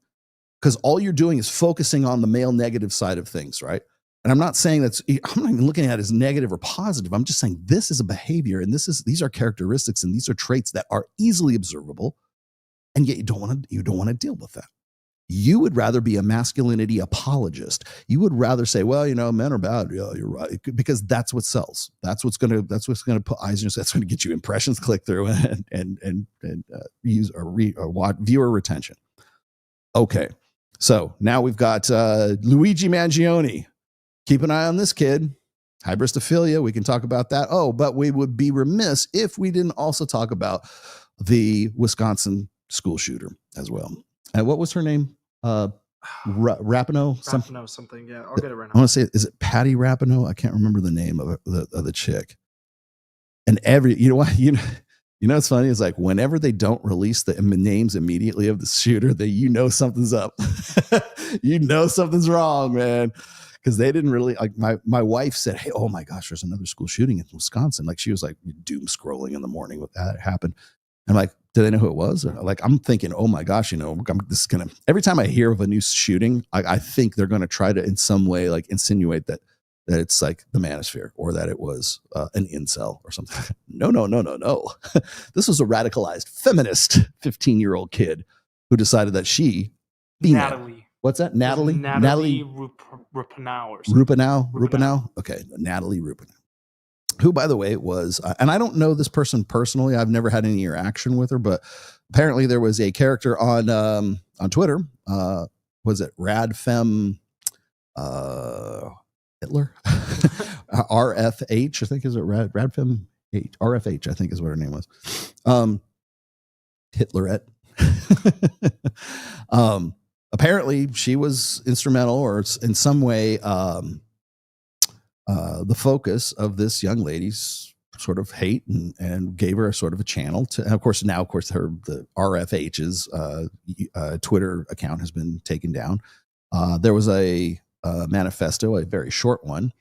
Because all you're doing is focusing on the male negative side of things, right? And I'm not saying I'm not even looking at it as negative or positive. I'm just saying this is a behavior and these are characteristics and these are traits that are easily observable. And yet you don't want to deal with that. You would rather be a masculinity apologist. You would rather say, well, men are bad. Yeah, you're right. Because that's what sells. That's what's gonna put eyes in your. That's gonna get you impressions, click through, and use viewer retention. Okay, so now we've got Luigi Mangione. Keep an eye on this kid. Hybristophilia. We can talk about that. Oh, but we would be remiss if we didn't also talk about the Wisconsin school shooter as well. And what was her name? Rapinoe? Rapinoe something. Yeah, I'll get it right now. I want to say, is it Patty Rapinoe? I can't remember the name of the chick. And it's funny. It's like whenever they don't release the names immediately of the shooter, something's up. Something's wrong, man. Because they didn't really like my wife said, hey, oh my gosh, there's another school shooting in Wisconsin. Like she was like doom scrolling in the morning with that happened. I'm like, do they know who it was? Or like, I'm thinking, oh my gosh, every time I hear of a new shooting, I think they're going to try to in some way like insinuate that it's like the manosphere or that it was an incel or something. No. This was a radicalized feminist 15-year-old kid who decided that Natalie. What's that? Natalie Rupinoe or something. Rupinoe. Okay. Natalie Rupinoe. Who, by the way, was, and I don't know this person personally. I've never had any interaction with her, but apparently there was a character on Twitter. Was it Radfem Hitler? RFH, I think, is it Radfem RFH, I think is what her name was. Hitlerette. Apparently she was instrumental or in some way the focus of this young lady's sort of hate and gave her a sort of a channel to, and of course the RFH's Twitter account has been taken down. There was a manifesto, a very short one,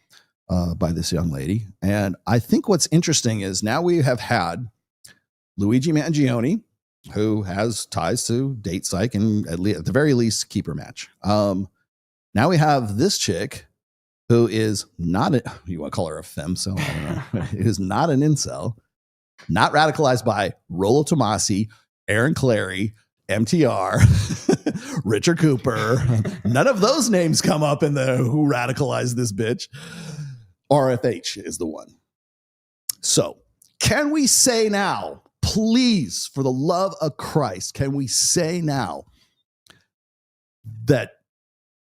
by this young lady. And I think what's interesting is now we have had Luigi Mangione, who has ties to Date Psych and at the very least Keeper Match. Now we have this chick who is not you want to call her a femcel? I don't know. Who's not an incel, not radicalized by Rollo Tomasi, Aaron Clary, MTR, Richard Cooper. None of those names come up in the who radicalized this bitch. RFH is the one. So can we say now, please, for the love of Christ, can we say now that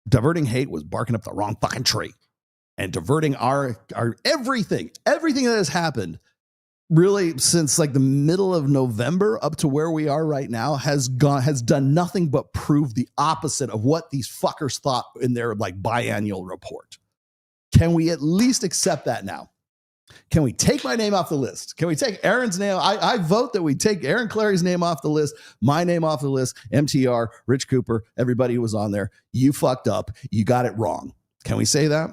diverting hate was barking up the wrong fucking tree and diverting our everything that has happened really since like the middle of November up to where we are right now has done nothing but prove the opposite of what these fuckers thought in their like biannual report. Can we at least accept that now? Can we take my name off the list? Can we take Aaron's name? I vote that we take Aaron Clary's name off the list, my name off the list, MTR, Rich Cooper, everybody who was on there. You fucked up. You got it wrong. Can we say that?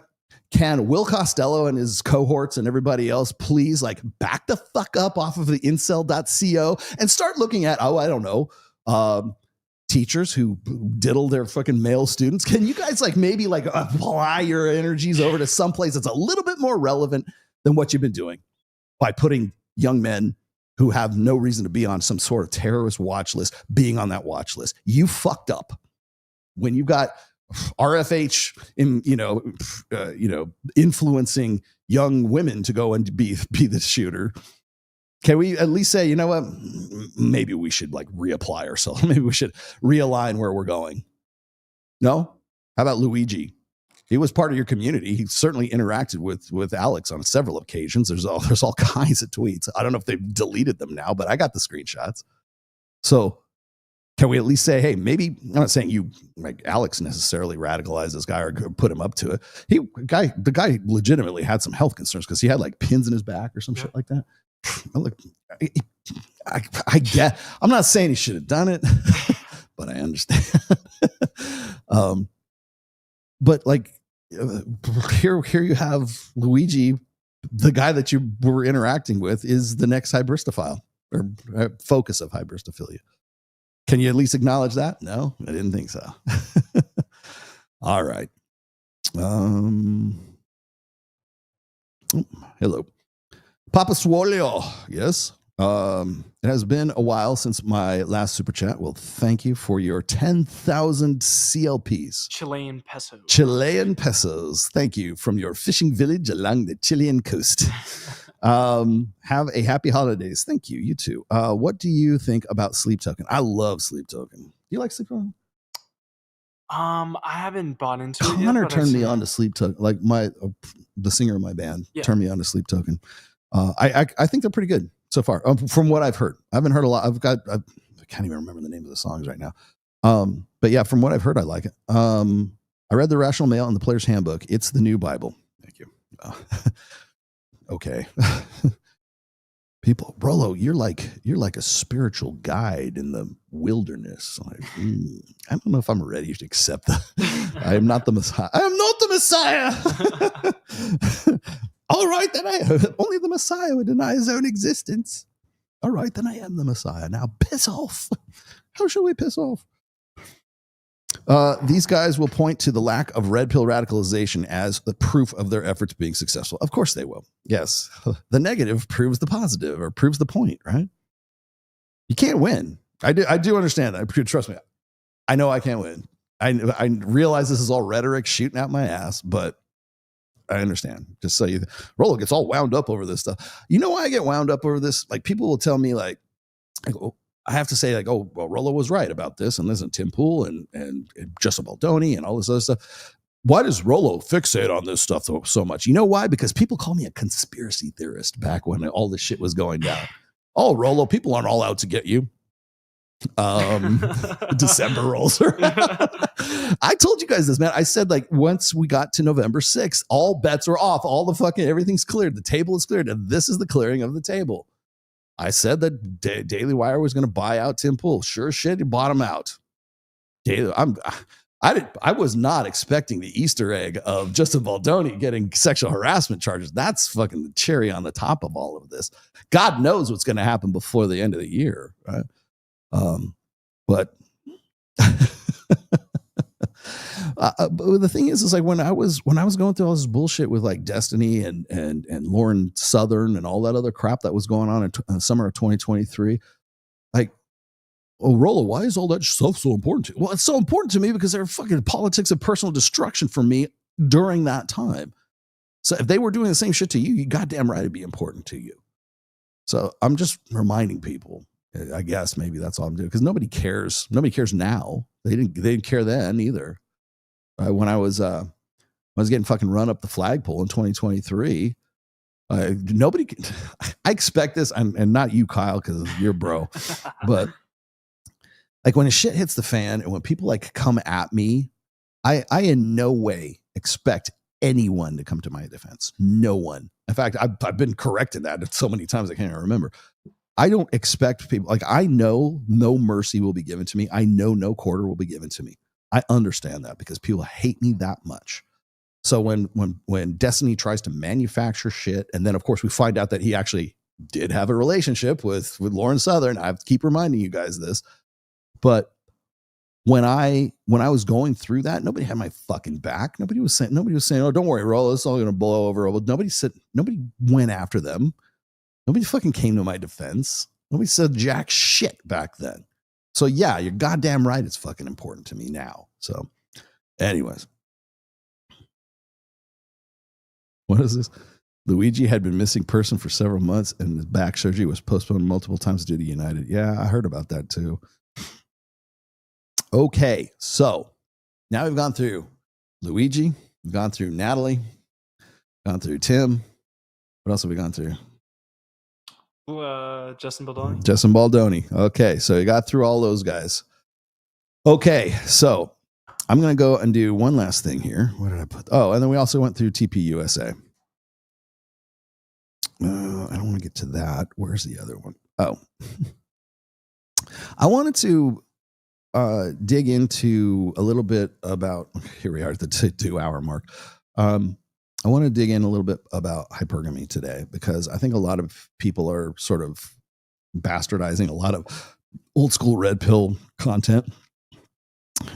Can Will Costello and his cohorts and everybody else please like back the fuck up off of the incel.co and start looking at, I don't know, teachers who diddle their fucking male students? Can you guys like maybe like apply your energies over to someplace that's a little bit more relevant than what you've been doing by putting young men who have no reason to be on some sort of terrorist watch list being on that watch list? You fucked up when you got RFH influencing young women to go and be the shooter. Can we at least say, you know what, maybe we should like reapply ourselves. Maybe we should realign where we're going. No? How about Luigi? He was part of your community. He certainly interacted with Alex on several occasions. There's all kinds of tweets. I don't know if they've deleted them now, but I got the screenshots. So can we at least say, hey, maybe, I'm not saying you like Alex necessarily radicalized this guy or put him up to it. The guy legitimately had some health concerns because he had like pins in his back or some shit like that. I get, I'm not saying he should have done it, but I understand. But like here you have Luigi, the guy that you were interacting with is the next hybristophile or focus of hybristophilia. Can you at least acknowledge that? No, I didn't think so. All right. Hello. Papa Swolio. Yes. It has been a while since my last super chat. Well, thank you for your 10,000 CLPs. Chilean peso. Chilean pesos. Thank you from your fishing village along the Chilean coast. Have a happy holidays. Thank you. You too. What do you think about Sleep Token? I love Sleep Token. Do you like Sleep Token? I haven't bought into it yet. Connor but I've turned me seen on it. to Sleep Token. Like the singer of my band Yeah. turned me on to Sleep Token. I think they're pretty good so far. From what I've heard, I haven't heard a lot. I can't even remember the name of the songs right now. But yeah, from what I've heard, I like it. I read the Rational Mail and the Player's Handbook. It's the new Bible. Thank you. Okay. People, Rolo, you're like a spiritual guide in the wilderness. Like, I don't know if I'm ready to accept that. I am not the Messiah. I am not the Messiah. All right, then only the Messiah would deny his own existence. All right, then I am the Messiah. Now piss off. How shall we piss off? These guys will point to the lack of red pill radicalization as the proof of their efforts being successful. Of course they will. Yes. The negative proves the positive or proves the point, right? You can't win. I do understand that. Trust me. I know I can't win. I realize this is all rhetoric shooting out my ass, but I understand. Just so Rolo gets all wound up over this stuff. You know why I get wound up over this? Like people will tell me like I have to say like, oh, well, Rolo was right about this and listen, Tim Pool and Justin Baldoni and all this other stuff. Why does Rolo fixate on this stuff so much? You know why? Because people call me a conspiracy theorist back when all this shit was going down. Oh, Rolo, people aren't all out to get you. December rolls around. I told you guys this, man. I said like once we got to November 6th, all bets are off. All the fucking everything's cleared. The table is cleared. And this is the clearing of the table. I said that Daily Wire was going to buy out Tim Pool. Sure as shit, he bought him out. I was not expecting the Easter egg of Justin Baldoni getting sexual harassment charges. That's fucking the cherry on the top of all of this. God knows what's going to happen before the end of the year, right? But the thing is like when I was going through all this bullshit with like Destiny and Lauren Southern and all that other crap that was going on in summer of 2023, like, oh, Rolo, why is all that stuff so important to you? Well, it's so important to me because they're fucking politics of personal destruction for me during that time. So if they were doing the same shit to you, you goddamn right it'd be important to you. So I'm just reminding people. I guess maybe that's all I'm doing because nobody cares. Nobody cares now. They didn't care then either. When I was getting fucking run up the flagpole in 2023, nobody. I expect this, and not you, Kyle, because you're bro. But like when shit hits the fan, and when people like come at me, I in no way expect anyone to come to my defense. No one. In fact, I've been corrected that so many times I can't even remember. I don't expect people like I know no mercy will be given to me. I know no quarter will be given to me. I understand that because people hate me that much. So when Destiny tries to manufacture shit, and then of course we find out that he actually did have a relationship with Lauren Southern. I keep reminding you guys this, but when I was going through that, nobody had my fucking back. Nobody was saying, oh, don't worry, Rollo, it's all going to blow over. Nobody went after them. Nobody fucking came to my defense. Nobody said jack shit back then. So yeah, you're goddamn right. It's fucking important to me now. So anyways, what is this? Luigi had been missing person for several months and his back surgery was postponed multiple times due to United. Yeah, I heard about that too. Okay, so now we've gone through Luigi, we've gone through Natalie, gone through Tim. What else have we gone through? Justin Baldoni. Justin Baldoni. Okay, so you got through all those guys. Okay, so I'm going to go and do one last thing here. What did I put? Oh, and then we also went through TPUSA. I don't want to get to that. Where's the other one? Oh. I wanted to dig into a little bit about, here we are at the 2-hour mark. I want to dig in a little bit about hypergamy today because I think a lot of people are sort of bastardizing a lot of old school red pill content.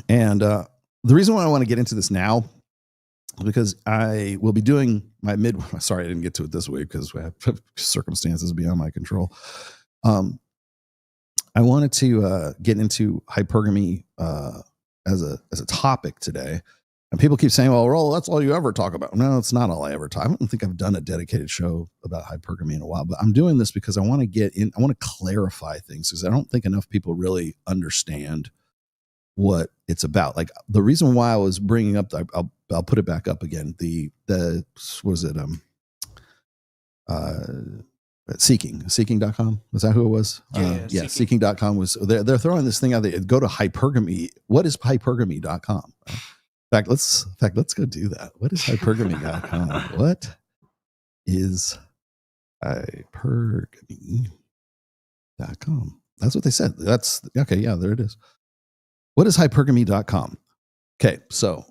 And the reason why I want to get into this now is because I will be doing my sorry, I didn't get to it this week because we have circumstances beyond my control. I wanted to get into hypergamy as a topic today. And people keep saying, well, that's all you ever talk about. No, it's not all I ever talk. I don't think I've done a dedicated show about hypergamy in a while, but I'm doing this because I want to clarify things, because I don't think enough people really understand what it's about. Like, the reason why I was bringing up, I'll put it back up again. Seeking.com. Was that who it was? Yeah, Seeking.com was, they're throwing this thing out there. Go to hypergamy. What is hypergamy.com? In fact, let's go do that. What is hypergamy.com? What is hypergamy.com? That's what they said. That's okay. Yeah, there it is. What is hypergamy.com? Okay, so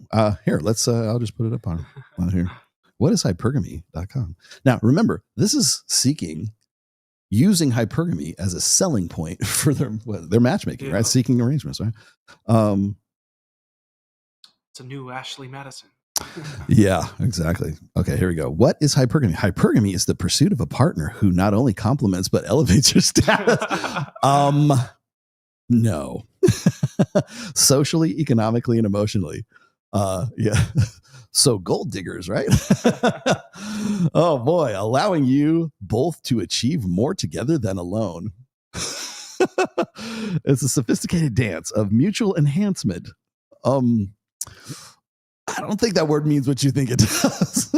here, I'll just put it up on here. What is hypergamy.com? Now, remember, this is Seeking using hypergamy as a selling point for their matchmaking, right? Seeking arrangements, right? It's a new Ashley Madison. Yeah, exactly. Okay, here we go. What is hypergamy? Hypergamy is the pursuit of a partner who not only complements but elevates your status. No. Socially, economically, and emotionally. Yeah. So gold diggers, right? Oh boy, allowing you both to achieve more together than alone. It's a sophisticated dance of mutual enhancement. I don't think that word means what you think it does.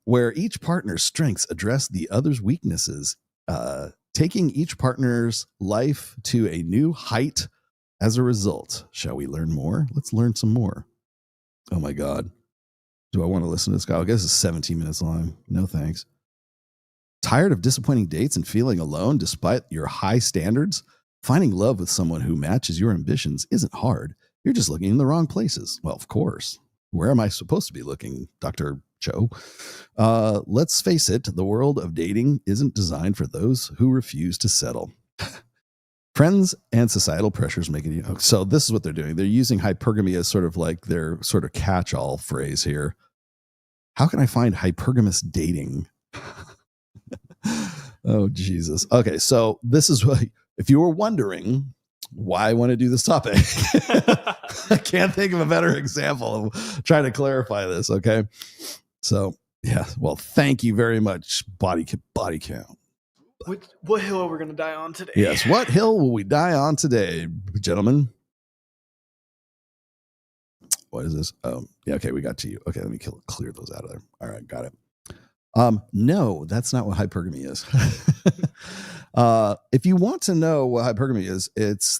Where each partner's strengths address the other's weaknesses, taking each partner's life to a new height as a result. Shall we learn more? Let's learn some more. Oh my God. Do I want to listen to this guy? I guess it's 17 minutes long. No thanks. Tired of disappointing dates and feeling alone despite your high standards? Finding love with someone who matches your ambitions isn't hard. You're just looking in the wrong places. Well, of course. Where am I supposed to be looking, Dr. Cho? Let's face it, the world of dating isn't designed for those who refuse to settle. Friends and societal pressures make it. So this is what they're doing. They're using hypergamy as sort of like their sort of catch-all phrase here. How can I find hypergamous dating? Oh, Jesus. Okay, so this is what, if you were wondering why I want to do this topic, I can't think of a better example of trying to clarify this. Okay. So yeah, well, thank you very much. Body count. What hill are we going to die on today? Yes. What hill will we die on today, gentlemen? What is this? Oh, yeah. Okay. We got to you. Okay. Let me clear those out of there. All right. Got it. No, that's not what hypergamy is. If you want to know what hypergamy is, it's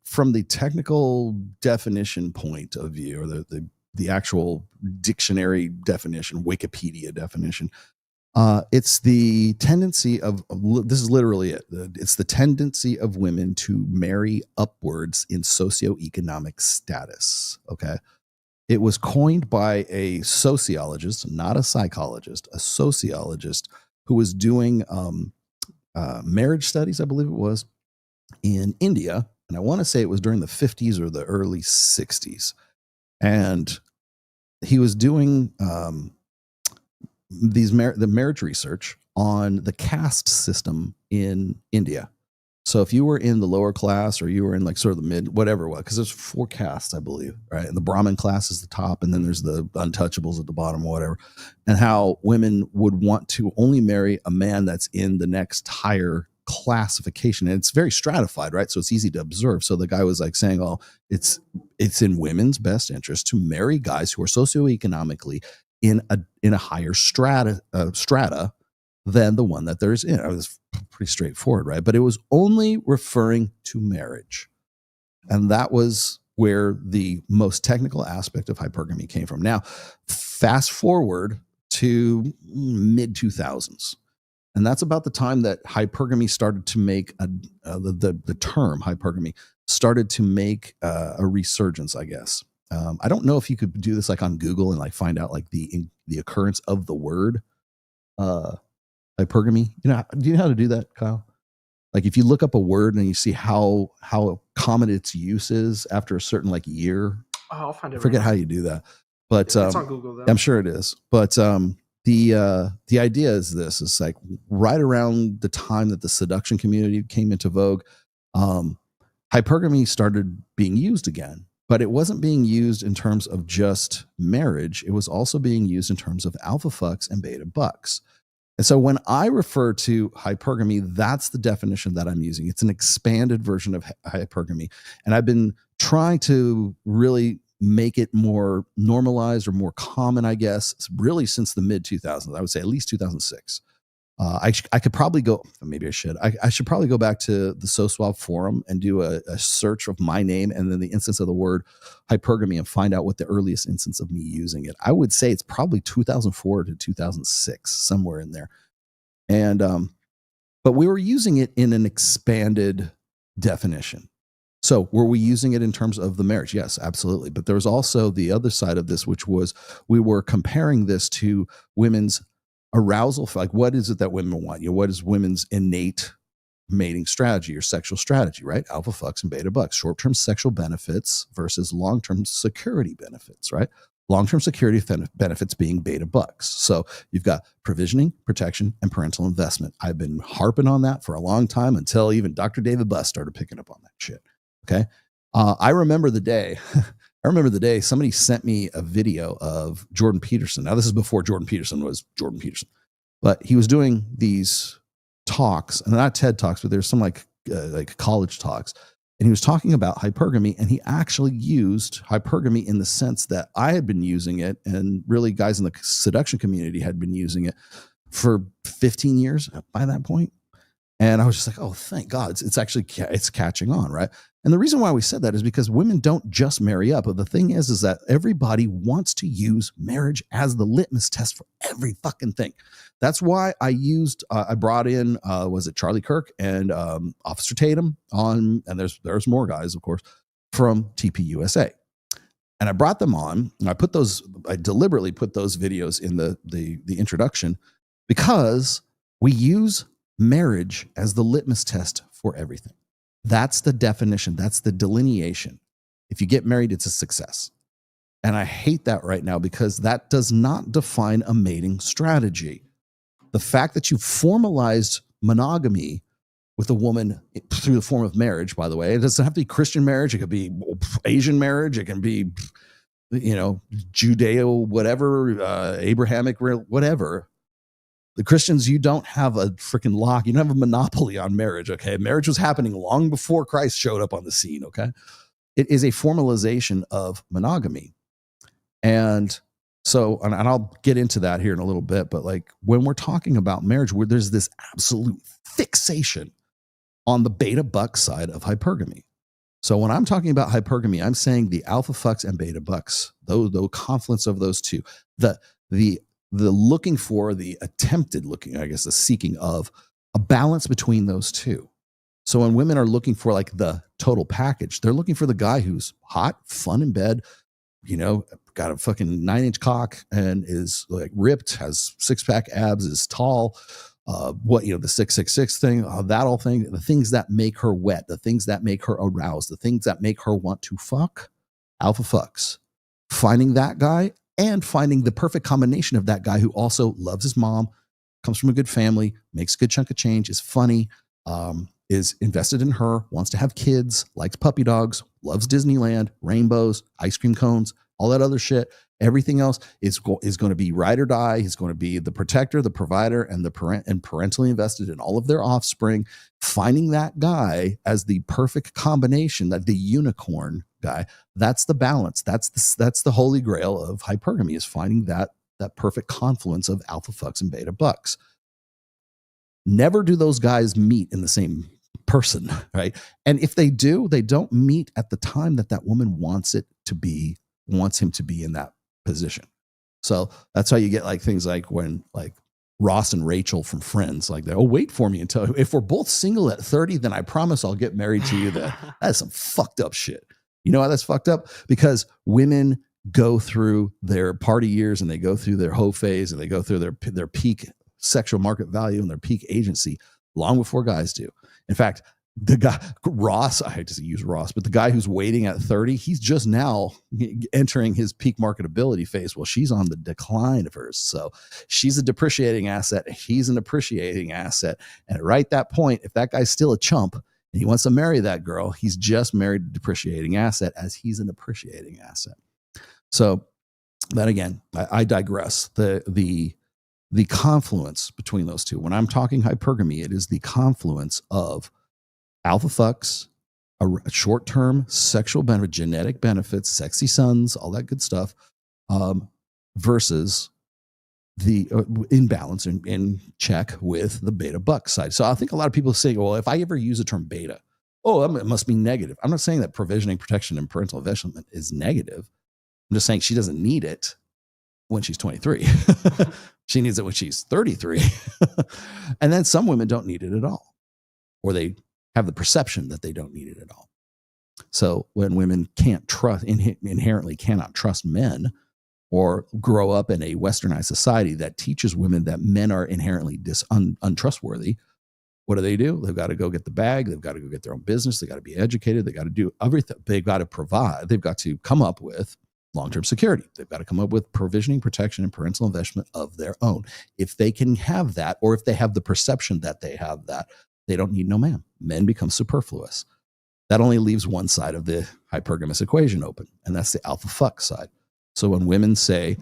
from the technical definition point of view, or the actual dictionary definition, Wikipedia definition. It's the tendency of, this is literally it. It's the tendency of women to marry upwards in socioeconomic status. Okay. It was coined by a sociologist, not a psychologist, a sociologist who was doing marriage studies, I believe it was, in India. And I want to say it was during the 50s or the early 60s. And he was doing the marriage research on the caste system in India. So if you were in the lower class, or you were in like sort of the mid, whatever it was, because there's 4 castes, I believe, right? And the Brahmin class is the top, and then there's the untouchables at the bottom, whatever. And how women would want to only marry a man that's in the next higher classification. And it's very stratified, right? So it's easy to observe. So the guy was like saying, oh, it's in women's best interest to marry guys who are socioeconomically in a higher strata than the one that there's in. It was pretty straightforward, right? But it was only referring to marriage. And that was where the most technical aspect of hypergamy came from. Now, fast forward to mid 2000s. And that's about the time that hypergamy started to make the term hypergamy started to make a resurgence, I guess. I don't know if you could do this like on Google and like find out like the occurrence of the word hypergamy. Do you know how to do that, Kyle? Like if you look up a word and you see how common its use is after a certain like year. Oh, I'll find it. I forget how you do that, but it's on Google though. I'm sure it is. But the idea is this: is like right around the time that the seduction community came into vogue, hypergamy started being used again. But it wasn't being used in terms of just marriage. It was also being used in terms of alpha fucks and beta bucks. And so when I refer to hypergamy, that's the definition that I'm using. It's an expanded version of hypergamy. And I've been trying to really make it more normalized or more common, I guess, really since the mid 2000s. I would say at least 2006. I could probably go, maybe I should. I should probably go back to the SoSwab forum and do a search of my name and then the instance of the word hypergamy and find out what the earliest instance of me using it. I would say it's probably 2004 to 2006, somewhere in there. And, but we were using it in an expanded definition. So were we using it in terms of the marriage? Yes, absolutely. But there was also the other side of this, which was we were comparing this to women's arousal. Like, what is it that women want? You know, what is women's innate mating strategy or sexual strategy, right? Alpha fucks and beta bucks, short-term sexual benefits versus long-term security benefits, right? Long-term security benefits being beta bucks. So you've got provisioning, protection, and parental investment. I've been harping on that for a long time until even Dr. David Buss started picking up on that shit. Okay. I remember the day somebody sent me a video of Jordan Peterson. Now, this is before Jordan Peterson was Jordan Peterson, but he was doing these talks, and not TED Talks, but there's some like college talks. And he was talking about hypergamy, and he actually used hypergamy in the sense that I had been using it, and really guys in the seduction community had been using it for 15 years by that point. And I was just like, oh, thank God, it's actually, it's catching on, right? And the reason why we said that is because women don't just marry up. But the thing is that everybody wants to use marriage as the litmus test for every fucking thing. That's why I brought in, was it Charlie Kirk and Officer Tatum on, and there's more guys, of course, from TPUSA. And I brought them on, and I deliberately put those videos in the introduction because we use marriage as the litmus test for everything. That's the definition. That's the delineation. If you get married, it's a success. And I hate that right now because that does not define a mating strategy. The fact that you formalized monogamy with a woman through the form of marriage, by the way, it doesn't have to be Christian marriage. It could be Asian marriage. It can be, Judeo, whatever, Abrahamic, whatever. The Christians, you don't have a freaking lock. You don't have a monopoly on marriage, okay? Marriage was happening long before Christ showed up on the scene, okay? It is a formalization of monogamy. And so, and I'll get into that here in a little bit, but like when we're talking about marriage, where there's this absolute fixation on the beta buck side of hypergamy. So when I'm talking about hypergamy, I'm saying the alpha fucks and beta bucks, the confluence of those two, the looking for, the attempted looking, I guess, the seeking of a balance between those two. So when women are looking for like the total package, they're looking for the guy who's hot, fun in bed, got a fucking 9-inch cock and is like ripped, has 6-pack abs, is tall, the 666 thing, the things that make her wet, the things that make her aroused, the things that make her want to fuck, alpha fucks. Finding that guy and finding the perfect combination of that guy who also loves his mom, comes from a good family, makes a good chunk of change, is funny, is invested in her, wants to have kids, likes puppy dogs, loves Disneyland, rainbows, ice cream cones, all that other shit. Everything else is going to be ride or die. He's going to be the protector, the provider, and parentally invested in all of their offspring. Finding that guy as the perfect combination, that the unicorn guy, that's the balance. That's the holy grail of hypergamy, is finding that perfect confluence of alpha fucks and beta bucks. Never do those guys meet in the same person, right? And if they do, they don't meet at the time that woman wants him to be in that position. So that's how you get like things like when like Ross and Rachel from Friends, like, oh, wait for me until, if we're both single at 30, then I promise I'll get married to you then. That's some fucked up shit. You know why that's fucked up? Because women go through their party years and they go through their hoe phase and they go through their peak sexual market value and their peak agency long before guys do. In fact, the guy Ross, I hate to use Ross, but the guy who's waiting at 30, he's just now entering his peak marketability phase. Well, she's on the decline of hers. So she's a depreciating asset. He's an appreciating asset. And right at that point, if that guy's still a chump and he wants to marry that girl, he's just married a depreciating asset as he's an appreciating asset. So that again, I digress. The confluence between those two, when I'm talking hypergamy, it is the confluence of alpha fucks, a short-term sexual benefit, genetic benefits, sexy sons, all that good stuff, versus the imbalance in check with the beta buck side. So I think a lot of people say, well, if I ever use the term beta, it must be negative. I'm not saying that provisioning, protection, and parental investment is negative. I'm just saying she doesn't need it when she's 23. She needs it when she's 33. And then some women don't need it at all, or they have the perception that they don't need it at all. So when women can't trust, inherently cannot trust men, or grow up in a westernized society that teaches women that men are inherently untrustworthy, what do? They've got to go get the bag. They've got to go get their own business. They got to be educated. They got to do everything. They've got to provide. They've got to come up with long-term security. They've got to come up with provisioning, protection, and parental investment of their own. If they can have that, or if they have the perception that they have that, they don't need no man. Men become superfluous. That only leaves one side of the hypergamous equation open, and that's the alpha fuck side. So when women say,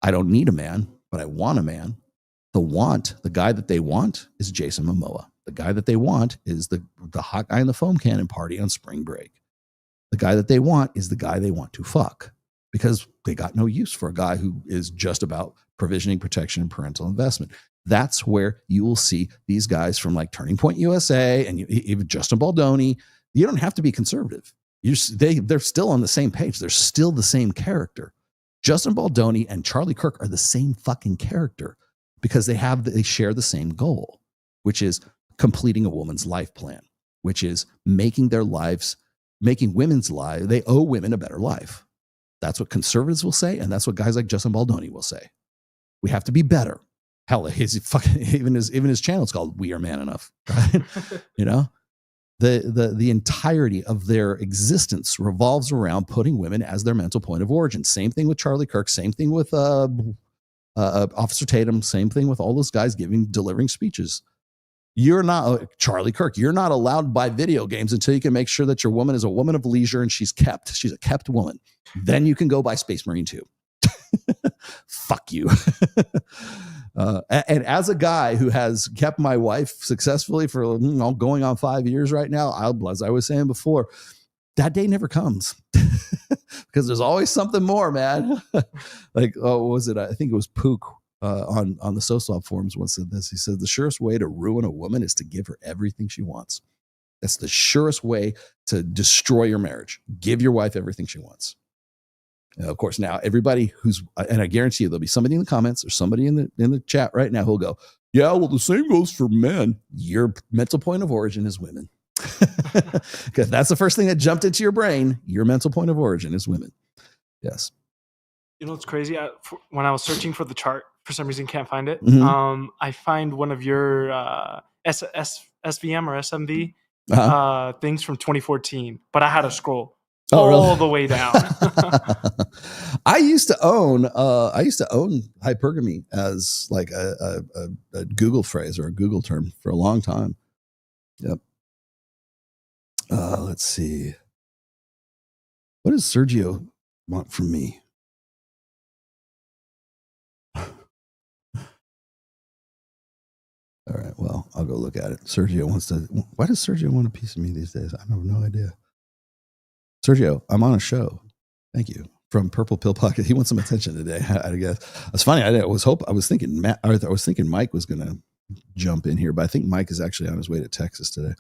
I don't need a man, but I want a man, the guy that they want is Jason Momoa. The guy that they want is the hot guy in the foam cannon party on spring break. The guy that they want is the guy they want to fuck, because they got no use for a guy who is just about provisioning, protection, and parental investment. That's where you will see these guys from like Turning Point USA and even Justin Baldoni. You don't have to be conservative. They're still on the same page. They're still the same character. Justin Baldoni and Charlie Kirk are the same fucking character because they share the same goal, which is completing a woman's life plan, which is making women's lives, they owe women a better life. That's what conservatives will say, and that's what guys like Justin Baldoni will say. We have to be better. Hell, even his channel is called We Are Man Enough, right? The entirety of their existence revolves around putting women as their mental point of origin. Same thing with Charlie Kirk. Same thing with Officer Tatum. Same thing with all those guys delivering speeches. You're not Charlie Kirk. You're not allowed to buy video games until you can make sure that your woman is a woman of leisure and she's a kept woman. Then you can go buy Space Marine 2. Fuck you. And as a guy who has kept my wife successfully for going on 5 years right now, as I was saying before, that day never comes because there's always something more, man. Like, what was it? I think it was Pook on the SoSwap forums once said this. He said, the surest way to ruin a woman is to give her everything she wants. That's the surest way to destroy your marriage. Give your wife everything she wants. Of course, now everybody and I guarantee you there'll be somebody in the comments or somebody in the chat right now who'll go, yeah, well, the same goes for men. Your mental point of origin is women. Because that's the first thing that jumped into your brain. Your mental point of origin is women. Yes. You know what's crazy? When I was searching for the chart, for some reason can't find it. Mm-hmm. I find one of your SVM or SMV things from 2014, but I had to scroll all the way down. I used to own hypergamy as like a Google phrase or a Google term for a long time. Yep. Let's see. What does Sergio want from me? All right. Well, I'll go look at it. Why does Sergio want a piece of me these days? I have no idea. Sergio, I'm on a show. Thank you. From Purple Pill Pocket. He wants some attention today, I guess. It's funny. I was thinking Mike was going to jump in here, but I think Mike is actually on his way to Texas today.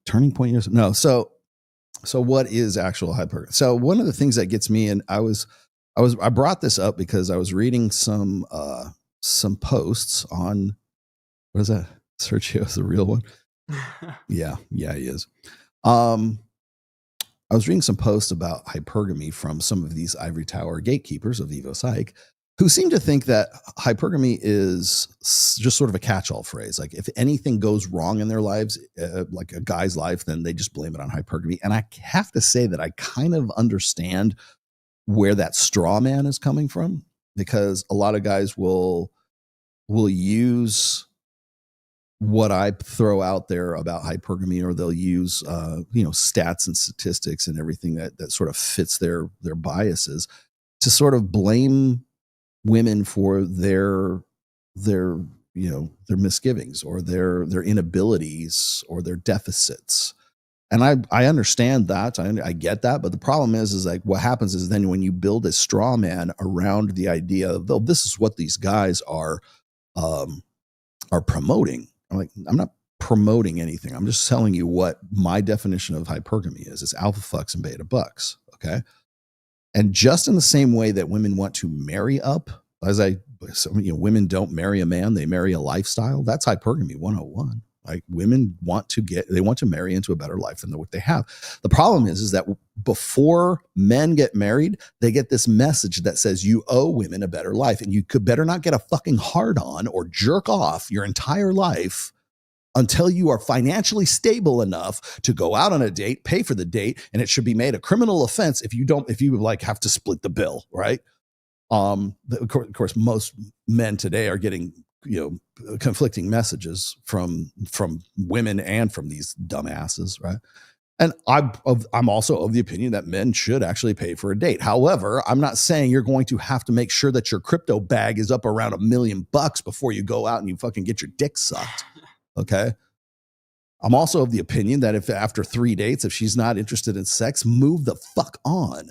Turning point years. No. So what is actual hypergamy? So one of the things that gets me, and I brought this up because I was reading some posts on, what is that? Sergio is the real one. Yeah, he is. I was reading some posts about hypergamy from some of these ivory tower gatekeepers of Evo Psych who seem to think that hypergamy is just sort of a catch-all phrase. Like if anything goes wrong in their lives, like a guy's life, then they just blame it on hypergamy. And I have to say that I kind of understand where that straw man is coming from, because a lot of guys will use what I throw out there about hypergamy, or they'll use stats and statistics and everything that sort of fits their biases to sort of blame women for their misgivings or their inabilities or their deficits. And I understand that. I get that. But the problem is like what happens is then when you build a straw man around the idea of, oh, this is what these guys are promoting. I'm like, I'm not promoting anything. I'm just telling you what my definition of hypergamy is. It's alpha fucks and beta bucks. Okay. And just in the same way that women want to marry up, women don't marry a man, they marry a lifestyle. That's hypergamy 101. Like women want to marry into a better life than what they have. The problem is that before men get married, they get this message that says you owe women a better life, and you could better not get a fucking hard on or jerk off your entire life until you are financially stable enough to go out on a date, pay for the date, and it should be made a criminal offense if you like have to split the bill, right? Of course, most men today are getting conflicting messages from women and from these dumbasses, right? And I'm also of the opinion that men should actually pay for a date. However, I'm not saying you're going to have to make sure that your crypto bag is up around $1 million before you go out and you fucking get your dick sucked. Okay. I'm also of the opinion that if after 3 dates, if she's not interested in sex, move the fuck on.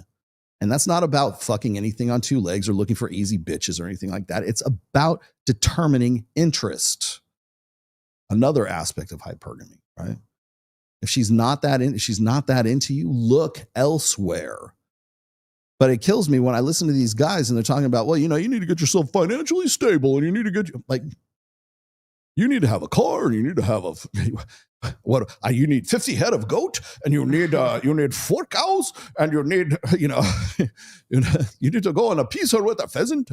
And that's not about fucking anything on 2 legs or looking for easy bitches or anything like that. It's about determining interest. Another aspect of hypergamy, right? If she's not that into you, look elsewhere. But it kills me when I listen to these guys and they're talking about, well, you need to get yourself financially stable, and you need to get you need to have a car, and you need to have you need 50 head of goat, and you need 4 cows, and you need you need to go on a peace hunt with a pheasant.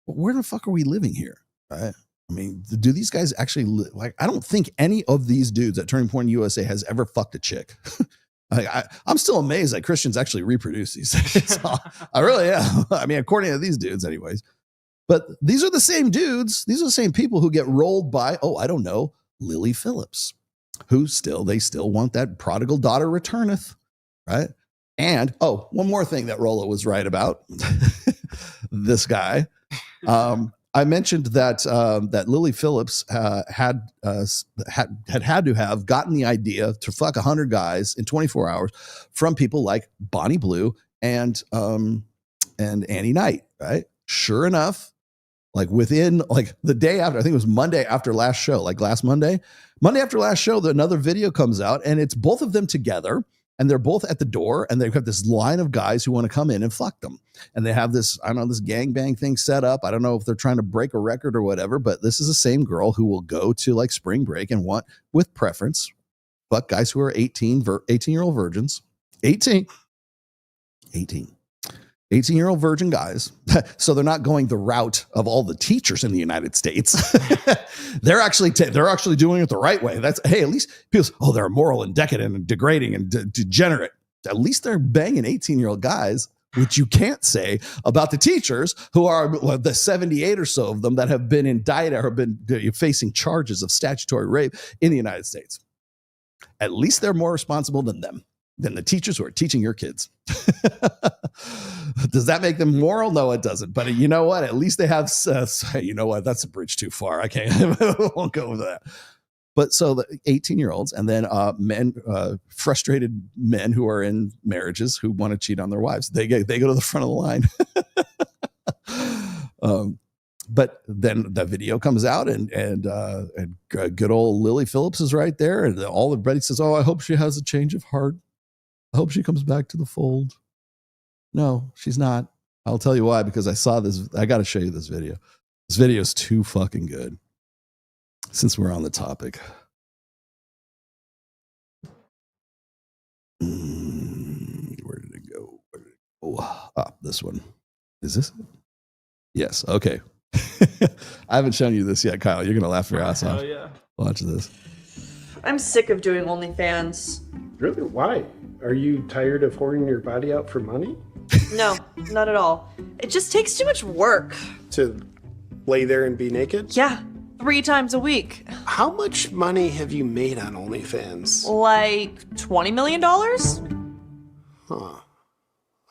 Where the fuck are we living here? Right? I mean, do these guys actually I don't think any of these dudes at Turning Point USA has ever fucked a chick. I'm still amazed that Christians actually reproduce these days. I really am. I mean, according to these dudes, anyways. But these are the same dudes. These are the same people who get rolled by, Lily Phillips, who they still want that prodigal daughter returneth, right? And, one more thing that Rollo was right about. This guy. I mentioned that Lily Phillips had to have gotten the idea to fuck 100 guys in 24 hours from people like Bonnie Blue and Annie Knight, right? Sure enough, within the day after, I think it was Monday after last show, last Monday after last show, another video comes out, and it's both of them together, and they're both at the door, and they've got this line of guys who want to come in and fuck them. And they have this, this gangbang thing set up. I don't know if they're trying to break a record or whatever, but this is the same girl who will go to spring break and want, with preference, fuck guys who are 18-year-old virgins, 18-year-old virgin guys. So they're not going the route of all the teachers in the United States. They're actually doing it the right way. At least people say, they're immoral and decadent and degrading and degenerate. At least they're banging 18-year-old guys, which you can't say about the teachers who are the 78 or so of them that have been indicted or have been facing charges of statutory rape in the United States. At least they're more responsible than the teachers who are teaching your kids. Does that make them moral? No, it doesn't. But you know what? At least they have, you know what? That's a bridge too far. I won't go over that. But so the 18-year-olds and then men, frustrated men who are in marriages who want to cheat on their wives, they go to the front of the line. But then the video comes out and good old Lily Phillips is right there. And everybody says, I hope she has a change of heart. I hope she comes back to the fold. No, she's not. I'll tell you why, because I saw this. I got to show you this video. This video is too fucking good. Since we're on the topic. Where did it go? This one. Is this it? Yes. Okay. I haven't shown you this yet, Kyle. You're gonna laugh your ass off. Oh yeah. Watch this. I'm sick of doing OnlyFans. Really? Why? Are you tired of whoring your body out for money? No, not at all. It just takes too much work. To lay there and be naked? Yeah, 3 times a week. How much money have you made on OnlyFans? Like $20 million? Huh.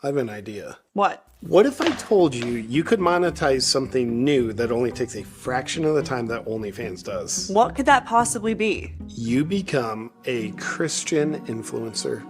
I have an idea. What? What if I told you you could monetize something new that only takes a fraction of the time that OnlyFans does? What could that possibly be? You become a Christian influencer.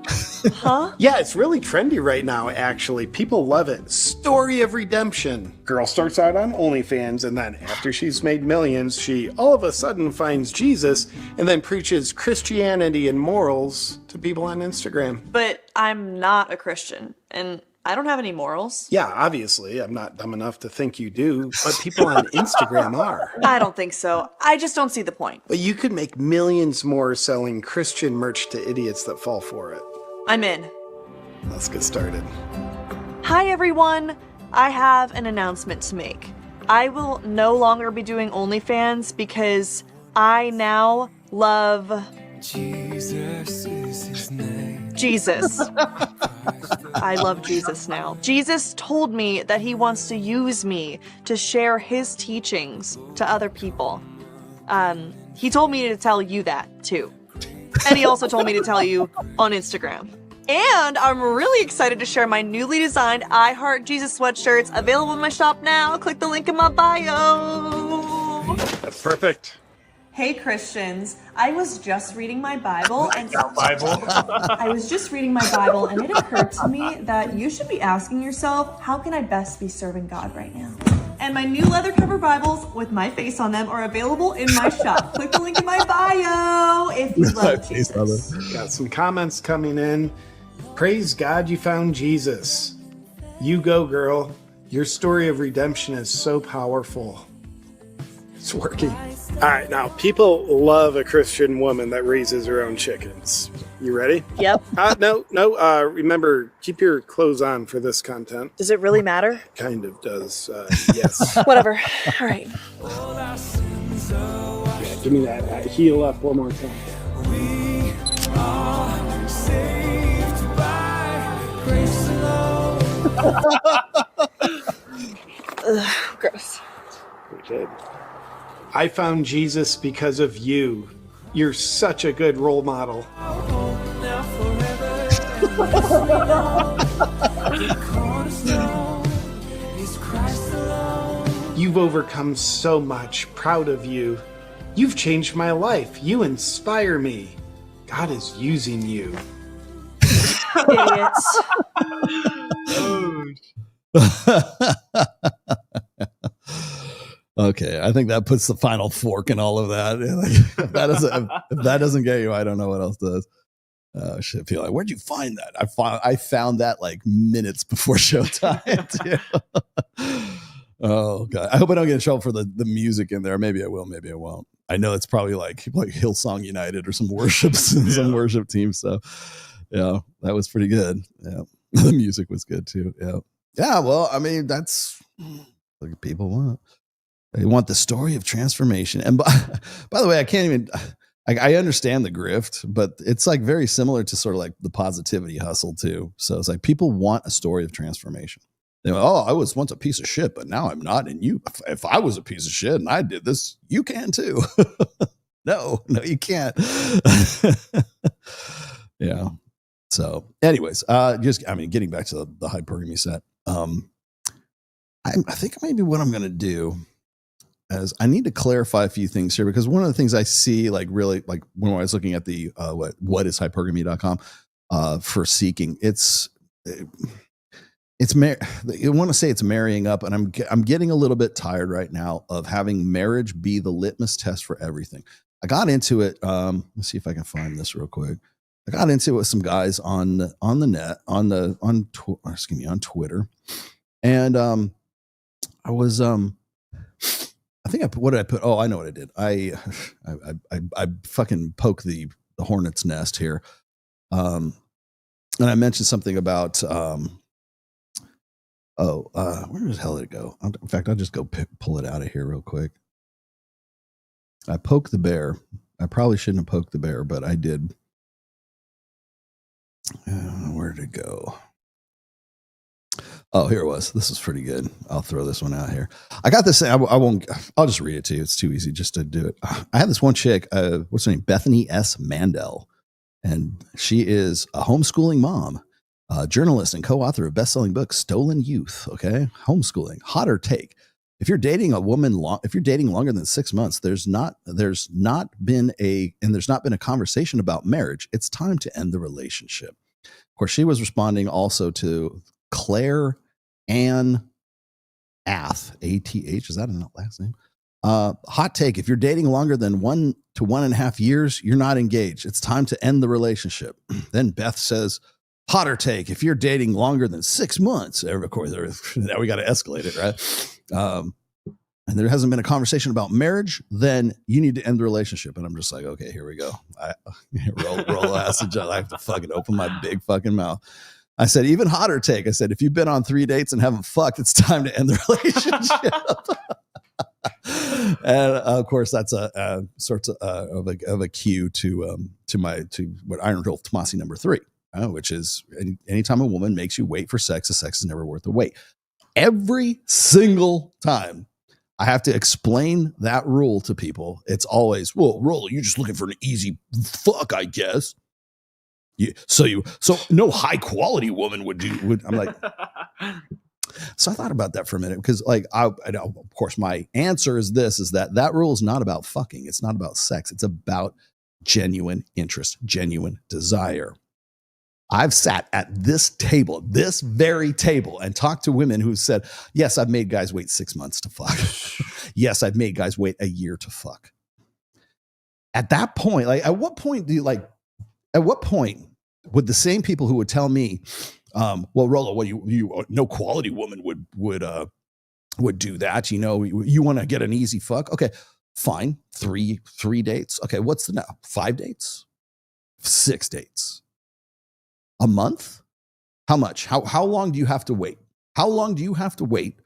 Huh? Yeah, it's really trendy right now, actually. People love it. Story of redemption. Girl starts out on OnlyFans, and then after she's made millions, she all of a sudden finds Jesus and then preaches Christianity and morals to people on Instagram. But I'm not a Christian, and I don't have any morals. Yeah, obviously. I'm not dumb enough to think you do, but people on Instagram are. I don't think so. I just don't see the point. But you could make millions more selling Christian merch to idiots that fall for it. I'm in. Let's get started. Hi, everyone. I have an announcement to make. I will no longer be doing OnlyFans because I now love Jesus is his name. Jesus. I love Jesus now. Jesus told me that he wants to use me to share his teachings to other people. He told me to tell you that too. And he also told me to tell you on Instagram. And I'm really excited to share my newly designed I Heart Jesus sweatshirts available in my shop now. Click the link in my bio. That's perfect. Hey Christians, I was just reading my Bible and I was just reading my Bible and it occurred to me that you should be asking yourself, how can I best be serving God right now? And my new leather cover Bibles with my face on them are available in my shop. Click the link in my bio if you love Jesus. Got some comments coming in. Praise God you found Jesus. You go, girl. Your story of redemption is so powerful. It's working. All right, now people love a Christian woman that raises her own chickens. You ready? Yep. No. Remember, keep your clothes on for this content. Does it really matter? Kind of does. Yes. Whatever. All right. Yeah, give me that. Heel up one more time. We are saved by grace alone. Ugh, gross. We did. I found Jesus because of you. You're such a good role model. You've overcome so much. Proud of you. You've changed my life. You inspire me. God is using you. Idiots. Okay, I think that puts the final fork in all of that. If that doesn't get you, I don't know what else does. Oh shit! Feel like, where'd you find that? I found that like minutes before showtime. Oh god! I hope I don't get in trouble for the music in there. Maybe I will. Maybe I won't. I know it's probably like Hillsong United or some worship team. So yeah, that was pretty good. Yeah, the music was good too. Yeah. Well, I mean, that's what people want. They want the story of transformation. And by the way, I can't even, I understand the grift, but it's like very similar to sort of like the positivity hustle too. So it's like people want a story of transformation. They go, oh, I was once a piece of shit, but now I'm not. And you, if I was a piece of shit and I did this, you can too. No, you can't. Yeah. So anyways, getting back to the hypergamy set. I think maybe what I'm going to do is I need to clarify a few things here, because one of the things I see like really like when I was looking at the what is hypergamy.com for seeking, I want to say it's marrying up, and I'm getting a little bit tired right now of having marriage be the litmus test for everything. I got into it. Let's see if I can find this real quick. I got into it with some guys on the net on Twitter, and I was I think what did I put? Oh, I know what I did. I fucking poke the hornet's nest here. And I mentioned something about Where the hell did it go? In fact, I'll just go pull it out of here real quick. I poked the bear. I probably shouldn't have poked the bear, but I did. Where did it go? Oh, here it was. This is pretty good. I'll throw this one out here. I got this. I won't. I'll just read it to you. It's too easy just to do it. I had this one chick. What's her name? Bethany S. Mandel, and she is a homeschooling mom, journalist, and co-author of best-selling book "Stolen Youth." Okay, homeschooling. Hotter take. If you're dating a woman, if you're dating longer than 6 months, there's not been a conversation about marriage. It's time to end the relationship. Of course, she was responding also to Claire Ann Ath, A-T-H. Is that a last name? Hot take. If you're dating longer than 1 to 1.5 years, you're not engaged. It's time to end the relationship. Then Beth says, hotter take. If you're dating longer than 6 months, of course, now we got to escalate it, right? And there hasn't been a conversation about marriage, then you need to end the relationship. And I'm just like, okay, here we go. Roll acid. I have to fucking open my big fucking mouth. I said, even hotter take. I said, if you've been on 3 dates and haven't fucked, it's time to end the relationship. And of course, that's a sort of a cue to what Iron Girl Tomasi number 3, which is anytime a woman makes you wait for sex, the sex is never worth the wait. Every single time I have to explain that rule to people. It's always, well, Rollo, you're just looking for an easy fuck, I guess. So no high quality woman would. I'm like, so I thought about that for a minute because, like, I know, of course, my answer is that rule is not about fucking. It's not about sex. It's about genuine interest, genuine desire. I've sat at this very table, and talked to women who said, yes, I've made guys wait 6 months to fuck. Yes, I've made guys wait a year to fuck. At that point, like, at what point would the same people who would tell me, well, Rollo, well, you no quality woman would do that. You know, you want to get an easy fuck. Okay, fine. Three dates. Okay. What's the now? 5 dates, 6 dates, a month. How much? How long do you have to wait? How long do you have to wait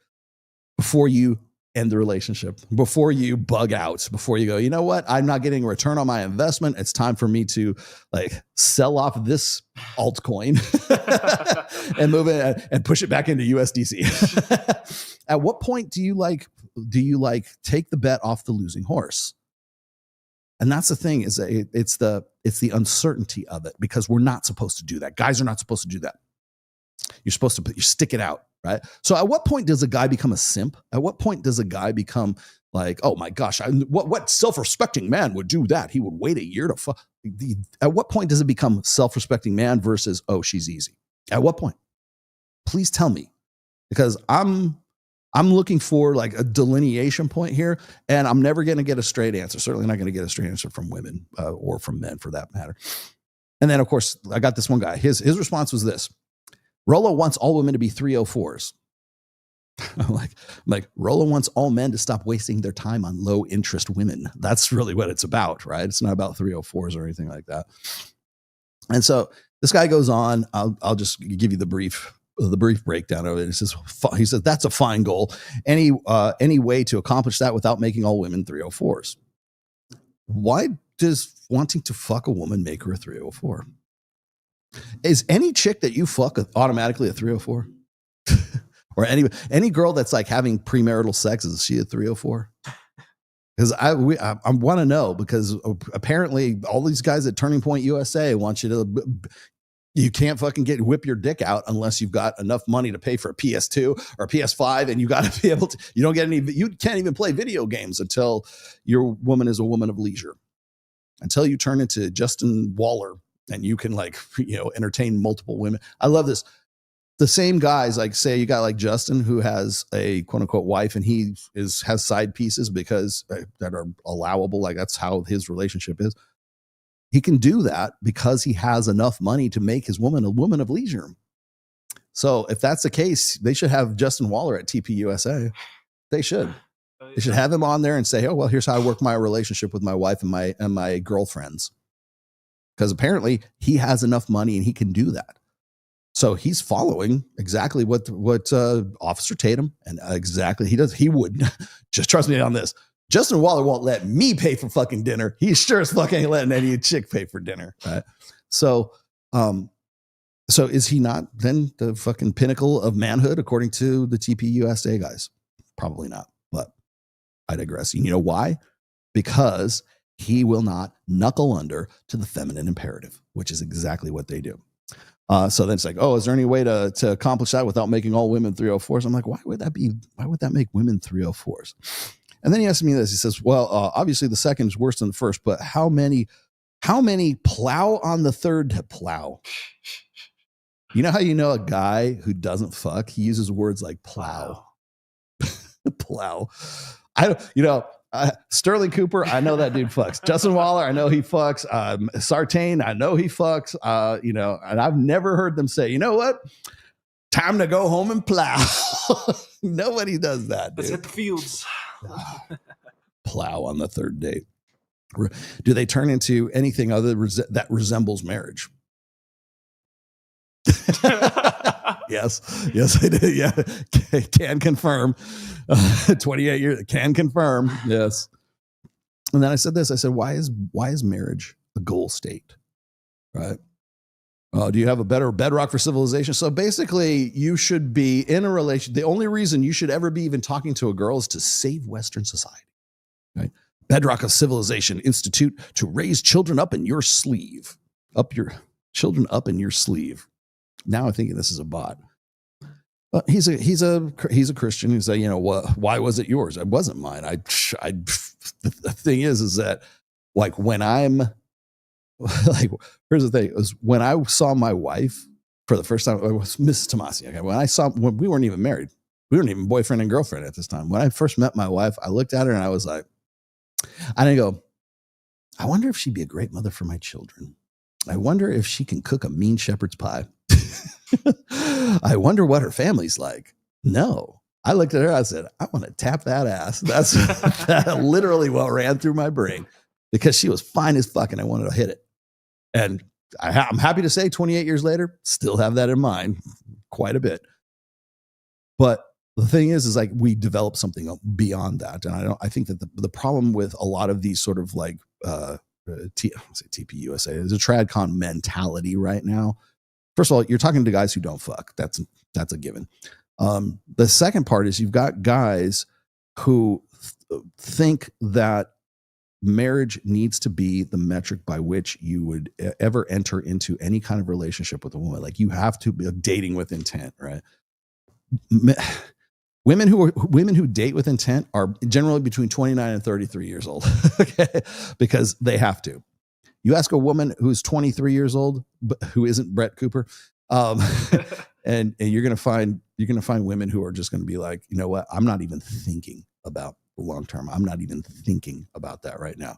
before you end the relationship, before you bug out, before you go, you know what? I'm not getting a return on my investment. It's time for me to, like, sell off this altcoin and move it and push it back into USDC. At what point do you take the bet off the losing horse? And that's the thing, is that it's the uncertainty of it, because we're not supposed to do that. Guys are not supposed to do that. You're supposed to stick it out, right? So at what point does a guy become a simp? At what point does a guy become like, oh my gosh, what self-respecting man would do that? He would wait a year to fuck. At what point does it become self-respecting man versus, oh, she's easy? At what point? Please tell me, because I'm looking for, like, a delineation point here, and I'm never going to get a straight answer. Certainly not going to get a straight answer from women or from men, for that matter. And then, of course, I got this one guy. His response was this: Rollo wants all women to be 304s. I'm like, Rollo wants all men to stop wasting their time on low interest women. That's really what it's about, right? It's not about 304s or anything like that. And so this guy goes on. I'll just give you the brief breakdown of it. He says that's a fine goal. Any way to accomplish that without making all women 304s? Why does wanting to fuck a woman make her a 304? Is any chick that you fuck automatically a 304? Or any girl that's, like, having premarital sex, is she a 304? Because I want to know, because apparently all these guys at Turning Point USA want you to. You can't fucking whip your dick out unless you've got enough money to pay for a PS2 or a PS5, and you got to be able to. You can't even play video games until your woman is a woman of leisure. Until you turn into Justin Waller and you can, like, entertain multiple women. I love this. The same guys, like, say you got, like, Justin, who has a quote unquote wife, and he has side pieces because that are allowable. Like, that's how his relationship is. He can do that because he has enough money to make his woman a woman of leisure. So if that's the case, they should have Justin Waller at TPUSA. They should. They should have him on there and say, oh, well, here's how I work my relationship with my wife and my girlfriends. Because apparently he has enough money and he can do that. So he's following exactly what Officer Tatum and exactly he does. He would just trust me on this. Justin Waller won't let me pay for fucking dinner. He sure as fuck ain't letting any chick pay for dinner. Right. So, so is he not then the fucking pinnacle of manhood according to the TPUSA guys? Probably not, but I digress. You know why? Because he will not knuckle under to the feminine imperative, which is exactly what they do. So then it's like, oh, is there any way to accomplish that without making all women 304s? I'm like, why would that make women 304s? And then he asks me this. He says, well, obviously the second is worse than the first, but how many plow on the third to plow? You know how you know a guy who doesn't fuck? He uses words like plow. Plow. Sterling Cooper, I know that dude fucks. Justin Waller, I know he fucks. Sartain, I know he fucks. And I've never heard them say, you know what? Time to go home and plow. Nobody does that, dude. Let's hit the fields. Plow on the third date. Do they turn into anything other that resembles marriage? Yes, I did. Yeah, can confirm. 28 years can confirm. Yes. And then I said this. I said, why is marriage a goal state? Right. Do you have a better bedrock for civilization? So basically, you should be in a relation. The only reason you should ever be even talking to a girl is to save Western society. Right. Bedrock of civilization institute to raise children up in your sleeve. Children up in your sleeve. Now I'm thinking this is a bot. He's a Christian. He's like, why was it yours? It wasn't mine. The thing is that like when I'm like, here's the thing is when I saw my wife for the first time, it was Mrs. Tomasi. Okay. When we weren't even married, we weren't even boyfriend and girlfriend at this time. When I first met my wife, I looked at her and I was like, I didn't go, I wonder if she'd be a great mother for my children. I wonder if she can cook a mean shepherd's pie. I wonder what her family's like. No, I looked at her. I said, I want to tap that ass. That's literally what ran through my brain because she was fine as fuck and I wanted to hit it. And I'm happy to say 28 years later, still have that in mind quite a bit. But the thing is like we develop something beyond that. And I think that the problem with a lot of these sort of like, TPUSA is a TradCon mentality right now. First of all, you're talking to guys who don't fuck. That's a given. The second part is you've got guys who think that marriage needs to be the metric by which you would ever enter into any kind of relationship with a woman. Like you have to be dating with intent, right? Women who date with intent are generally between 29 and 33 years old, okay? Because they have to. You ask a woman who's 23 years old, but who isn't Brett Cooper, and you're gonna find women who are just gonna be like, you know what? I'm not even thinking about the long term. I'm not even thinking about that right now.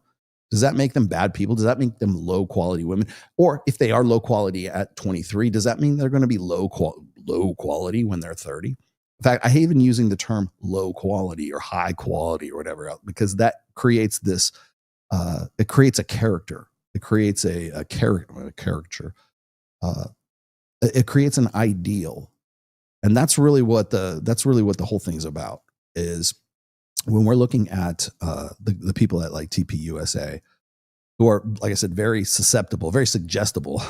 Does that make them bad people? Does that make them low quality women? Or if they are low quality at 23, does that mean they're going to be low quality when they're 30? In fact, I hate even using the term low quality or high quality or whatever else, because that creates this, it creates a character. It creates a caricature. It creates an ideal. And that's really what the whole thing's about is when we're looking at the people at like TPUSA who are, like I said, very susceptible, very suggestible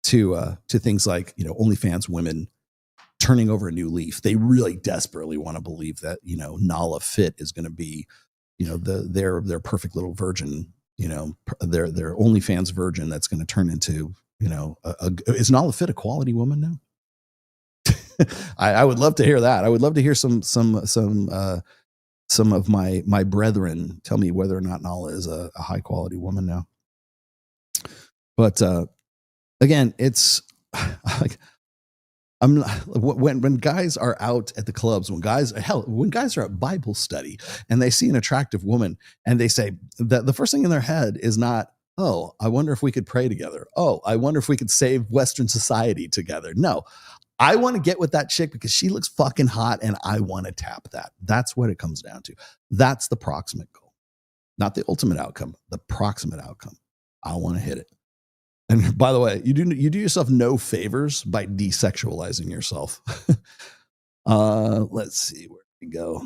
to things like, OnlyFans women turning over a new leaf. They really desperately want to believe that, Nala Fit is going to be, their perfect little virgin, their OnlyFans virgin that's going to turn into, is Nala Fit a quality woman now? I would love to hear that. I would love to hear some of my brethren tell me whether or not Nala is a high quality woman now. But again, it's like, when guys are out at the clubs, when guys are at Bible study and they see an attractive woman and they say that the first thing in their head is not, oh, I wonder if we could pray together. Oh, I wonder if we could save Western society together. No, I want to get with that chick because she looks fucking hot and I want to tap that. That's what it comes down to. That's the proximate goal, not the ultimate outcome, the proximate outcome. I want to hit it. And by the way, you do yourself no favors by desexualizing yourself. Let's see where we go.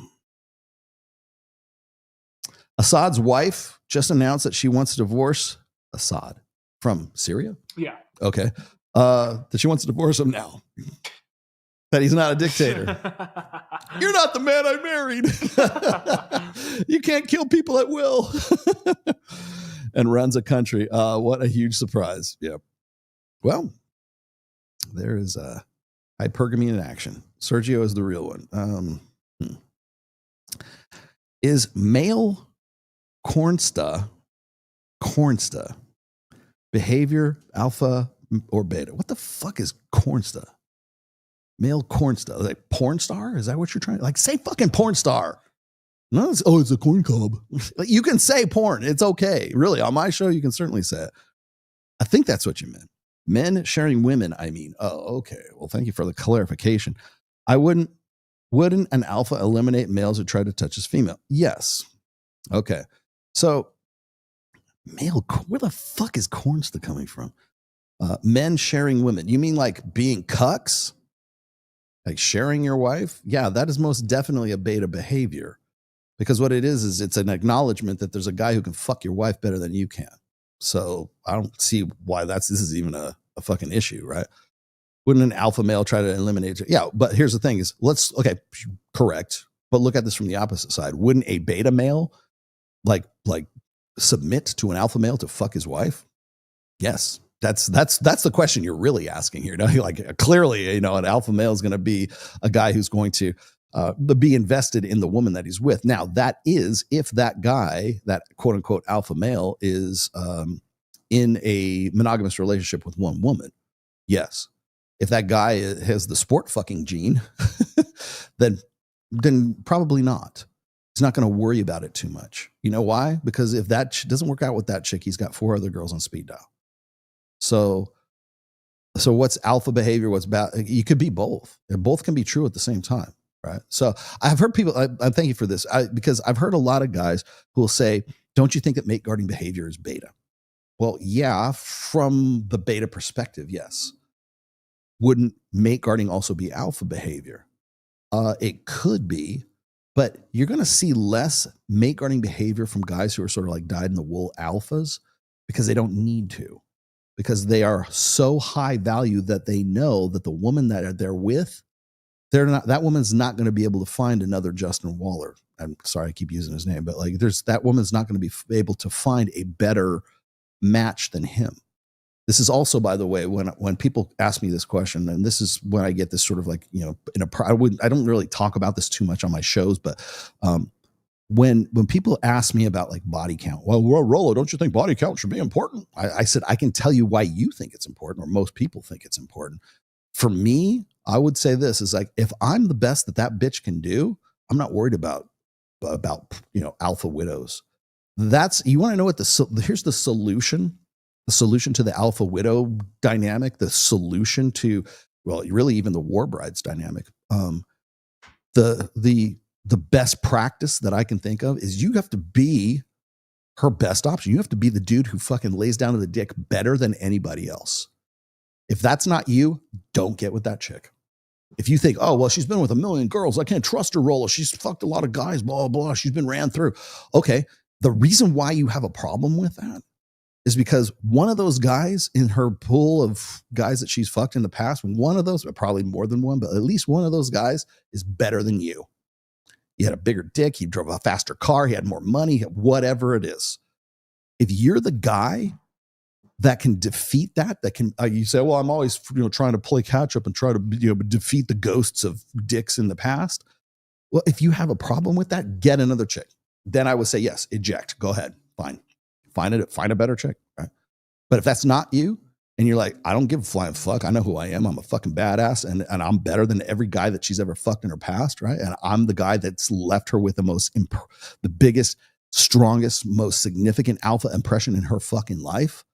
Assad's wife just announced that she wants to divorce Assad from Syria. Yeah. Okay. That she wants to divorce him now. That he's not a dictator. You're not the man I married. You can't kill people at will. And runs a country. What a huge surprise. Yeah. Well, there is hypergamy in action. Sergio is the real one. Is male cornsta behavior alpha or beta? What the fuck is cornsta? Male cornsta, like porn star? Is that what you're trying to like? Say fucking porn star. No, it's a corn cob. You can say porn. It's okay. Really, on my show, you can certainly say it. I think that's what you meant. Men sharing women, I mean. Oh, okay. Well, thank you for the clarification. Wouldn't an alpha eliminate males who try to touch his female? Yes. Okay. So, male, where the fuck is cornsta coming from? Men sharing women. You mean like being cucks? Like sharing your wife? Yeah, that is most definitely a beta behavior. Because what it is it's an acknowledgement that there's a guy who can fuck your wife better than you can. So I don't see why this is even a fucking issue, right? Wouldn't an alpha male try to eliminate it? Yeah, but here's the thing is, okay, correct. But look at this from the opposite side. Wouldn't a beta male like submit to an alpha male to fuck his wife? Yes. That's the question you're really asking here. Like clearly, an alpha male is going to be a guy who's going to be invested in the woman that he's with. Now, that is if that guy, that quote unquote alpha male, is in a monogamous relationship with one woman. Yes. If that guy has the sport fucking gene, then probably not. He's not going to worry about it too much. You know why? Because if that doesn't work out with that chick, he's got 4 other girls on speed dial. So what's alpha behavior? What's bad? You could be both. And both can be true at the same time, right? So I've heard people, I thank you for this, because I've heard a lot of guys who will say, don't you think that mate guarding behavior is beta? Well, yeah, from the beta perspective, yes. Wouldn't mate guarding also be alpha behavior? It could be, but you're going to see less mate guarding behavior from guys who are sort of like dyed in the wool alphas because they don't need to. Because they are so high value that they know that the woman that they're with, that woman's not going to be able to find another Justin Waller. I'm sorry, I keep using his name, but like that woman's not going to be able to find a better match than him. This is also, by the way, when people ask me this question, and this is when I get this sort of like, I don't really talk about this too much on my shows, but when people ask me about like body count, well, Rollo, don't you think body count should be important? I said, I can tell you why you think it's important, or most people think it's important. For me, I would say this is like, if I'm the best that bitch can do, I'm not worried about alpha widows. You want to know what here's the solution to the alpha widow dynamic, the solution to, well, really even the war brides dynamic. The best practice that I can think of is you have to be her best option. You have to be the dude who fucking lays down to the dick better than anybody else. If that's not you, don't get with that chick. If you think, oh, well, she's been with a million girls, I can't trust her, Rolla. She's fucked a lot of guys, blah, blah, blah. She's been ran through. Okay. The reason why you have a problem with that is because one of those guys in her pool of guys that she's fucked in the past, one of those, probably more than one, but at least one of those guys is better than you. He had a bigger dick. He drove a faster car. He had more money, whatever it is. If you're the guy that can defeat that can, you say, well, I'm always, trying to play catch up and try to, defeat the ghosts of dicks in the past. Well, if you have a problem with that, get another chick. Then I would say, yes, eject. Go ahead. Fine. Find a better chick. Right? But if that's not you, and you're like, I don't give a flying fuck. I know who I am. I'm a fucking badass. And I'm better than every guy that she's ever fucked in her past. Right. And I'm the guy that's left her with the biggest, strongest, most significant alpha impression in her fucking life.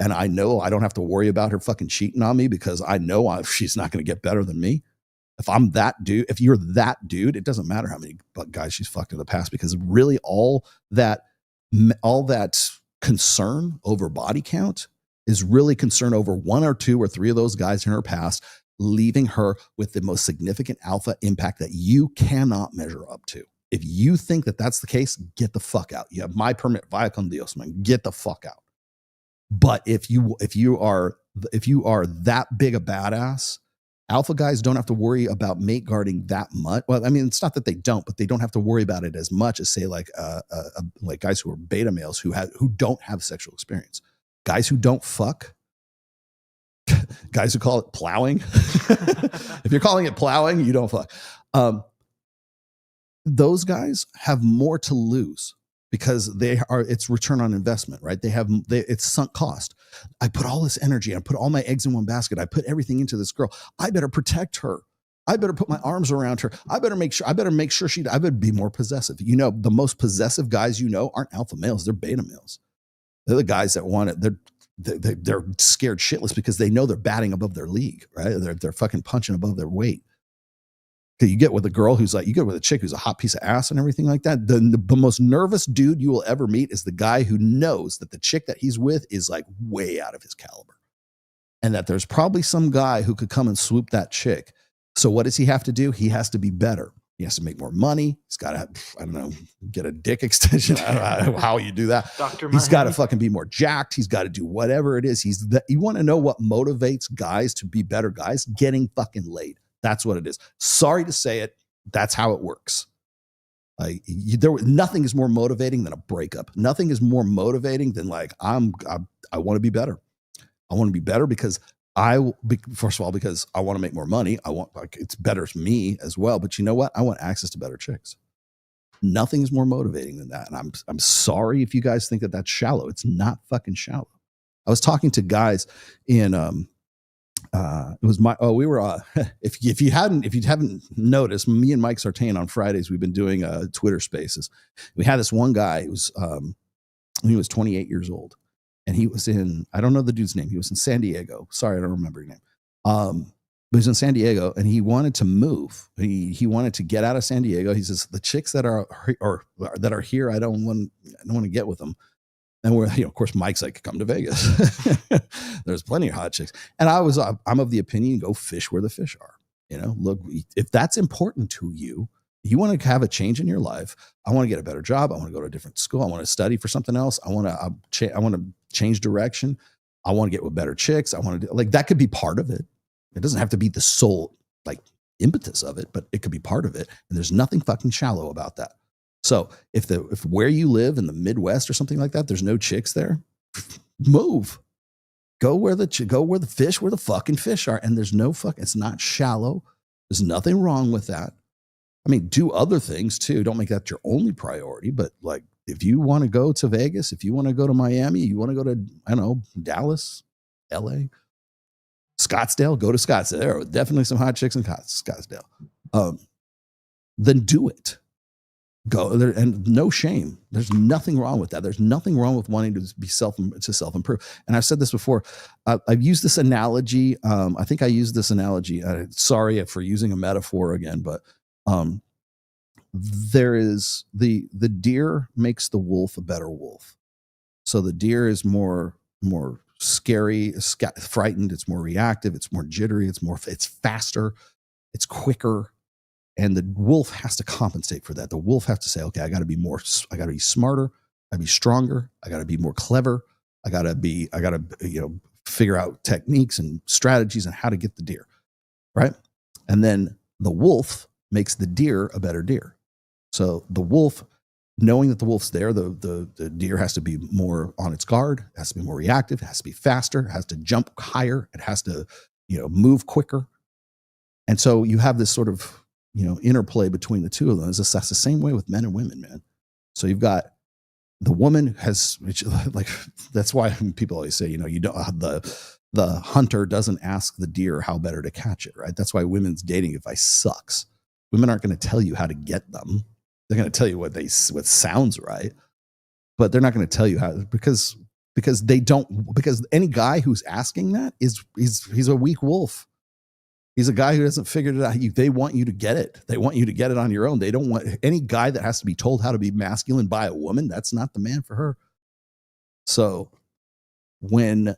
And I know I don't have to worry about her fucking cheating on me because I know she's not going to get better than me. If I'm that dude, if you're that dude, it doesn't matter how many guys she's fucked in the past, because really all that concern over body count is really concerned over one or two or three of those guys in her past, leaving her with the most significant alpha impact that you cannot measure up to. If you think that that's the case, get the fuck out. You have my permit, vaya con Dios, man. Get the fuck out. But if you are that big a badass, alpha guys don't have to worry about mate guarding that much. Well, I mean, it's not that they don't, but they don't have to worry about it as much as say like guys who are beta males who don't have sexual experience. Guys who don't fuck. Guys who call it plowing. If you're calling it plowing, you don't fuck. Those guys have more to lose because it's return on investment, right? It's sunk cost. I put all this energy, I put all my eggs in one basket. I put everything into this girl. I better protect her. I better put my arms around her. I better make sure I better be more possessive. You know, the most possessive guys aren't alpha males. They're beta males. They're the guys that want it. They're scared shitless because they know they're batting above their league, right? They're fucking punching above their weight. You get with a girl you get with a chick who's a hot piece of ass and everything like that. The most nervous dude you will ever meet is the guy who knows that the chick that he's with is like way out of his caliber. And that there's probably some guy who could come and swoop that chick. So what does he have to do? He has to be better. He has to make more money. He's got to, I don't know, get a dick extension. I don't know how you do that. He's got to fucking be more jacked. He's got to do whatever it is. You want to know what motivates guys to be better guys? Getting fucking laid. That's what it is. Sorry to say it. That's how it works. Nothing is more motivating than a breakup. Nothing is more motivating than like, I want to be better. I want to be better because first of all, because I want to make more money. I want, like, it's better for me as well. But you know what? I want access to better chicks. Nothing is more motivating than that. And I'm sorry if you guys think that that's shallow. It's not fucking shallow. I was talking to guys in, if you haven't noticed, me and Mike Sartain on Fridays, we've been doing Twitter spaces. We had this one guy who was, he was 28 years old. And he was I don't know the dude's name. He was in San Diego. Sorry, I don't remember his name. But he was in San Diego and he wanted to move. He wanted to get out of San Diego. He says, the chicks that are here, I don't want to get with them. And of course, Mike's like, come to Vegas. There's plenty of hot chicks. And I'm of the opinion, go fish where the fish are. You know, look, if that's important to you, you want to have a change in your life. I want to get a better job. I want to go to a different school. I want to study for something else. I want to change direction. I want to get with better chicks. I want to that could be part of it. It doesn't have to be the sole impetus of it, but it could be part of it. And there's nothing fucking shallow about that. So if where you live in the Midwest or something like that, there's no chicks there, move. Go where the fucking fish are. And there's no it's not shallow. There's nothing wrong with that. I mean, do other things too. Don't make that your only priority. But like, if you want to go to Vegas, if you want to go to Miami, you want to go to, I don't know, Dallas, LA, Scottsdale, go to Scottsdale. There are definitely some hot chicks in Scottsdale. Then do it. Go there, and no shame. There's nothing wrong with that. There's nothing wrong with wanting to be self-improve. And I've said this before. I've used this analogy. I think I used this analogy. Sorry for using a metaphor again, but there is the deer makes the wolf a better wolf. So the deer is more scary, frightened. It's more reactive. It's more jittery. It's faster. It's quicker. And the wolf has to compensate for that. The wolf has to say, okay, I got to be smarter. I got to be stronger. I got to be more clever. I got to figure out techniques and strategies on how to get the deer. Right. And then the wolf makes the deer a better deer. So the wolf, knowing that the wolf's there, the deer has to be more on its guard, has to be more reactive, has to be faster, has to jump higher, it has to, move quicker. And so you have this sort of, interplay between the two of them. That's the same way with men and women, man. So you've got the woman that's why people always say, you don't, the hunter doesn't ask the deer how better to catch it, right? That's why women's dating advice sucks. Women aren't going to tell you how to get them. They're going to tell you what sounds right, but they're not going to tell you how, because any guy who's asking that he's a weak wolf. He's a guy who hasn't figured it out. They want you to get it. They want you to get it on your own. They don't want any guy that has to be told how to be masculine by a woman. That's not the man for her. So when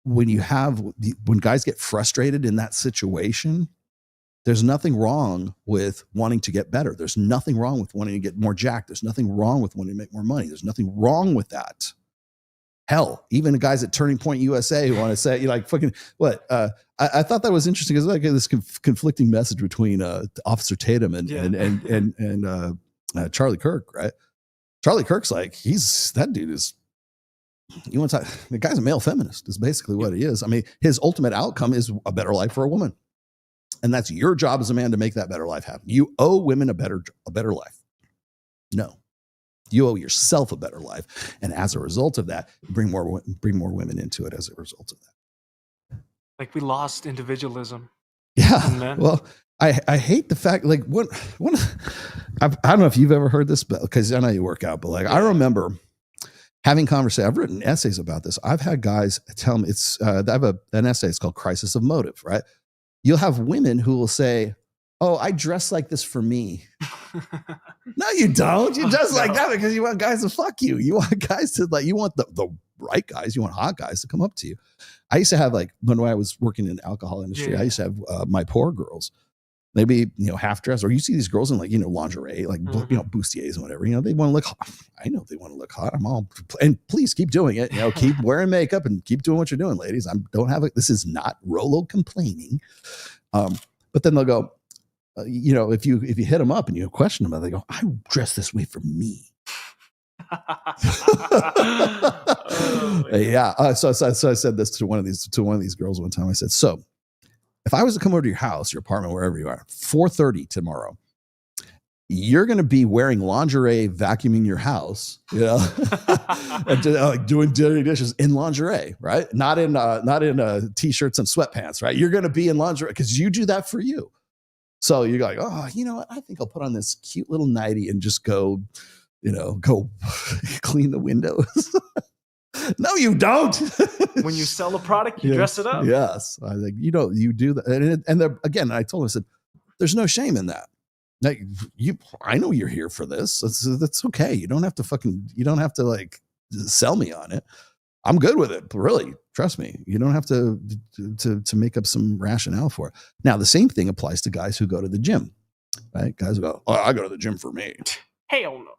when guys get frustrated in that situation, there's nothing wrong with wanting to get better. There's nothing wrong with wanting to get more jacked. There's nothing wrong with wanting to make more money. There's nothing wrong with that. Hell, even the guys at Turning Point USA who want to say, like, fucking what? I thought that was interesting because like this conflicting message between Officer Tatum and Charlie Kirk, right? Charlie Kirk's like, that dude is. You want to talk? The guy's a male feminist. Is basically what he is. I mean, his ultimate outcome is a better life for a woman, and that's your job as a man to make that better life happen. You owe women a better life. No. You owe yourself a better life, and as a result of that, bring more women into it. As a result of that, like we lost individualism. Yeah. Well, I hate the fact like I don't know if you've ever heard this, because I know you work out, but like I remember having conversations. I've written essays about this. I've had guys tell me I have an essay. It's called "Crisis of Motive." Right? You'll have women who will say, "Oh, I dress like this for me." No, you don't. You dress like that because you want guys to fuck you. You want guys to you want the right guys. You want hot guys to come up to you. I used to have when I was working in the alcohol industry, I used to have my poor girls, maybe, half dressed, or you see these girls in lingerie, bustiers and whatever, they want to look hot. I know they want to look hot. And please keep doing it. Keep wearing makeup and keep doing what you're doing, ladies. This is not Rolo complaining. But then they'll go, if you hit them up and you question them, they go, "I dress this way for me." Yeah. So I said this to one of these girls one time. I said, "So if I was to come over to your house, your apartment, wherever you are, 4:30 tomorrow, you're going to be wearing lingerie, vacuuming your house, and doing dirty dishes in lingerie, right? Not in t-shirts and sweatpants, right? You're going to be in lingerie because you do that for you." So you're like, "Oh, you know what? I think I'll put on this cute little nightie and just go clean the windows." No, you don't. When you sell a product, you dress it up. Yes. I think, you do that. And again, I told him, I said, there's no shame in that. Like, I know you're here for this. That's okay. You don't have to sell me on it. I'm good with it. Really, trust me. You don't have to make up some rationale for it. Now, the same thing applies to guys who go to the gym, right? Guys who go, "Oh, I go to the gym for me." Hell no.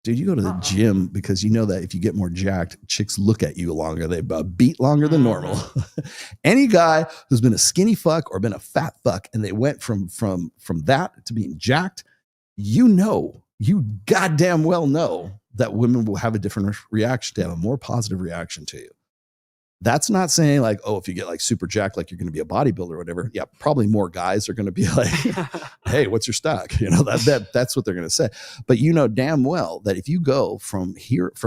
Dude, you go to the gym because you know that if you get more jacked, chicks look at you longer. They beat longer than normal. Any guy who's been a skinny fuck or been a fat fuck and they went from that to being jacked, you goddamn well know that women will have a different reaction, to have a more positive reaction to you. That's not saying if you get super jacked, you're going to be a bodybuilder or whatever. Yeah, probably more guys are going to be like, "Hey, what's your stock?" That's what they're going to say. But damn well that if you go from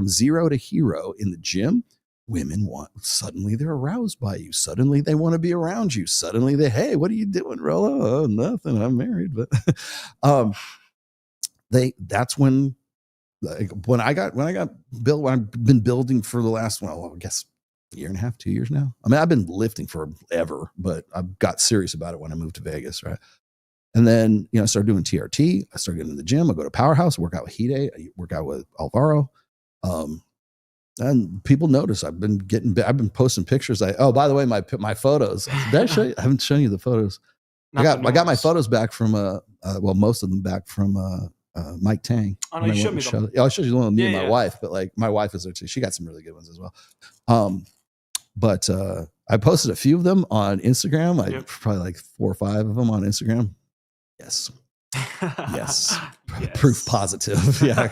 zero to hero in the gym, women suddenly they're aroused by you. Suddenly they want to be around you. Suddenly "Hey, what are you doing, Rollo?" "Oh, nothing. I'm married." But that's when I've been building for the last, I guess, year and a half, 2 years now. I mean, I've been lifting forever, but I got serious about it when I moved to Vegas, right? And then, I started doing TRT. I started getting in the gym. I go to Powerhouse, work out with Hide, I work out with Alvaro. And people notice I've been posting pictures. By the way, my photos. Did I show you? I haven't shown you the photos. I got my photos back from most of them back from Mike Tang. Oh, no, you showed me them. I'll show you the one with me and my wife, but my wife is there too. She got some really good ones as well. But I posted a few of them on Instagram. Probably 4 or 5 of them on Instagram. Yes. Yes. Proof positive. Yeah.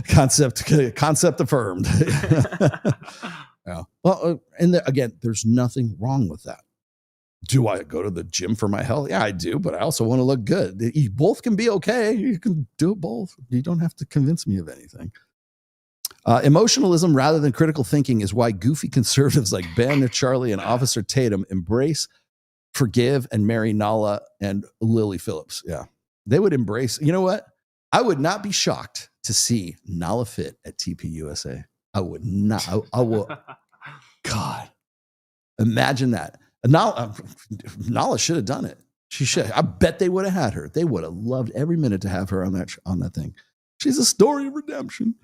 Concept affirmed. Yeah. Well, and again, there's nothing wrong with that. Do I go to the gym for my health? Yeah, I do, but I also want to look good. You both can be okay. You can do it both. You don't have to convince me of anything. Emotionalism rather than critical thinking is why goofy conservatives like Ben, Charlie, and Officer Tatum embrace, forgive, and marry Nala and Lily Phillips. Yeah. They would embrace. You know what? I would not be shocked to see Nala fit at TPUSA. I would not. I will. God, imagine that. Nala should have done it. She should. I bet they would have had her. They would have loved every minute to have her on that thing. She's a story of redemption.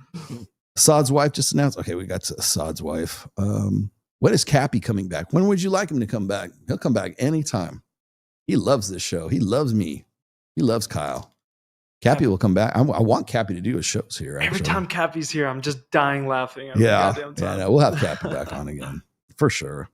Assad's wife just announced. Okay, we got to Assad's wife. When is Cappy coming back? When would you like him to come back? He'll come back anytime. He loves this show. He loves me. He loves Kyle. Cappy will come back. I want Cappy to do his shows here. Actually. Every time Cappy's here, I'm just dying laughing. Every goddamn time. No, we'll have Cappy back on again for sure.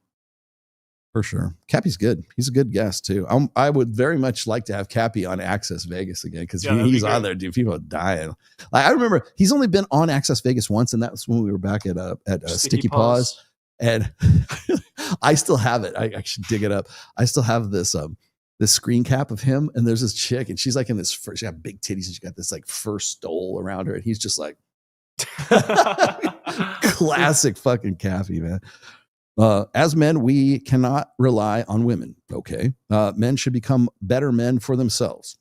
For sure. Cappy's good. He's a good guest too. I would very much like to have Cappy on Access Vegas again because he's on there, dude. People are dying. Like, I remember he's only been on Access Vegas once, and that was when we were back at Sticky Paws. And I still have it. I should dig it up. I still have this screen cap of him, and there's this chick, and she's like in this she got big titties, and she got this like fur stole around her, and he's just like classic fucking Cappy, man. As men, we cannot rely on women. Okay. Men should become better men for themselves.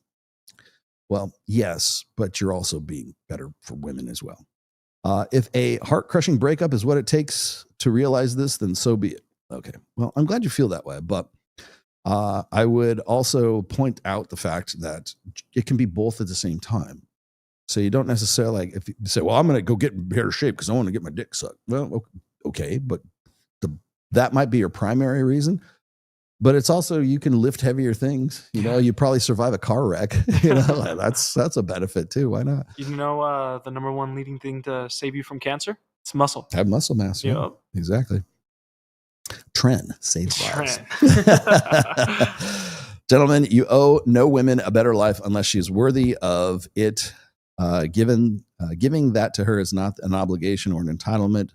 Well, yes, but you're also being better for women as well. If a heart-crushing breakup is what it takes to realize this, then so be it. Okay. Well, I'm glad you feel that way, but I would also point out the fact that it can be both at the same time. So you don't necessarily like, if you say, well, I'm going to go get in better shape because I want to get my dick sucked. Well, okay, but that might be your primary reason, but it's also, you can lift heavier things. You know, you probably survive a car wreck. You know, that's a benefit too. Why not? You know, the number one leading thing to save you from cancer? It's muscle. Have muscle mass. Yeah, exactly. Tren saves lives. Gentlemen, you owe no women a better life unless she is worthy of it. Giving that to her is not an obligation or an entitlement.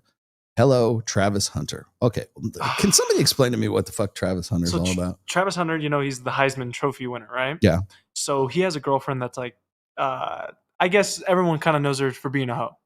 Hello, Travis Hunter. Okay. Can somebody explain to me what the fuck Travis Hunter is all about? Travis Hunter, you know, he's the Heisman Trophy winner, right? Yeah. So he has a girlfriend that's like, I guess everyone kind of knows her for being a hoe.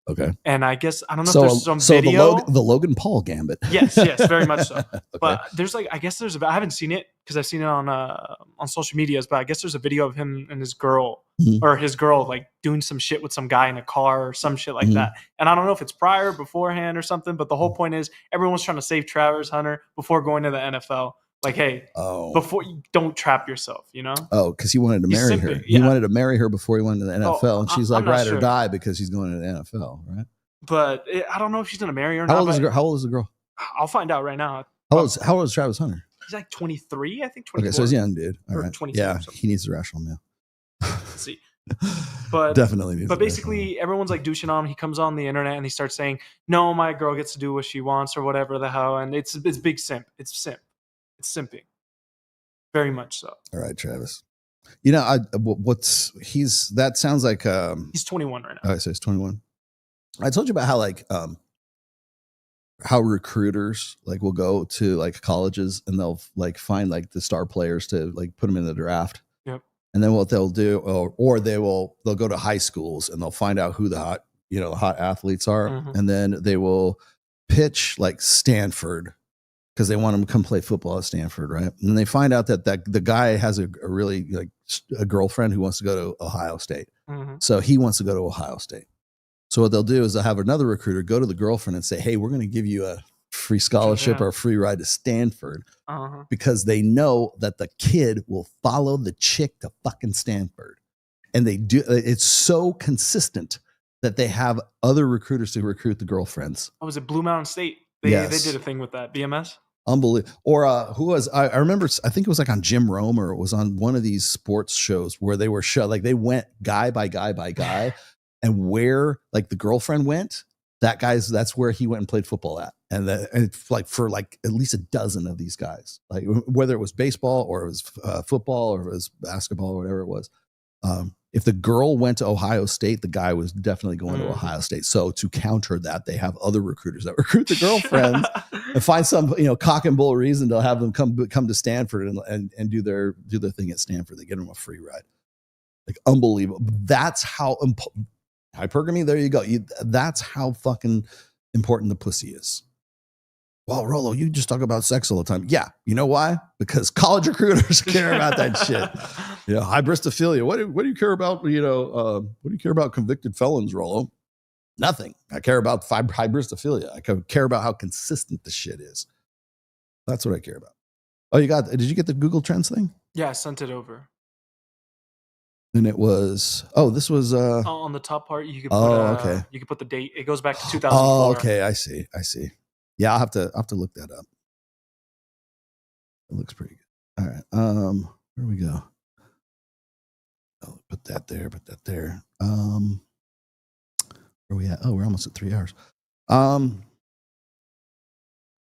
Okay. And I guess, I don't know if there's some video. The Logan Paul gambit. Yes, very much so. Okay. But there's like, I guess there's I haven't seen it because I've seen it on social medias, but I guess there's a video of him and his girl or his girl like doing some shit with some guy in a car or some shit like that. And I don't know if it's prior, beforehand or something, but the whole point is everyone's trying to save Travis Hunter before going to the NFL. Like, hey, before you don't trap yourself, you know? Oh, because he wanted to marry her. He wanted to marry her before he went to the NFL. And she's like, ride or die because he's going to the NFL, right? But I don't know if she's going to marry her or How not. old is the girl? I'll find out right now. How old is Travis Hunter? He's like 23, I think. 24. Okay, so he's young, dude. All or right. 23 Yeah, or something. he needs a rational meal. Let's see. But definitely needs. But basically, everyone's like douching on him. He comes on the internet and he starts saying, "No, my girl gets to do what she wants or whatever the hell." And it's big simp. It's simp. It's simping. Very much so. All right, Travis. You know, that sounds like he's 21 right now. Oh, so he's 21. I told you about how like how recruiters like will go to like colleges and they'll like find like the star players to like put them in the draft. Yep. And then what they'll do, or they'll go to high schools and they'll find out who the hot athletes are, and then they will pitch like Stanford because they want them to come play football at Stanford, right? And they find out that the guy has a really like a girlfriend who wants to go to Ohio State, so he wants to go to Ohio State. So what they'll do is they'll have another recruiter go to the girlfriend and say, "Hey, we're going to give you a free scholarship or a free ride to Stanford," because they know that the kid will follow the chick to fucking Stanford, and they do. It's so consistent that they have other recruiters to recruit the girlfriends. Oh, was it Blue Mountain State? They did a thing with that. BMS. Unbelievable. Or who was I remember? I think it was like on Jim Rome, or it was on one of these sports shows where they were like they went guy by guy by guy, and where like the girlfriend went, that's where he went and played football at, and like for like at least a dozen of these guys, like whether it was baseball or it was football or it was basketball or whatever it was. If the girl went to Ohio State, the guy was definitely going to Ohio State. So to counter that, they have other recruiters that recruit the girlfriends and find some, cock and bull reason to have them come to Stanford and do their thing at Stanford. They get them a free ride. Like unbelievable. That's how hypergamy. There you go. That's how fucking important the pussy is. Well, Rolo, you just talk about sex all the time. Yeah. You know why? Because college recruiters care about that shit. Hybristophilia. What do you care about? What do you care about convicted felons, Rolo? Nothing. I care about hybristophilia. I care about how consistent the shit is. That's what I care about. Oh, did you get the Google Trends thing? Yeah, I sent it over. And it was, this was on the top part. You could put, okay. You could put the date. It goes back to 2004. Oh, okay. I see. Yeah, I'll have to look that up. It looks pretty good. All right. Where do we go? Oh, put that there. Where are we at? Oh, we're almost at 3 hours.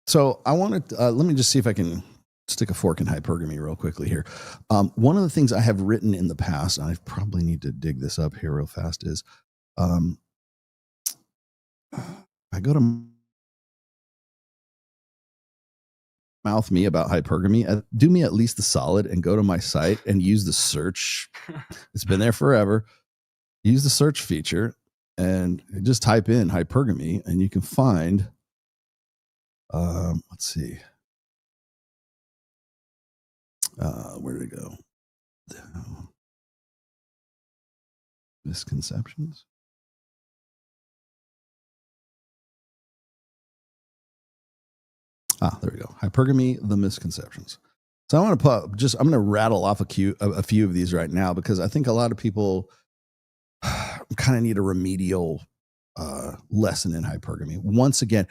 So I wanted, let me just see if I can stick a fork in hypergamy real quickly here. One of the things I have written in the past, and I probably need to dig this up here real fast, is I go to mouth me about hypergamy. Do me at least the solid and go to my site and use the search. It's been there forever. Use the search feature and just type in hypergamy and you can find, let's see. Where did it go? Misconceptions. There we go. Hypergamy, the misconceptions. So I want to I'm going to rattle off a few of these right now because I think a lot of people kind of need a remedial lesson in hypergamy. Once again,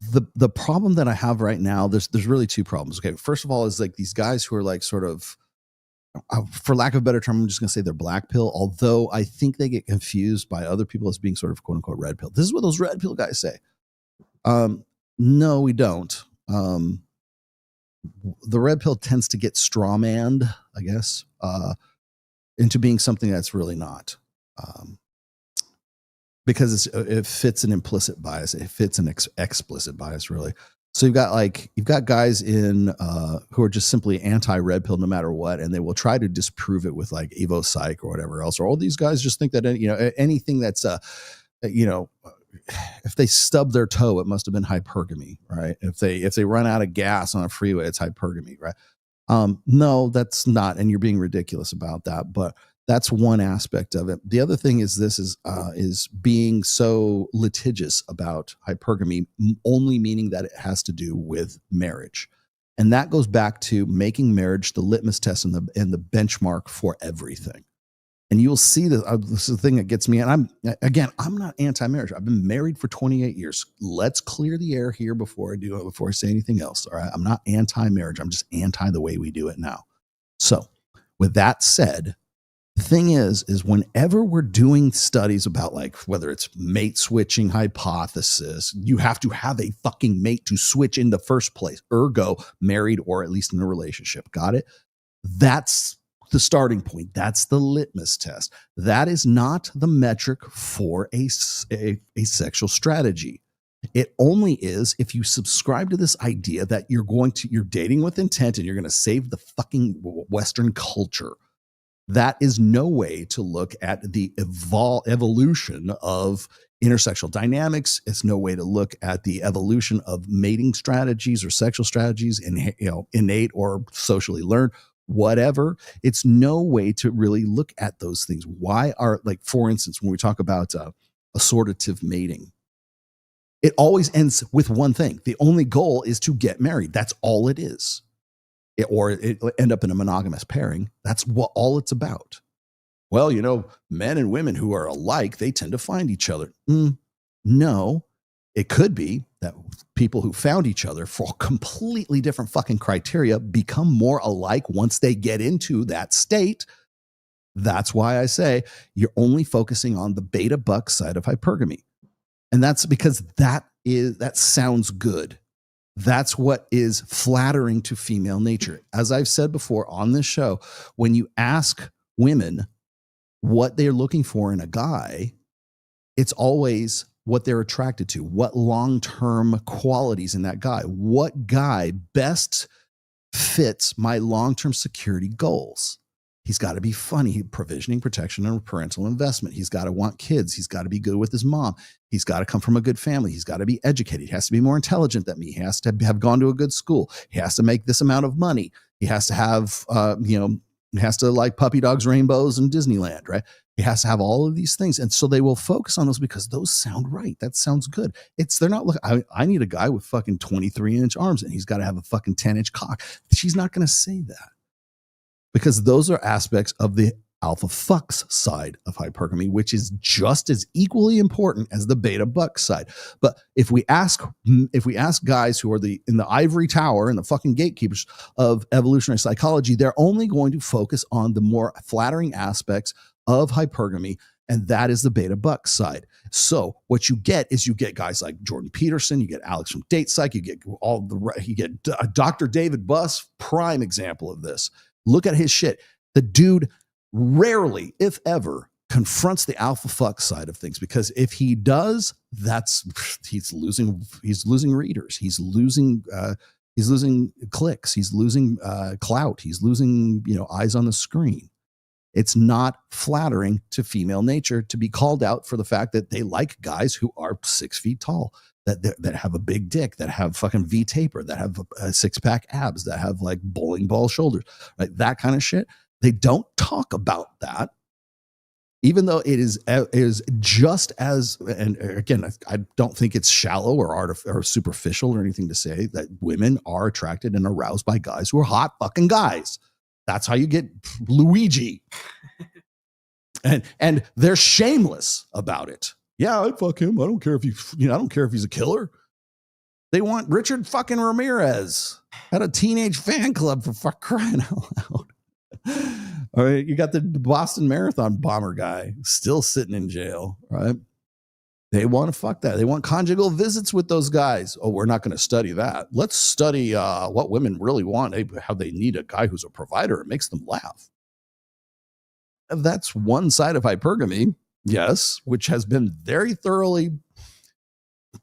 the problem that I have right now, there's really two problems. Okay, first of all, is like these guys who are like sort of, for lack of a better term, I'm just going to say they're black pill. Although I think they get confused by other people as being sort of quote unquote red pill. This is what those red pill guys say. No, we don't. The red pill tends to get strawmanned, I guess, into being something that's really not. Because it fits an implicit bias. It fits an explicit bias, really. So you've got guys in who are just simply anti-red pill no matter what, and they will try to disprove it with like Evo Psych or whatever else. Or all these guys just think that anything that's if they stub their toe, it must have been hypergamy, right? If they run out of gas on a freeway, it's hypergamy, right? No, that's not, and you're being ridiculous about that. But that's one aspect of it. The other thing is is being so litigious about hypergamy, only meaning that it has to do with marriage. And that goes back to making marriage the litmus test and the benchmark for everything. And you'll see that this is the thing that gets me. And I'm not anti-marriage. I've been married for 28 years. Let's clear the air here before I say anything else. All right. I'm not anti-marriage. I'm just anti the way we do it now. So with that said, the thing is whenever we're doing studies about like whether it's mate switching hypothesis, you have to have a fucking mate to switch in the first place, ergo married or at least in a relationship. Got it? That's the starting point. That's the litmus test. That is not the metric for a sexual strategy. It only is if you subscribe to this idea that you're dating with intent and you're going to save the fucking Western culture. That is no way to look at the evolution of intersexual dynamics. It's no way to look at the evolution of mating strategies or sexual strategies, innate or socially learned, whatever. It's no way to really look at those things. Why are, like, for instance, when we talk about assortative mating, it always ends with one thing. The only goal is to get married. That's all it is. Or it end up in a monogamous pairing. That's what all it's about. Well, men and women who are alike, they tend to find each other. No, it could be that people who found each other for completely different fucking criteria become more alike once they get into that state. That's why I say you're only focusing on the beta buck side of hypergamy. And that's because that sounds good. That's what is flattering to female nature. As I've said before on this show, when you ask women what they're looking for in a guy, it's always what they're attracted to, what long-term qualities in that guy, what guy best fits my long-term security goals. He's got to be funny, provisioning, protection, and parental investment. He's got to want kids. He's got to be good with his mom. He's got to come from a good family. He's got to be educated. He has to be more intelligent than me. He has to have gone to a good school. He has to make this amount of money. He has to have, he has to like puppy dogs, rainbows, and Disneyland, right? He has to have all of these things. And so they will focus on those because those sound right. That sounds good. They're not looking, I need a guy with fucking 23-inch arms and he's got to have a fucking 10-inch cock. She's not going to say that. Because those are aspects of the alpha fucks side of hypergamy, which is just as equally important as the beta buck side. But if we ask guys who are in the ivory tower and the fucking gatekeepers of evolutionary psychology, they're only going to focus on the more flattering aspects of hypergamy, and that is the beta buck side. So what you get is you get guys like Jordan Peterson, you get Alex from Date Psych, you get Dr. David Buss, prime example of this. Look at his shit. The dude rarely, if ever, confronts the alpha fuck side of things, because if he does, he's losing readers, he's losing clicks, he's losing clout, he's losing eyes on the screen. It's not flattering to female nature to be called out for the fact that they like guys who are 6 feet tall, that have a big dick, that have fucking V taper, that have six-pack abs, that have like bowling ball shoulders, right? That kind of shit. They don't talk about that, even though it is just as, and again, I don't think it's shallow or superficial or anything to say that women are attracted and aroused by guys who are hot fucking guys. That's how you get Luigi. And they're shameless about it. Yeah, I'd fuck him. I don't care if I don't care if he's a killer. They want Richard fucking Ramirez at a teenage fan club for crying out loud. All right, you got the Boston Marathon bomber guy still sitting in jail, right? They want to fuck that. They want conjugal visits with those guys. Oh, we're not going to study that. Let's study what women really want, how they need a guy who's a provider. It makes them laugh. That's one side of hypergamy, yes, which has been very thoroughly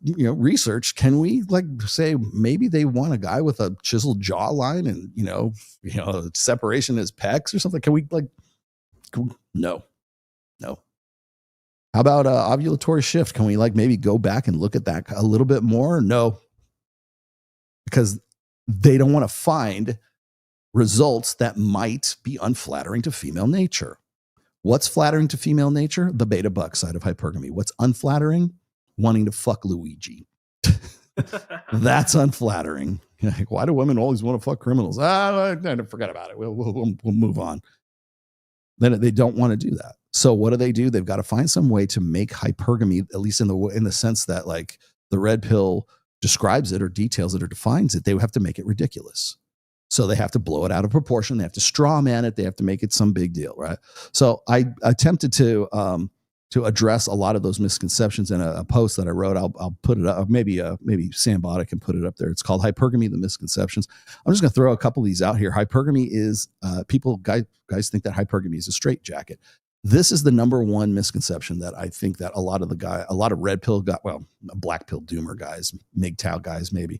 researched. Can we say maybe they want a guy with a chiseled jawline and separation in his pecs or something? Can we no. How about ovulatory shift? Can we maybe go back and look at that a little bit more? No, because they don't want to find results that might be unflattering to female nature. What's flattering to female nature? The beta buck side of hypergamy. What's unflattering? Wanting to fuck Luigi. That's unflattering. Why do women always want to fuck criminals? Forget about it. We'll move on. Then they don't want to do that. So what do? They've got to find some way to make hypergamy, at least in the sense that the red pill describes it or details it or defines it. They have to make it ridiculous. So they have to blow it out of proportion. They have to straw man it. They have to make it some big deal, right? So I attempted to address a lot of those misconceptions in a post that I wrote. I'll put it up. Maybe Sam Botta can put it up there. It's called Hypergamy: The Misconceptions. I'm just going to throw a couple of these out here. Hypergamy is guys think that hypergamy is a straitjacket. This is the number one misconception that I think that a lot of red pill black pill doomer guys, MGTOW guys maybe,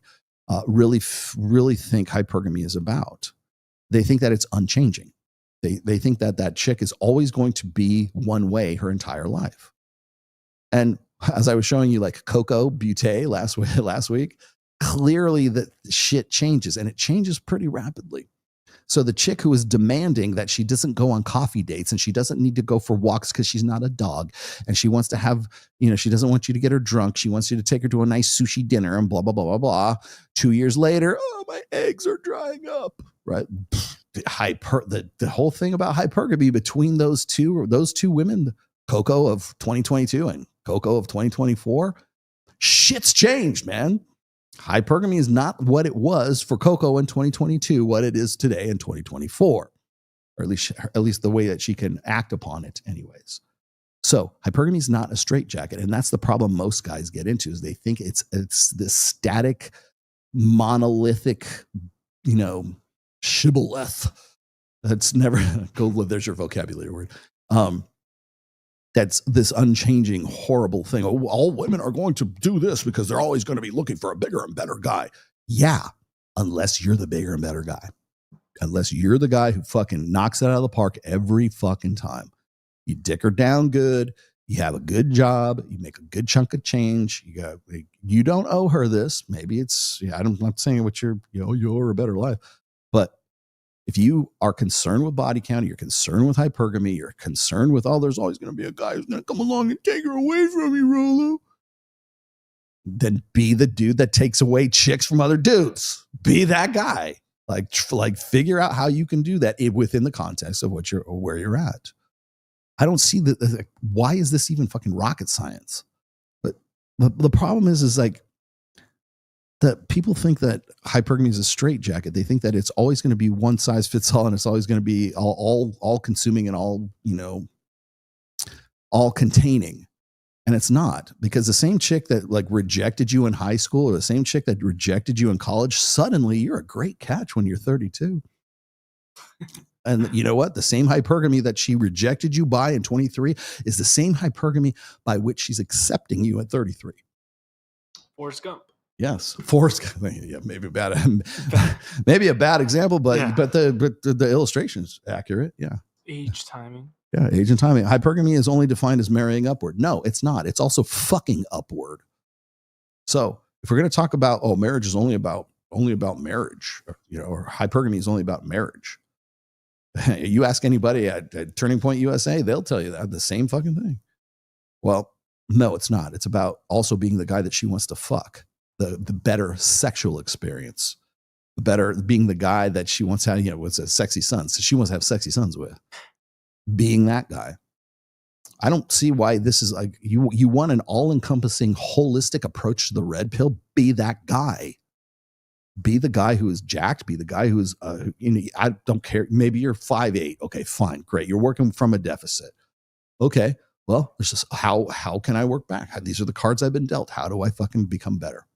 really think hypergamy is about. They think that it's unchanging. They think that chick is always going to be one way her entire life. And as I was showing you Coco Butte last week, clearly that shit changes, and it changes pretty rapidly. So the chick who is demanding that she doesn't go on coffee dates and she doesn't need to go for walks because she's not a dog, and she wants to have, she doesn't want you to get her drunk. She wants you to take her to a nice sushi dinner and blah, blah, blah, blah, blah. 2 years later, oh, my eggs are drying up, right? The whole thing about hypergamy between those two women, Coco of 2022 and Coco of 2024, shit's changed, man. Hypergamy is not what it was for Coco in 2022, what it is today in 2024, or at least the way that she can act upon it anyways. So hypergamy is not a straitjacket. And that's the problem most guys get into, is they think it's this static, monolithic, shibboleth. That's never there's your vocabulary word. That's this unchanging, horrible thing. Oh, all women are going to do this because they're always going to be looking for a bigger and better guy. Yeah, unless you're the bigger and better guy. Unless you're the guy who fucking knocks it out of the park every fucking time. You dick her down good. You have a good job. You make a good chunk of change. You don't owe her this. Maybe it's, I'm not saying what you owe her a better life. But if you are concerned with body count, you're concerned with hypergamy, you're concerned with, there's always going to be a guy who's going to come along and take her away from you, Rolo. Then be the dude that takes away chicks from other dudes. Be that guy. Figure out how you can do that within the context of where you're at. I don't see why is this even fucking rocket science? But the problem is like that people think that hypergamy is a straitjacket. They think that it's always going to be one size fits all, and it's always going to be all consuming and all containing. And it's not, because the same chick that like rejected you in high school or the same chick that rejected you in college, suddenly you're a great catch when you're 32. And you know what? The same hypergamy that she rejected you by in 23 is the same hypergamy by which she's accepting you at 33. Forrest Gump. Yes, Forrest. Yeah, maybe a bad example, but the illustration's accurate. Yeah. Age timing. Yeah, age and timing. Hypergamy is only defined as marrying upward. No, it's not. It's also fucking upward. So if we're going to talk about, marriage is only about marriage, or hypergamy is only about marriage. You ask anybody at Turning Point USA, they'll tell you that the same fucking thing. Well, no, it's not. It's about also being the guy that she wants to fuck, the better sexual experience, the better being the guy that she wants to have, with a sexy son. So she wants to have sexy sons with. Being that guy. I don't see why this is like you want an all-encompassing holistic approach to the red pill. Be that guy. Be the guy who is jacked. Be the guy who is I don't care. Maybe you're 5'8". Okay, fine, great. You're working from a deficit. Okay, well, it's just how can I work back? These are the cards I've been dealt. How do I fucking become better?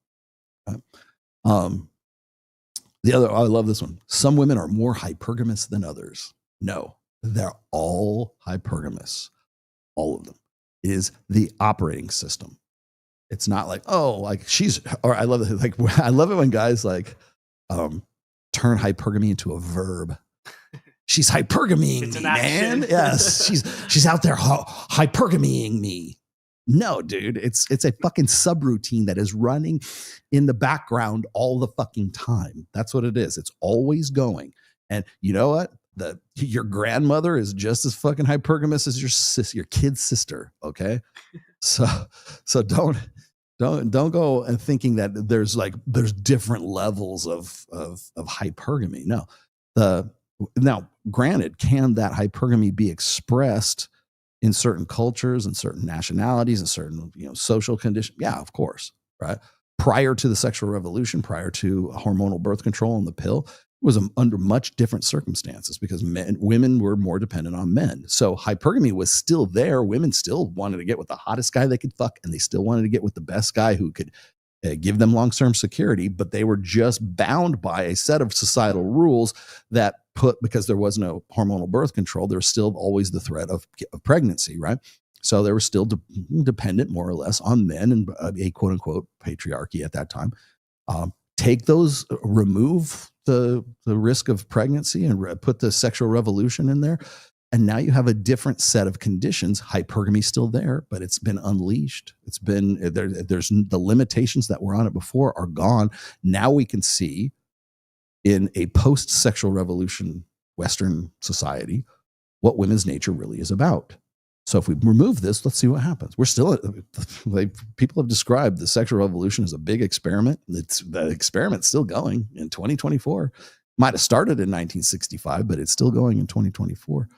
The other, I love this one. Some women are more hypergamous than others. No. They're all hypergamous. All of them. It is the operating system. It's not like, I love it. Like, I love it when guys turn hypergamy into a verb. She's hypergamying me, man. Yes. She's out there hypergamying me. No, dude, it's a fucking subroutine that is running in the background all the fucking time. That's what it is. It's always going. And you know what? Your grandmother is just as fucking hypergamous as your kid's sister. Okay. So don't go and thinking that there's different levels of hypergamy. No. Now, granted, can that hypergamy be expressed in certain cultures and certain nationalities and certain social conditions? Yeah, of course. Right. Prior to the sexual revolution, prior to hormonal birth control and the pill, was under much different circumstances because women were more dependent on men. So hypergamy was still there. Women still wanted to get with the hottest guy they could fuck, and they still wanted to get with the best guy who could give them long-term security, but they were just bound by a set of societal rules that because there was no hormonal birth control, there was still always the threat of pregnancy, right? So they were still dependent more or less on men and a quote unquote patriarchy at that time. Remove the risk of pregnancy and put the sexual revolution in there. And now you have a different set of conditions. Hypergamy's still there, but it's been unleashed. It's been there's the limitations that were on it before are gone. Now we can see in a post-sexual revolution Western society what women's nature really is about. So if we remove this, let's see what happens. We're still, people have described the sexual revolution as a big experiment. The experiment's still going in 2024. Might have started in 1965, but it's still going in 2024.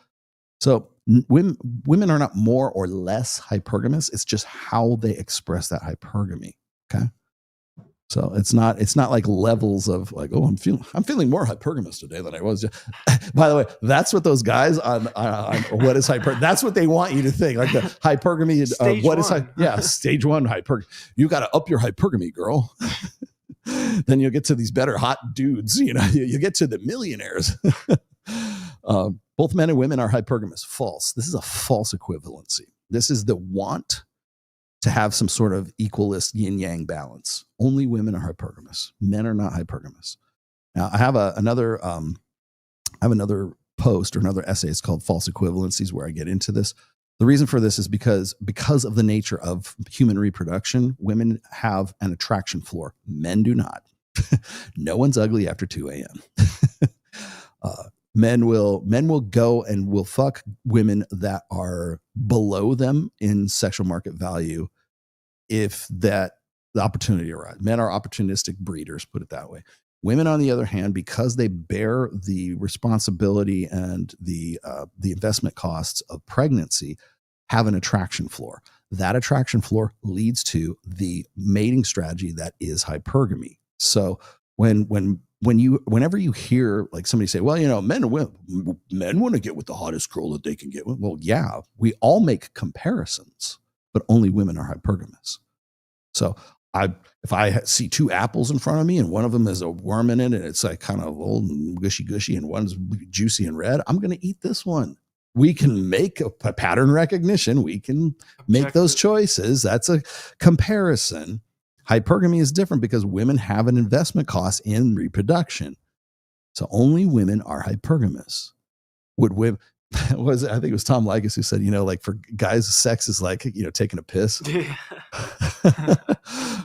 So women are not more or less hypergamous. It's just how they express that hypergamy. Okay. So it's not like levels of like, oh, I'm feeling more hypergamous today than I was. By the way, that's what those guys on what is that's what they want you to think. Like the hypergamy, stage 1 hypergamy. You got to up your hypergamy, girl. Then you'll get to these better hot dudes. You get to the millionaires. Both men and women are hypergamous. False. This is a false equivalency. This is the want to have some sort of equalist yin-yang balance. Only women are hypergamous. Men are not hypergamous. Now, I have another post or another essay. It's called False Equivalencies, where I get into this. The reason for this is because of the nature of human reproduction, women have an attraction floor. Men do not. No one's ugly after 2 a.m. Men will go and will fuck women that are below them in sexual market value if the opportunity arises. Men are opportunistic breeders, put it that way. Women, on the other hand, because they bear the responsibility and the investment costs of pregnancy, have an attraction floor. That attraction floor leads to the mating strategy that is hypergamy. So whenever you hear like somebody say, well, you know, men want to get with the hottest girl that they can get with. Well, yeah, we all make comparisons, but only women are hypergamous. So if I see two apples in front of me and one of them has a worm in it and it's like kind of old and gushy and one's juicy and red, I'm going to eat this one. We can make a pattern recognition. We can make those choices. That's a comparison. Hypergamy is different because women have an investment cost in reproduction. So only women are hypergamous. Would women, I think it was Tom Likas who said, you know, like for guys, sex is like, you know, taking a piss.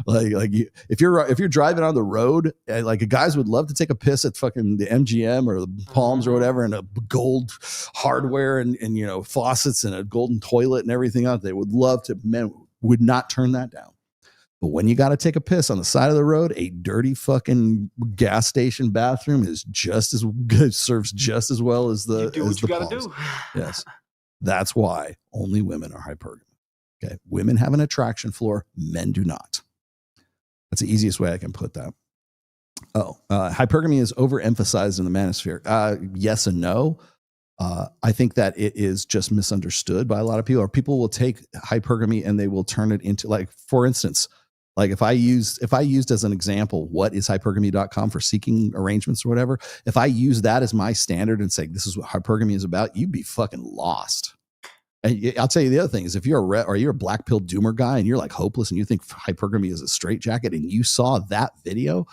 If you're driving on the road, like guys would love to take a piss at fucking the MGM or the Palms or whatever, and a gold hardware and you know, faucets and a golden toilet and everything else. They would love to. Men would not turn that down. But when you got to take a piss on the side of the road, a dirty fucking gas station bathroom is just as good, serves just as well as the. You do what you got to do. Yes, that's why only women are hypergamous. Okay, women have an attraction floor, men do not. That's the easiest way I can put that. Hypergamy is overemphasized in the manosphere. Yes and no. I think that it is just misunderstood by a lot of people, or people will take hypergamy and they will turn it into, like, for instance, like if I used as an example, what is hypergamy.com for seeking arrangements or whatever, if I use that as my standard and say, this is what hypergamy is about, you'd be fucking lost. And I'll tell you the other thing is, if you're a black pill doomer guy and you're like hopeless and you think hypergamy is a straitjacket and you saw that video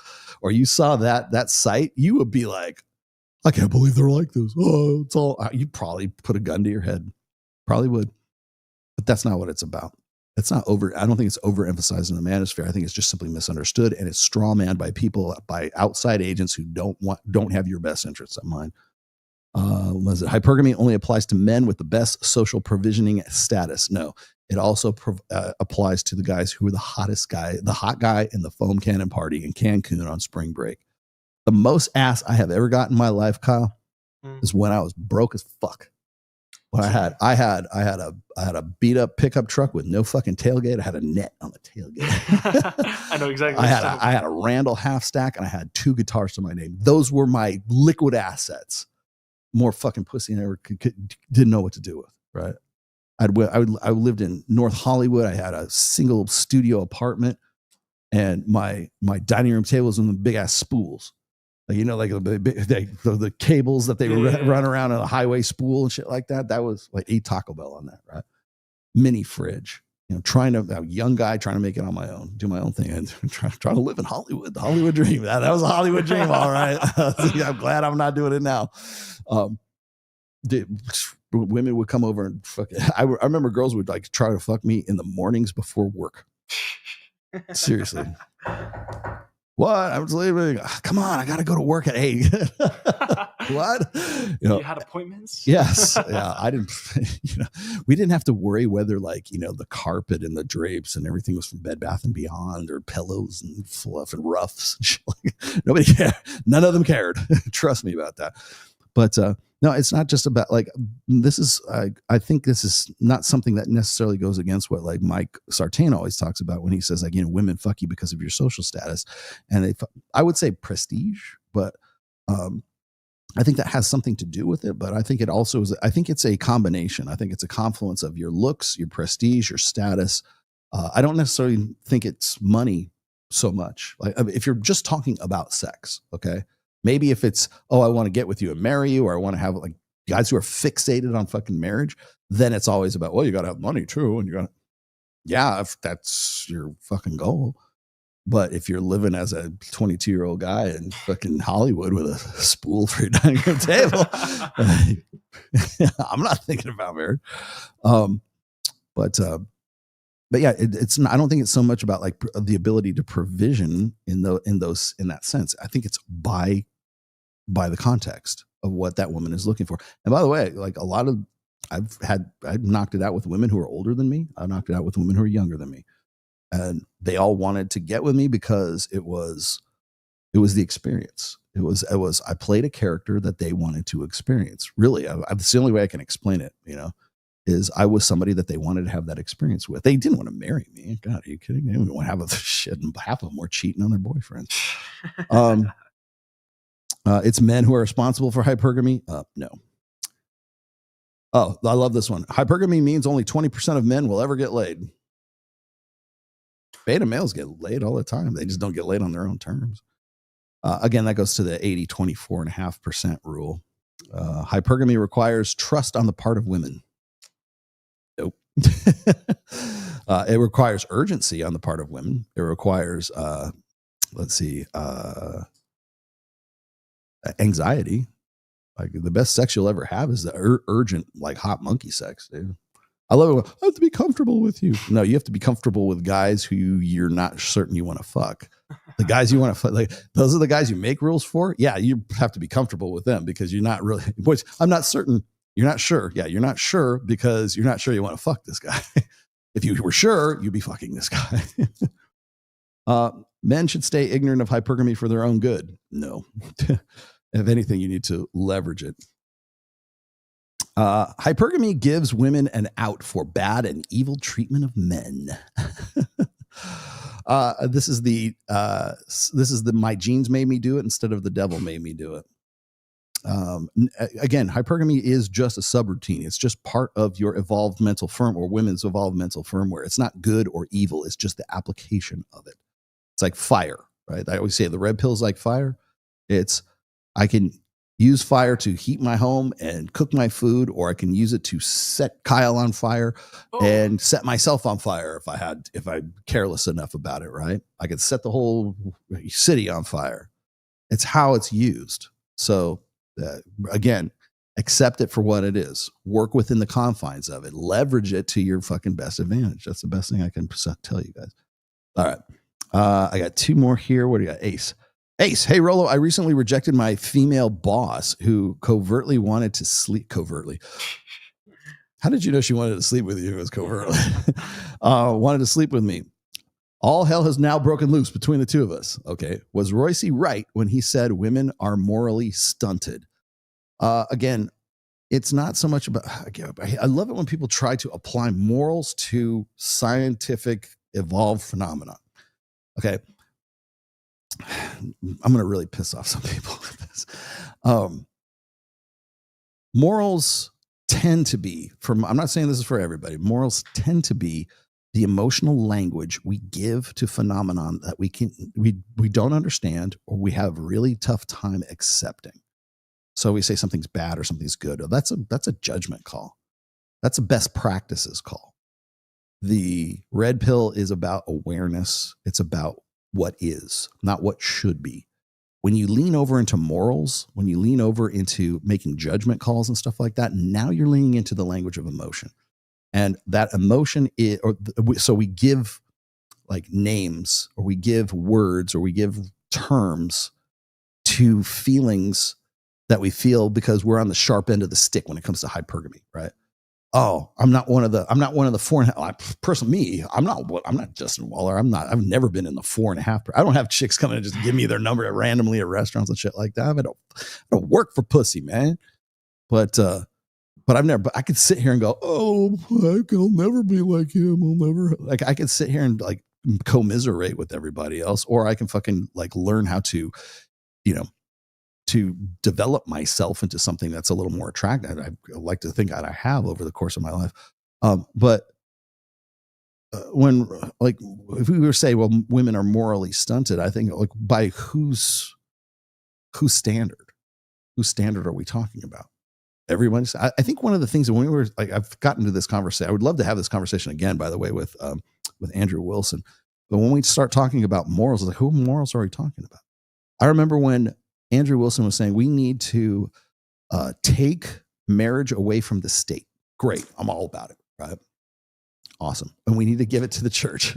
or you saw that site, you would be like, I can't believe they're like this. Oh, it's all, you'd probably put a gun to your head. Probably would. But that's not what it's about. It's not I don't think it's overemphasized in the manosphere. I think it's just simply misunderstood, and it's strawmanned by people, by outside agents who don't have your best interests in mind. Was it hypergamy only applies to men with the best social provisioning status? No, it also applies to the guys who are the hottest guy, the hot guy in the foam cannon party in Cancun on spring break. The most ass I have ever gotten in my life, Kyle, is when I was broke as fuck. When I had a beat up pickup truck with no fucking tailgate. I had a net on the tailgate. I know exactly. I had a Randall half stack and I had 2 guitars to my name. Those were my liquid assets. More fucking pussy than I ever didn't know what to do with. Right. I lived in North Hollywood. I had a single studio apartment, and my dining room table was on the big ass spools. Like, you know, like the cables that they run around on a highway spool and shit like that. That was like, eat Taco Bell on that, right? Mini fridge. You know, a young guy trying to make it on my own, do my own thing, and trying to live in Hollywood, the Hollywood dream. That was a Hollywood dream, all right. I'm glad I'm not doing it now. Women would come over and fuck it. I remember girls would like try to fuck me in the mornings before work. Seriously. What? I was leaving. Come on, I got to go to work at 8. What? You had appointments? Yes. Yeah. I didn't, we didn't have to worry whether, like, the carpet and the drapes and everything was from Bed Bath & Beyond or pillows and fluff and ruffs and shit. Nobody cared. None of them cared. Trust me about that. But, no, it's not just about, like, this is, I think this is not something that necessarily goes against what, like, Mike Sartain always talks about when he says, like, women fuck you because of your social status. And I would say prestige, but I think that has something to do with it. But I think it also is, I think it's a combination. I think it's a confluence of your looks, your prestige, your status. I don't necessarily think it's money so much. Like, if you're just talking about sex, okay? Maybe if it's, oh, I want to get with you and marry you, or I want to have, like, guys who are fixated on fucking marriage, then it's always about, well, you got to have money too. And if that's your fucking goal. But if you're living as a 22-year-old guy in fucking Hollywood with a spool for your dining room table, I'm not thinking about marriage. But yeah, it's not, I don't think it's so much about, like, the ability to provision in that sense. I think it's by the context of what that woman is looking for. And by the way, like, I've knocked it out with women who are older than me. I've knocked it out with women who are younger than me. And they all wanted to get with me because it was It was the experience. It was I played a character that they wanted to experience. Really, it's the only way I can explain it, is I was somebody that they wanted to have that experience with. They didn't want to marry me. God, are you kidding me? They didn't want to have a shit, and half of them were cheating on their boyfriends. It's men who are responsible for hypergamy. No. Oh, I love this one. Hypergamy means only 20% of men will ever get laid. Beta males get laid all the time. They just don't get laid on their own terms. Again, that goes to the 80-24.5% rule. Hypergamy requires trust on the part of women. Nope. It requires urgency on the part of women. It requires, anxiety. Like the best sex you'll ever have is the urgent, like hot monkey sex, dude. I love it. I have to be comfortable with you. No, you have to be comfortable with guys who you're not certain you want to fuck. The guys you want to fuck, like those are the guys you make rules for. Yeah, you have to be comfortable with them because you're not really. Which I'm not certain. You're not sure. Yeah, you're not sure because you're not sure you want to fuck this guy. If you were sure, you'd be fucking this guy. Men should stay ignorant of hypergamy for their own good. No. If anything, you need to leverage it. Hypergamy gives women an out for bad and evil treatment of men. This is the my genes made me do it instead of the devil made me do it. Again, hypergamy is just a subroutine. It's just part of your evolved mental firmware, or women's evolved mental firmware. It's not good or evil. It's just the application of it. It's like fire, right? I always say the red pill is like fire. I can use fire to heat my home and cook my food, or I can use it to set Kyle on fire and set myself on fire if I'm careless enough about it, right? I could set the whole city on fire. It's how it's used. So again, accept it for what it is. Work within the confines of it. Leverage it to your fucking best advantage. That's the best thing I can tell you guys. All right. I got two more here. What do you got? Ace, hey, Rolo, I recently rejected my female boss who covertly wanted to sleep. Covertly. How did you know she wanted to sleep with you? It was covertly. Wanted to sleep with me. All hell has now broken loose between the two of us. Okay. Was Royce right when he said women are morally stunted? Again, it's not so much about, I love it when people try to apply morals to scientific evolved phenomena. Okay. I'm going to really piss off some people with this. Morals tend to be, I'm not saying this is for everybody. Morals tend to be the emotional language we give to phenomenon that we don't understand, or we have a really tough time accepting. So we say something's bad or something's good. That's a judgment call. That's a best practices call. The red pill is about awareness. It's about what is, not what should be. When you lean over into morals, when you lean over into making judgment calls and stuff like that, now you're leaning into the language of emotion. And that emotion is, so we give like names, or we give words, or we give terms to feelings that we feel because we're on the sharp end of the stick when it comes to hypergamy, right? Oh, I'm not one of the 4.5. Personally, I'm not Justin Waller. I've never been in the 4.5. I don't have chicks coming and just give me their number randomly at restaurants and shit like that. I don't work for pussy, man. But I could sit here and go, oh, I'll never be like him. I could sit here and like commiserate with everybody else, or I can fucking like learn how to, to develop myself into something that's a little more attractive. I like to think that I have over the course of my life. But when, like, if we were to say, well, women are morally stunted, I think like by whose standard are we talking about? Everyone's, I think one of the things that when we were like, I've gotten to this conversation, I would love to have this conversation again, by the way, with Andrew Wilson. But when we start talking about morals, it's like, who morals are we talking about? I remember when Andrew Wilson was saying we need to take marriage away from the state. Great. I'm all about it. Right. Awesome. And we need to give it to the church.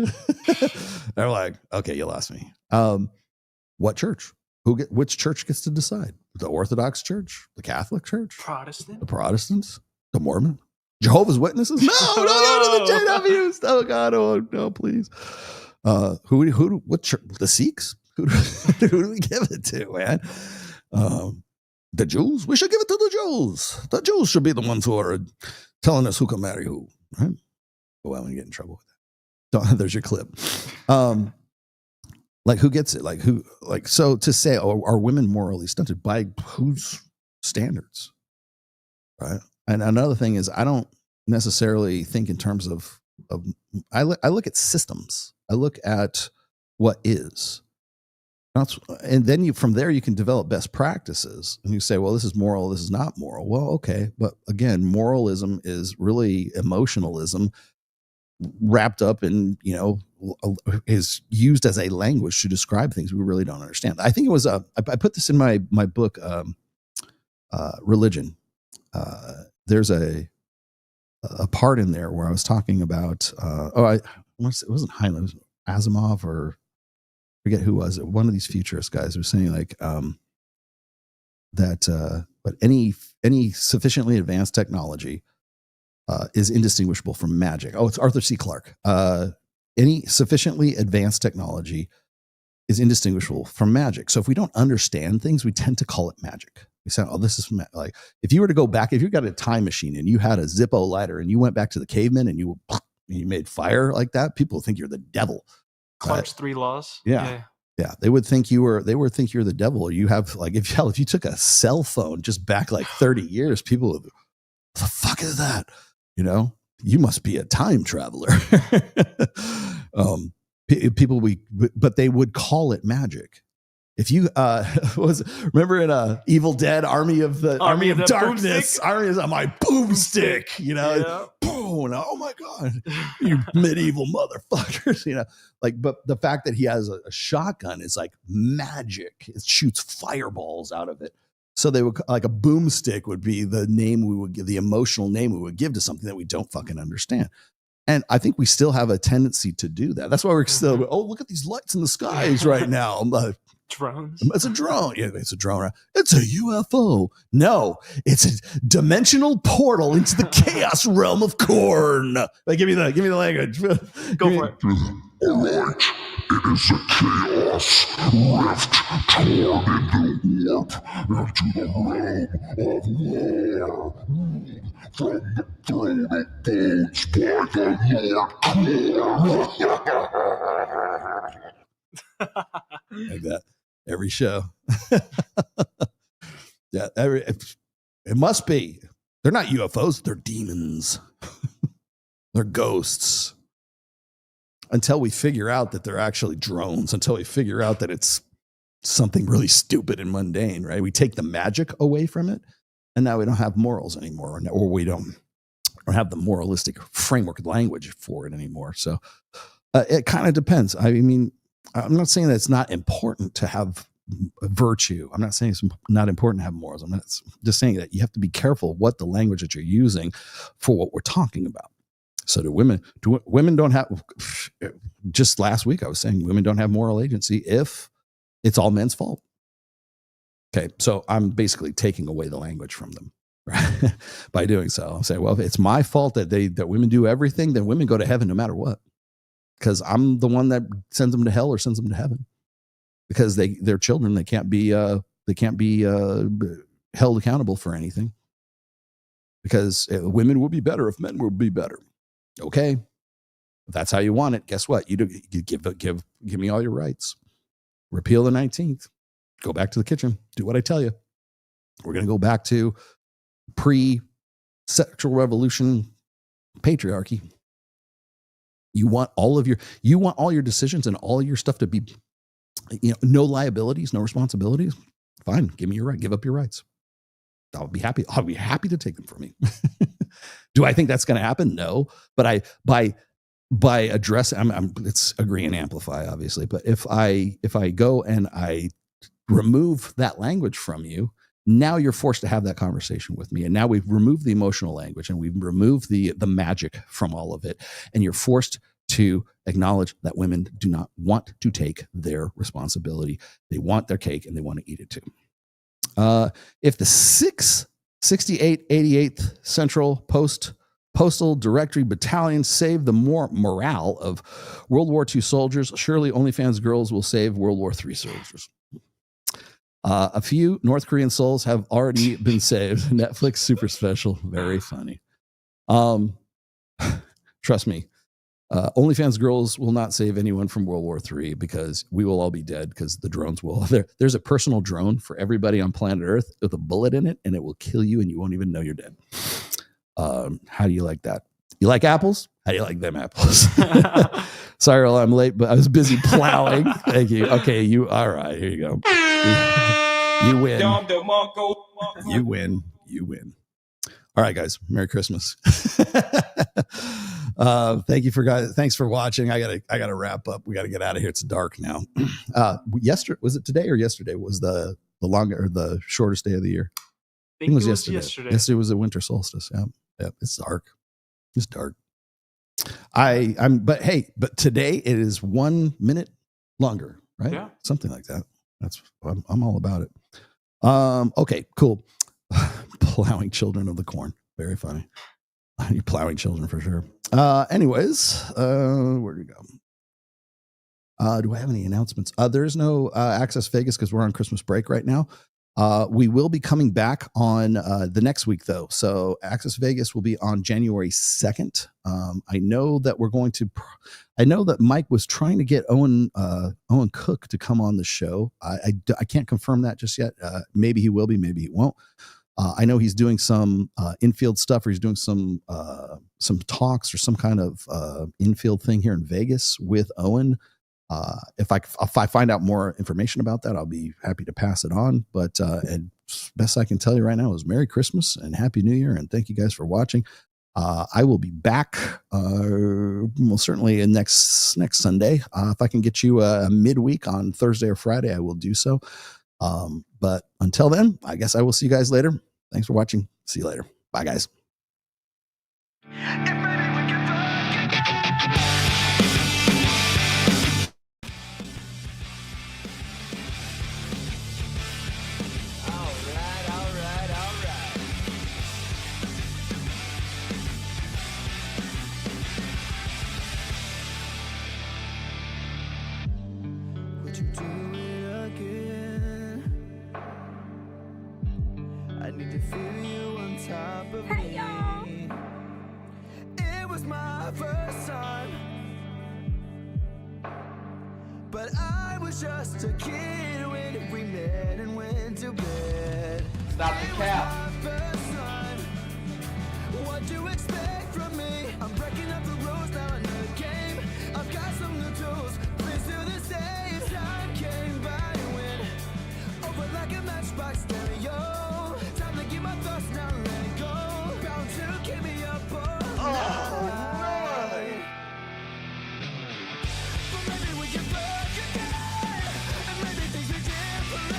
They're like, okay, you lost me. What church? Which church gets to decide? The Orthodox Church? The Catholic Church? Protestant? The Protestants? The Mormon? Jehovah's Witnesses? No, don't go to the JWs. Oh God, oh no, please. What church? The Sikhs? Who do we give it to, man? The Jews? We should give it to the Jews. The Jews should be the ones who are telling us who can marry who, right? Oh, I'm going to get in trouble with that. There's your clip. Like, who gets it? Like, who? Like, so to say, oh, are women morally stunted by whose standards, right? And another thing is, I don't necessarily think in terms of I look at systems. I look at what is. And then from there you can develop best practices, and you say, well, this is moral, this is not moral. Well, okay, but again, moralism is really emotionalism wrapped up in, is used as a language to describe things we really don't understand. I think it was I put this in my book, Religion. There's a part in there where I was talking about it wasn't Heinlein, it was Asimov, or forget who was it. One of these futurist guys was saying like that but any sufficiently advanced technology is indistinguishable from magic. Oh, it's Arthur C. Clarke. Any sufficiently advanced technology is indistinguishable from magic. So if we don't understand things, we tend to call it magic. We say, oh, this is like, if you were to go back, if you got a time machine and you had a Zippo lighter and you went back to the cavemen and you made fire like that, people think you're the devil. Clarke's 3 laws. Yeah. They would think you're the devil. Or you have like, if you took a cell phone just back like 30 years, people would, what the fuck is that? You must be a time traveler. But they would call it magic. If you remember in Evil Dead, Army of Darkness, Army is my boomstick, boom, oh my god, you medieval motherfuckers, but the fact that he has a shotgun is like magic. It shoots fireballs out of it. So they would, like, a boomstick would be the name we would give, the emotional name we would give to something that we don't fucking understand. And I think we still have a tendency to do that. That's why we're still, oh, look at these lights in the skies right now. Drones. It's a drone. Yeah, it's a drone. It's a UFO. No, it's a dimensional portal into the chaos realm of corn. Like, give me the language. Go for it. All right, it is a chaos rift torn into warp into the realm of war. From the throne of bones by the Lord Corn. Like that. Every show. Yeah, it must be. They're not UFOs, they're demons. They're ghosts. Until we figure out that they're actually drones, until we figure out that it's something really stupid and mundane, right? We take the magic away from it, and now we don't have morals anymore, or we don't have the moralistic framework language for it anymore. So it kind of depends. I mean, I'm not saying that it's not important to have virtue. I'm not saying it's not important to have morals. I'm not just saying that you have to be careful what the language that you're using for what we're talking about. So do women don't have, just last week I was saying women don't have moral agency if it's all men's fault. Okay, so I'm basically taking away the language from them, right? By doing so. I'm saying, well, if it's my fault that women do everything, then women go to heaven no matter what. Because I'm the one that sends them to hell or sends them to heaven. Because they're children, they can't be held accountable for anything. Because women would be better if men would be better. Okay, if that's how you want it. Guess what? You give me all your rights. Repeal the 19th. Go back to the kitchen. Do what I tell you. We're going to go back to pre-sexual revolution patriarchy. You want all your decisions and all your stuff to be, no liabilities, no responsibilities. Fine, give me your right. Give up your rights. I'll be happy to take them from you. Do I think that's going to happen? No, but by addressing, it's agree and amplify, obviously. But if I go and I remove that language from you, now you're forced to have that conversation with me. And now we've removed the emotional language and we've removed the magic from all of it. And you're forced to acknowledge that women do not want to take their responsibility. They want their cake and they want to eat it too. If the 6888th Central Post Postal Directory Battalion save the morale of World War II soldiers. Surely OnlyFans girls will save World War III soldiers. A few North Korean souls have already been saved. Netflix super special. Very funny. Trust me. OnlyFans girls will not save anyone from World War III because we will all be dead because the drones will. There's a personal drone for everybody on planet Earth with a bullet in it, and it will kill you, and you won't even know you're dead. How do you like that? You like apples? How do you like them apples? Sorry, Earl, I'm late, but I was busy plowing. Thank you. Okay, you. All right, here you go. You win. You win. You win. All right, guys. Merry Christmas. Thank you for guys. Thanks for watching. I gotta wrap up. We gotta get out of here. It's dark now. Yesterday, was it today or yesterday? Was the longer or the shortest day of the year? I think it was yesterday. Yesterday was the winter solstice. Yeah, it's dark. It's dark. But today it is 1 minute longer, right? Yeah. Something like that. I'm all about it. Okay, cool. Plowing children of the corn. Very funny. You're plowing children for sure. Anyways, where do we go? Do I have any announcements? There's no Access Vegas because we're on Christmas break right now. We will be coming back on the next week, though. So Access Vegas will be on January 2nd. I know that we're going to. I know that Mike was trying to get Owen Cook to come on the show. I can't confirm that just yet. Maybe he will be. Maybe he won't. I know he's doing some infield stuff, or he's doing some talks or some kind of infield thing here in Vegas with Owen. If I find out more information about that, I'll be happy to pass it on. But and best I can tell you right now is Merry Christmas and Happy New Year, and thank you guys for watching. I will be back most certainly next Sunday. If I can get you a midweek on Thursday or Friday, I will do so. But until then, I guess I will see you guys later. Thanks for watching. See you later. Bye, guys. Hey y'all! It was my first time, but I was just a kid when we met and went to bed. Stop the cap. What do you expect from me? I'm breaking up the rules now in the game. I've got some new tools. Please do the same. Time came by when over like a matchbox stereo. Time to get my thoughts now. Let go. Bound to keep me up all night. But maybe we can fuck again, and maybe things are different.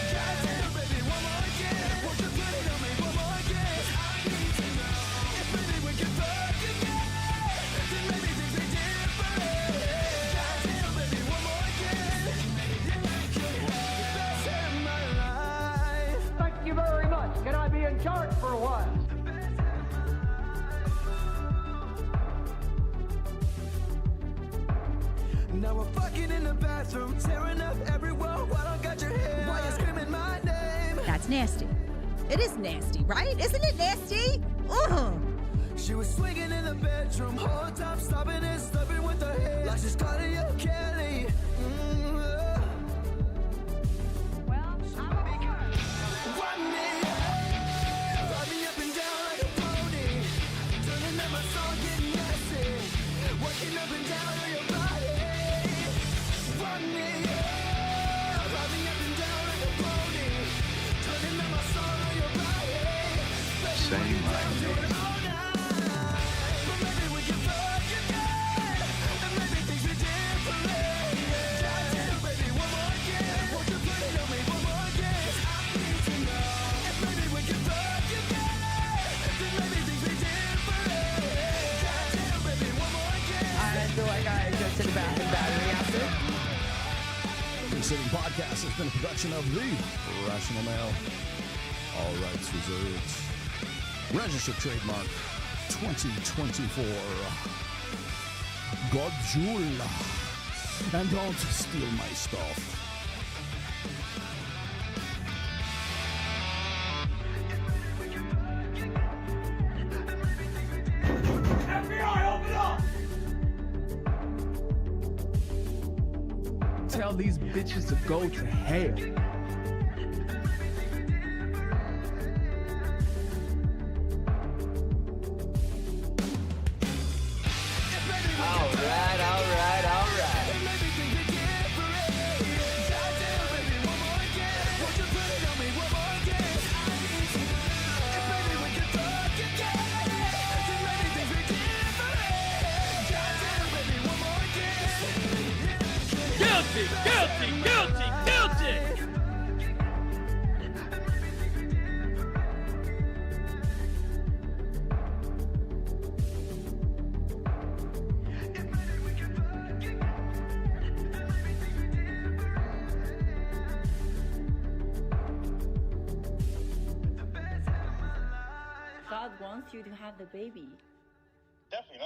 Can I tell baby one more again? Won't you put it on me one more again? I need to know if maybe we can fuck again, then maybe things are different. Can I tell baby one more again? You could have the best in my life. Thank you very much. Can I be in charge for a while? Now we're fucking in the bathroom, tearing up every wall while I got your hair. Why you screaming my name? That's nasty. It is nasty, right? Isn't it nasty? Ugh. She was swinging in the bedroom, whole time stopping and stubbing with her hair. Like she's calling you Kelly. Run me up and down like a pony. Turning up my song, getting messy. Working up and down on your body. Run me up and down like a pony. Turning up my song on your body. Say my name. But maybe we can fuck again, and maybe things are different. Try to, baby, one more again. Won't you put it on me one more again? I need to know if maybe we can fuck again, then maybe things are different. Try to, baby, one more again. I feel like I just did a battery acid. Sitting Podcast has been a production of the Rational Mail. All rights reserved. Registered trademark 2024. Godzilla. And don't steal my stuff. Tell these bitches to go to hell. All right. Guilty! God wants you to have the baby. Definitely not.